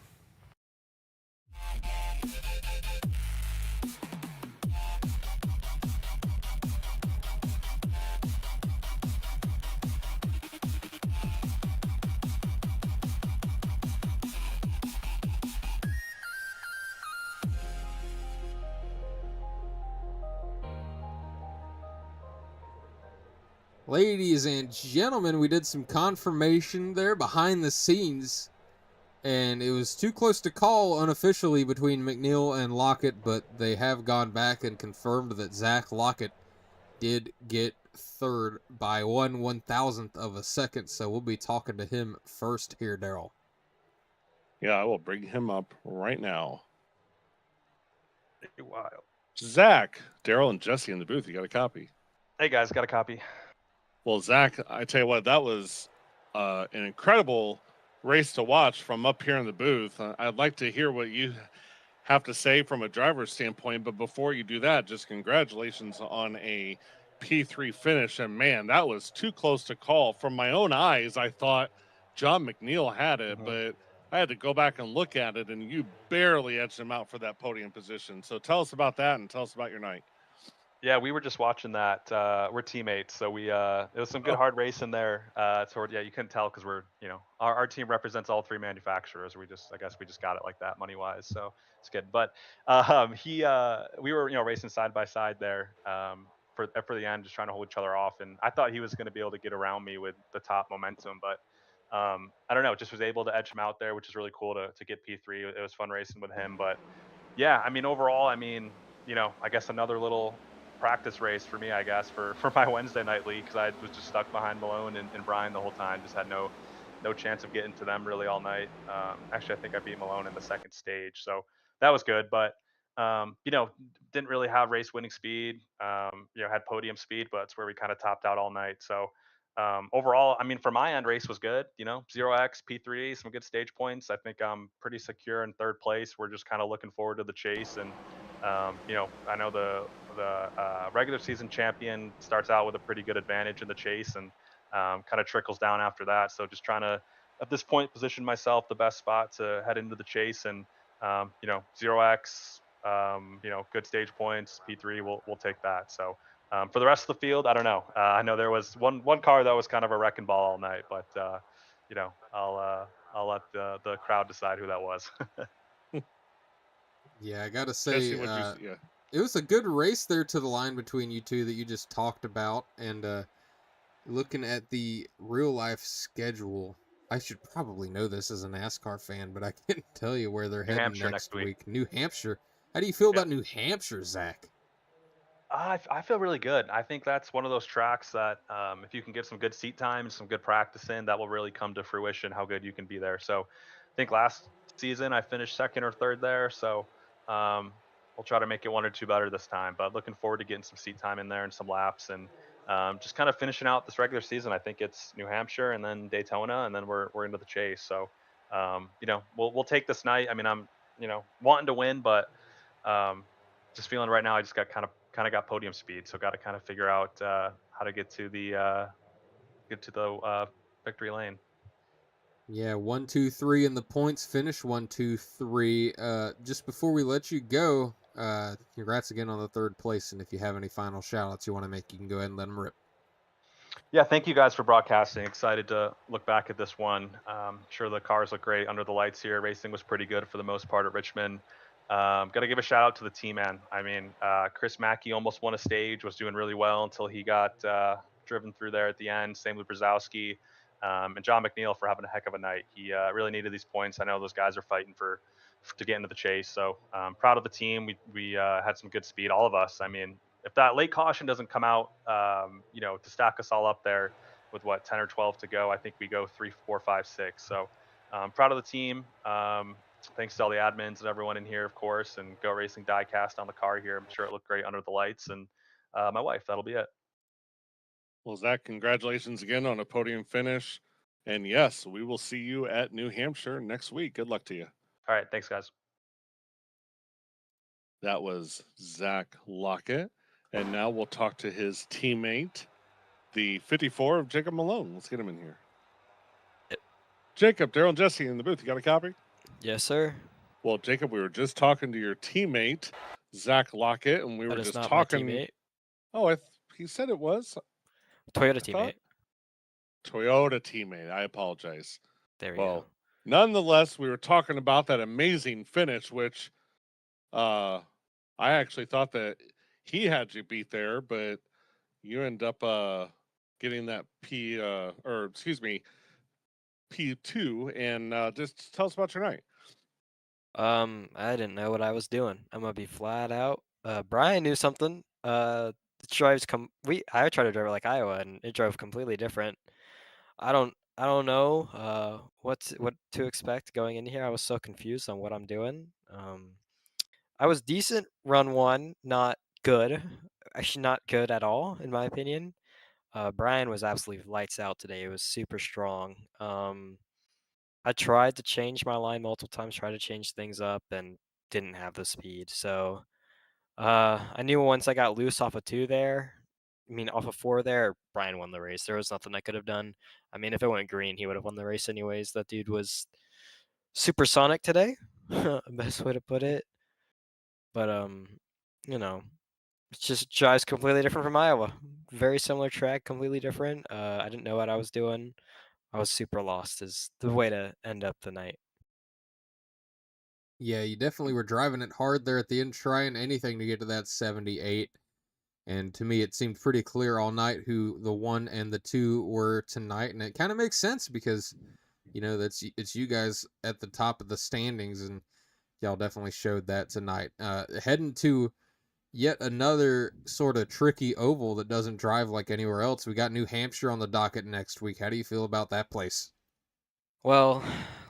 Ladies and gentlemen, we did some confirmation there behind the scenes, and it was too close to call unofficially between McNeil and Lockett, but they have gone back and confirmed that Zach Lockett did get third by 1/1000th of a second, so we'll be talking to him first here, Daryl. Yeah, I will bring him up right now. Wild. Zach, Daryl, and Jesse in the booth. You got a copy? Hey guys, got a copy. Well, Zach, I tell you what, that was an incredible race to watch from up here in the booth. I'd like to hear what you have to say from a driver's standpoint, but before you do that, just congratulations on a P3 finish. And man, that was too close to call. From my own eyes, I thought John McNeil had it, but I had to go back and look at it, and you barely edged him out for that podium position. So tell us about that and tell us about your night. Yeah, we were just watching that. We're teammates, so it was some good hard racing there. Yeah, you couldn't tell because our team represents all three manufacturers. I guess we just got it like that money wise, so it's good. But we were racing side by side there for the end, just trying to hold each other off. And I thought he was going to be able to get around me with the top momentum, but I don't know, just was able to edge him out there, which is really cool to get P3. It was fun racing with him, but yeah, I mean overall, I guess another little practice race for me, I guess, for my Wednesday night league, because I was just stuck behind Malone and Brian the whole time. Just had no chance of getting to them really all night. Actually, I think I beat Malone in the second stage, so that was good. But didn't really have race winning speed. Had podium speed, but it's where we kind of topped out all night. So overall, for my end, race was good. 0x P3, some good stage points. I think I'm pretty secure in third place. We're just kind of looking forward to the chase, and I know the regular season champion starts out with a pretty good advantage in the chase, and kind of trickles down after that. So just trying to, at this point, position myself the best spot to head into the chase, and 0x, good stage points, P3, we'll take that. So for the rest of the field, I don't know. I know there was one car that was kind of a wrecking ball all night, but I'll let the crowd decide who that was. Yeah, I gotta say, Jesse, it was a good race there to the line between you two that you just talked about. And looking at the real life schedule, I should probably know this as a NASCAR fan, but I can't tell you where they're heading next week. New Hampshire. How do you feel about New Hampshire, Zach? I feel really good. I think that's one of those tracks that if you can get some good seat time and some good practice in, that will really come to fruition how good you can be there. So I think last season I finished second or third there. So we'll try to make it one or two better this time. But looking forward to getting some seat time in there and some laps, and just kind of finishing out this regular season. I think it's New Hampshire and then Daytona, and then we're into the chase. So we'll take this night. I'm wanting to win, but just feeling right now I just got kind of got podium speed, so got to kind of figure out how to get to the victory lane. Yeah, 1, 2, 3 in the points finish. 1, 2, 3. Just before we let you go, congrats again on the third place. And if you have any final shout outs you want to make, you can go ahead and let them rip. Yeah, thank you guys for broadcasting. Excited to look back at this one. Sure, the cars look great under the lights here. Racing was pretty good for the most part at Richmond. Got to give a shout out to the team, man. I mean, Chris Mackey almost won a stage, was doing really well until he got driven through there at the end. Same with Brzezowski. And John McNeil for having a heck of a night. He really needed these points. I know those guys are fighting to get into the chase. So proud of the team. We had some good speed, all of us. I mean, if that late caution doesn't come out, to stack us all up there with 10 or 12 to go, I think we go 3, 4, 5, 6. So proud of the team. Thanks to all the admins and everyone in here, of course, and Go Racing diecast on the car here. I'm sure it looked great under the lights. And my wife, that'll be it. Well, Zach, congratulations again on a podium finish. And yes, we will see you at New Hampshire next week. Good luck to you. All right. Thanks, guys. That was Zach Lockett. And now we'll talk to his teammate, the 54 of Jacob Malone. Let's get him in here. Jacob, Daryl, and Jesse in the booth. You got a copy? Yes, sir. Well, Jacob, we were just talking to your teammate, Zach Lockett, and we were That is just not talking. my teammate. Oh, he said it was. Toyota teammate. Toyota teammate. I apologize. There we go. Nonetheless, we were talking about that amazing finish, which I actually thought that he had you beat there, but you end up getting that P2, and just tell us about your night. I didn't know what I was doing. I'm gonna be flat out. Brian knew something. The drives I tried to drive it like Iowa, and it drove completely different. I don't know what to expect going in here. I was so confused on what I'm doing. I was decent run one, not good. Actually, not good at all, in my opinion. Brian was absolutely lights out today. It was super strong. I tried to change my line multiple times, tried to change things up, and didn't have the speed. So I knew once I got loose off of 2 there, off of 4 there, Brian won the race. There was nothing I could have done. I mean, if it went green, he would have won the race anyways. That dude was supersonic today, best way to put it. But it's just drives completely different from Iowa. Very similar track, completely different. I didn't know what I was doing. I was super lost is the way to end up the night. Yeah, you definitely were driving it hard there at the end, trying anything to get to that 78. And to me, it seemed pretty clear all night who the 1 and the 2 were tonight. And it kind of makes sense because, it's you guys at the top of the standings, and y'all definitely showed that tonight. Heading to yet another sort of tricky oval that doesn't drive like anywhere else. We got New Hampshire on the docket next week. How do you feel about that place? Well,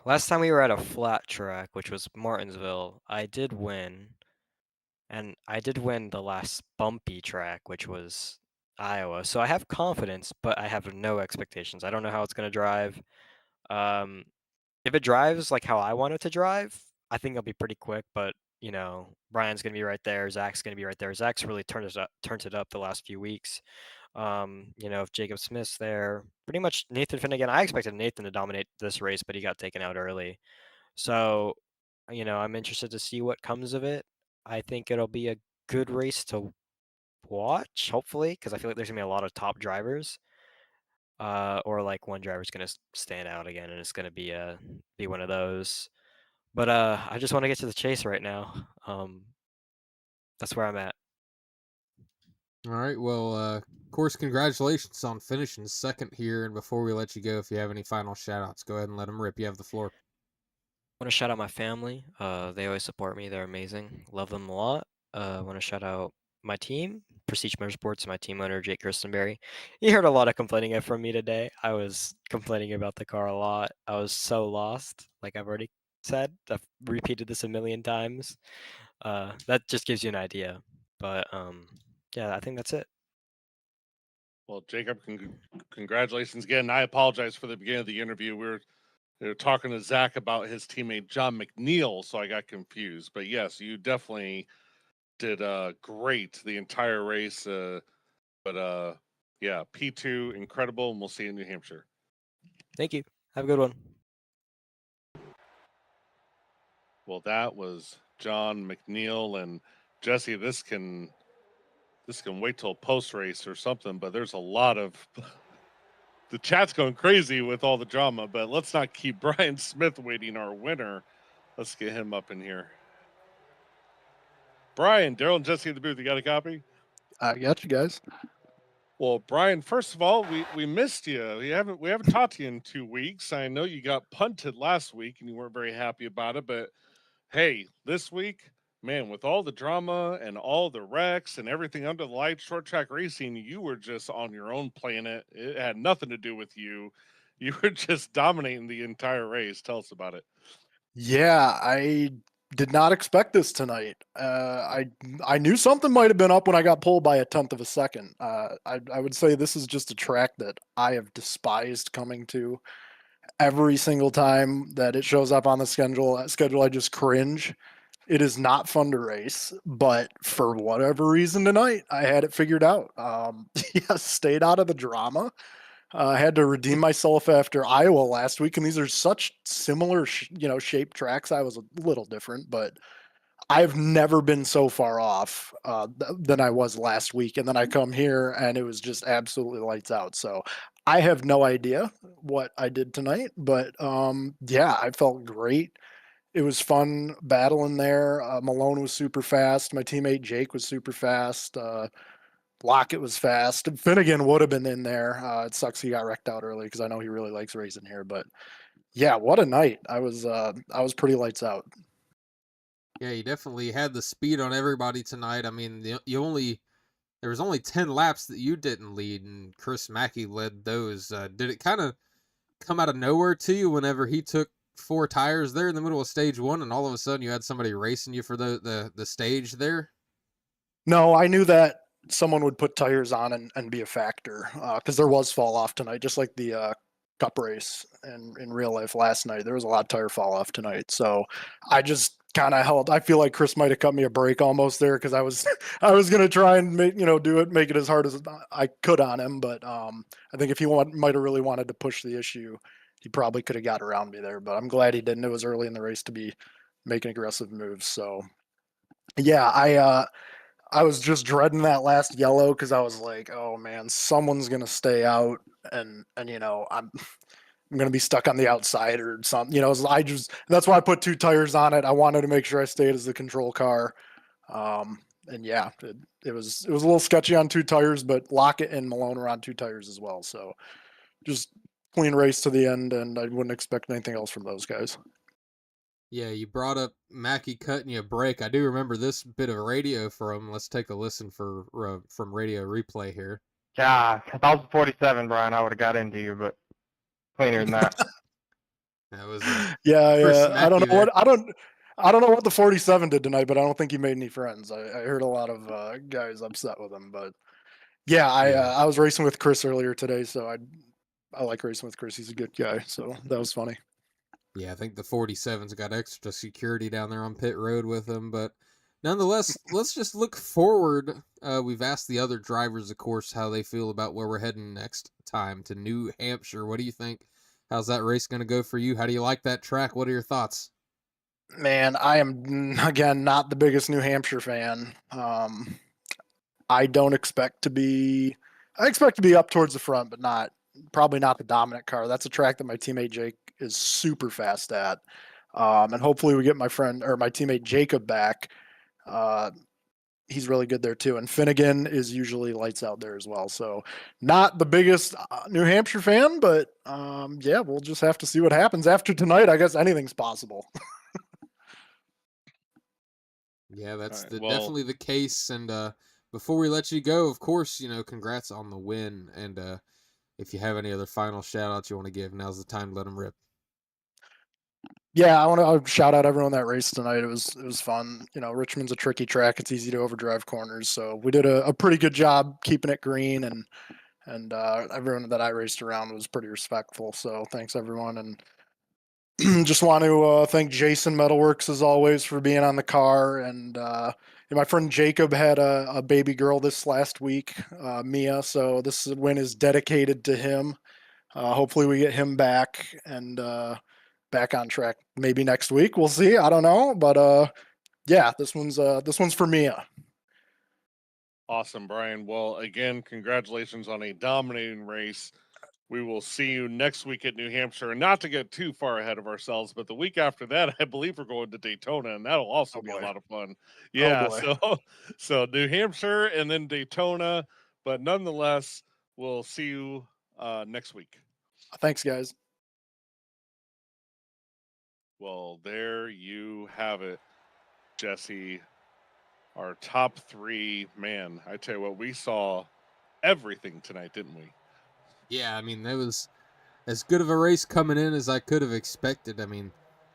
last time we were at a flat track, which was Martinsville, I did win. And I did win the last bumpy track, which was Iowa. So I have confidence, but I have no expectations. I don't know how it's going to drive. If it drives like how I want it to drive, I think it'll be pretty quick. But Brian's going to be right there. Zach's going to be right there. Zach's really turned it up the last few weeks. If Jacob Smith's there, pretty much Nathan Finnegan. I expected Nathan to dominate this race, but he got taken out early. So, I'm interested to see what comes of it. I think it'll be a good race to watch, hopefully, because I feel like there's gonna be a lot of top drivers. Or like one driver's gonna stand out again, and it's gonna be one of those. But I just want to get to the chase right now. That's where I'm at. All right. Well, of course, congratulations on finishing second here. And before we let you go, if you have any final shout outs, go ahead and let them rip. You have the floor. I want to shout out my family. They always support me. They're amazing. Love them a lot. I want to shout out my team, Prestige Motorsports, my team owner, Jake Kirstenberry. You heard a lot of complaining from me today. I was complaining about the car a lot. I was so lost, like I've already said. I've repeated this a million times. That just gives you an idea. But yeah, I think that's it. Well, Jacob, congratulations again. I apologize for the beginning of the interview. We were talking to Zach about his teammate John McNeil, so I got confused. But yes, you definitely did great the entire race. But yeah, P2, incredible, and we'll see you in New Hampshire. Thank you. Have a good one. Well, that was John McNeil and Jesse. This can wait till post race or something. But there's a lot of the chat's going crazy with all the drama. But let's not keep Brian Smith waiting, our winner. Let's get him up in here. Brian, Daryl, and Jesse in the booth. You got a copy? I got you guys. Well, Brian, first of all, we missed you. We haven't talked to you in 2 weeks. I know you got punted last week and you weren't very happy about it, but hey, this week, man, with all the drama and all the wrecks and everything under the lights, short track racing, you were just on your own planet. It had nothing to do with you. You were just dominating the entire race. Tell us about it. Yeah, I did not expect this tonight. I knew something might have been up when I got pulled by a tenth of a second. I would say this is just a track that I have despised coming to. Every single time that it shows up on the schedule, I just cringe. It is not fun to race, but for whatever reason tonight, I had it figured out. Yeah, stayed out of the drama. I had to redeem myself after Iowa last week, and these are such similar, shaped tracks. I was a little different, but I've never been so far off than I was last week. And then I come here, and it was just absolutely lights out. So I have no idea what I did tonight, but yeah, I felt great. It was fun battling there. Malone was super fast. My teammate Jake was super fast. Lockett was fast. Finnegan would have been in there. It sucks he got wrecked out early because I know he really likes racing here. But yeah, what a night! I was pretty lights out. Yeah, you definitely had the speed on everybody tonight. I mean, there was only 10 laps that you didn't lead, and Chris Mackey led those. Did it kind of come out of nowhere to you whenever he took 4 tires there in the middle of stage 1, and all of a sudden you had somebody racing you for the stage there? No, I knew that someone would put tires on and be a factor because there was fall off tonight, just like the cup race and in real life last night. There was a lot of tire fall off tonight, so I just kind of held. I feel like Chris might have cut me a break almost there because I was gonna try and make it as hard as I could on him, but I think if he might have really wanted to push the issue, he probably could have got around me there. But I'm glad he didn't. It was early in the race to be making aggressive moves. So yeah, I was just dreading that last yellow because I was like, oh man, someone's gonna stay out, and I'm gonna be stuck on the outside or something. That's why I put 2 tires on it. I wanted to make sure I stayed as the control car. And yeah, it was a little sketchy on 2 tires, but Lockett and Malone were on 2 tires as well. So just clean race to the end, and I wouldn't expect anything else from those guys. Yeah, you brought up Mackey cutting you a break. I do remember this bit of radio from. Let's take a listen from radio replay here. Yeah, if I was 47, Brian, I would have got into you, but cleaner than that. That was yeah. I don't know there. I don't know what the 47 did tonight, but I don't think he made any friends. I heard a lot of guys upset with him, but yeah, I was racing with Chris earlier today, so I like racing with Chris. He's a good guy, so that was funny. Yeah, I think the 47's got extra security down there on pit road with them, but nonetheless, let's just look forward. We've asked the other drivers, of course, how they feel about where we're heading next time to New Hampshire. What do you think? How's that race going to go for you? How do you like that track? What are your thoughts? Man, I am, again, not the biggest New Hampshire fan. I expect to be up towards the front, but probably not the dominant car. That's a track that my teammate Jake is super fast at. And hopefully we get my teammate Jacob back. He's really good there too. And Finnegan is usually lights out there as well. So not the biggest New Hampshire fan, but yeah, we'll just have to see what happens after tonight. I guess anything's possible. Yeah, that's definitely the case. And before we let you go, of course, congrats on the win. And if you have any other final shout outs you want to give, now's the time to let them rip. Yeah, I want to shout out everyone that raced tonight. It was fun. Richmond's a tricky track. It's easy to overdrive corners. So we did a pretty good job keeping it green, and everyone that I raced around was pretty respectful. So thanks everyone. And just want to thank Jason Metalworks as always for being on the car. And my friend Jacob had a baby girl this last week, Mia. So this win is dedicated to him. Hopefully we get him back, and back on track maybe next week. We'll see. I don't know, but yeah, this one's for Mia. Awesome, Brian. Well, again, congratulations on a dominating race. We will see you next week at New Hampshire. And not to get too far ahead of ourselves, but the week after that, I believe we're going to Daytona, and that'll also be a lot of fun. Yeah, boy. so New Hampshire and then Daytona, but nonetheless, we'll see you next week. Thanks, guys. Well, there you have it, Jesse. Our top three, man. I tell you what, we saw everything tonight, didn't we? Yeah, I mean, that was as good of a race coming in as I could have expected. I mean,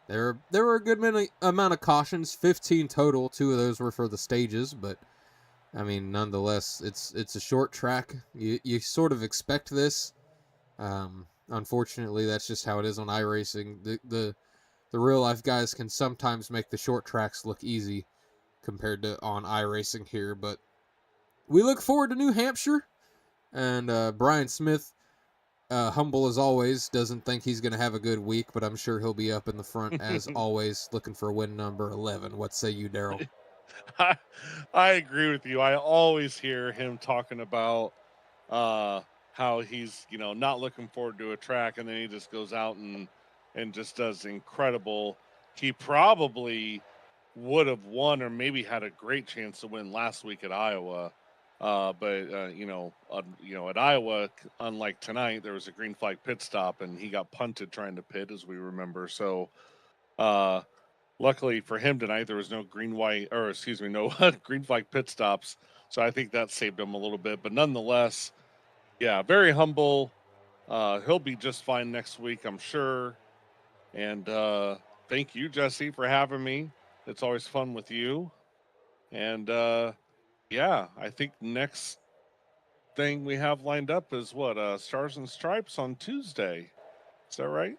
there were a good amount of cautions, 15 total. 2 of those were for the stages, but I mean, nonetheless, it's a short track. You sort of expect this. Unfortunately, that's just how it is on iRacing. The real life guys can sometimes make the short tracks look easy compared to on iRacing here, but we look forward to New Hampshire. And Brian Smith, humble as always, doesn't think he's going to have a good week, but I'm sure he'll be up in the front as always, looking for win number 11. What say you, Daryl? I agree with you. I always hear him talking about how he's not looking forward to a track, and then he just goes out and just does incredible. He probably would have won or maybe had a great chance to win last week at Iowa. But at Iowa, unlike tonight, there was a green flag pit stop, and he got punted trying to pit, as we remember. So, luckily for him tonight, there was no green flag pit stops. So I think that saved him a little bit. But nonetheless, yeah, very humble. He'll be just fine next week, I'm sure. And thank you, Jesse, for having me. It's always fun with you. And yeah, I think next thing we have lined up is Stars and Stripes on Tuesday. Is that right?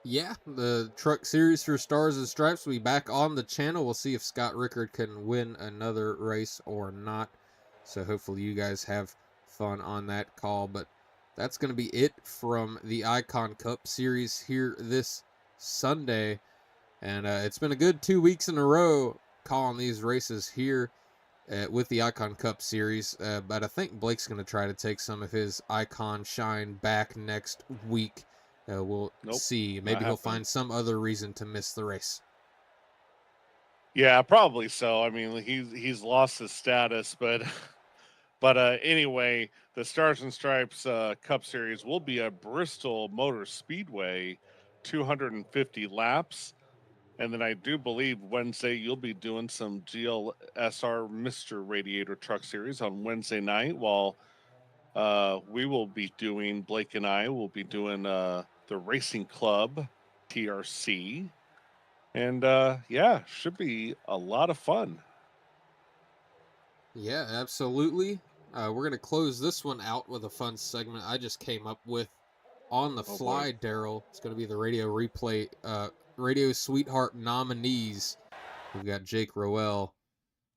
Yeah, the truck series for Stars and Stripes will be back on the channel. We'll see if Scott Rickard can win another race or not. So hopefully you guys have fun on that call. But that's going to be it from the Icon Cup series here this Sunday. And it's been a good 2 weeks in a row calling these races here with the Icon Cup series. But I think Blake's going to try to take some of his Icon shine back next week. We'll see. Maybe he'll find some other reason to miss the race. Yeah, probably so. I mean, he's lost his status, but anyway, the Stars and Stripes Cup Series will be at Bristol Motor Speedway, 250 laps. And then I do believe Wednesday you'll be doing some GLSR Mr. Radiator Truck Series on Wednesday night, while Blake and I will be doing the Racing Club TRC. And yeah, should be a lot of fun. Yeah, absolutely. We're going to close this one out with a fun segment I just came up with on the fly, Daryl. It's going to be the radio replay, Radio Sweetheart nominees. We've got Jake Rowell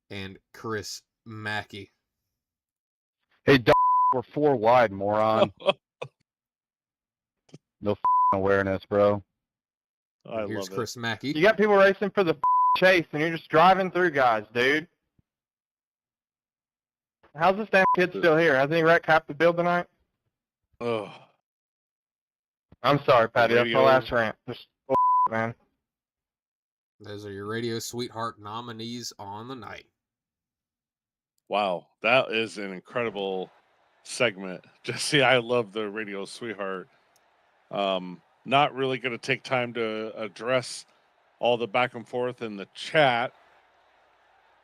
and Chris Mackey. Hey, we're 4 wide, moron. No awareness, bro. Here's Chris Mackey. You got people racing for the chase, and you're just driving through guys, dude. How's this damn kid still here? Hasn't he wrecked half the field tonight? Oh. I'm sorry, Patty. That's my last rant. Just man. Those are your Radio Sweetheart nominees on the night. Wow, that is an incredible segment. Jesse, I love the Radio Sweetheart. Not really going to take time to address all the back and forth in the chat.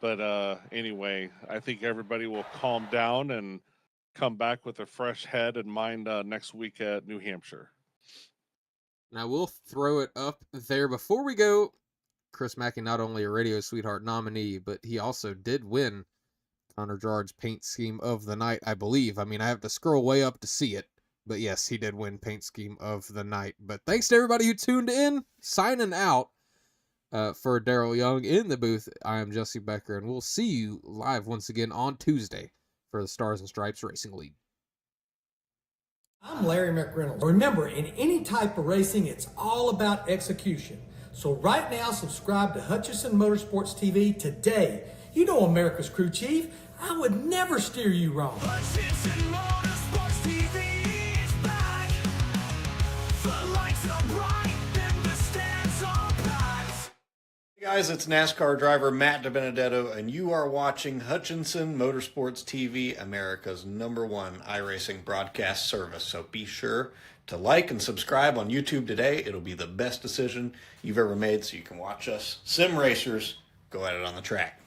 But anyway, I think everybody will calm down and come back with a fresh head and mind next week at New Hampshire. Now we'll throw it up there. Before we go, Chris Mackey, not only a Radio Sweetheart nominee, but he also did win Connor Gerard's Paint Scheme of the Night, I believe. I mean, I have to scroll way up to see it. But yes, he did win Paint Scheme of the Night. But thanks to everybody who tuned in. Signing out for Daryl Young in the booth, I am Jesse Becker, and we'll see you live once again on Tuesday for the Stars and Stripes Racing League. I'm Larry McReynolds. Remember, in any type of racing, it's all about execution. So right now, subscribe to Hutchison Motorsports TV today. You know America's crew chief. I would never steer you wrong. Hutchison Motorsports TV is back. The lights are bright and the stands are packed. Hey guys, it's NASCAR driver Matt DiBenedetto, and you are watching Hutchinson Motorsports TV, America's #1 iRacing broadcast service. So be sure to like and subscribe on YouTube today. It'll be the best decision you've ever made, so you can watch us sim racers go at it on the track.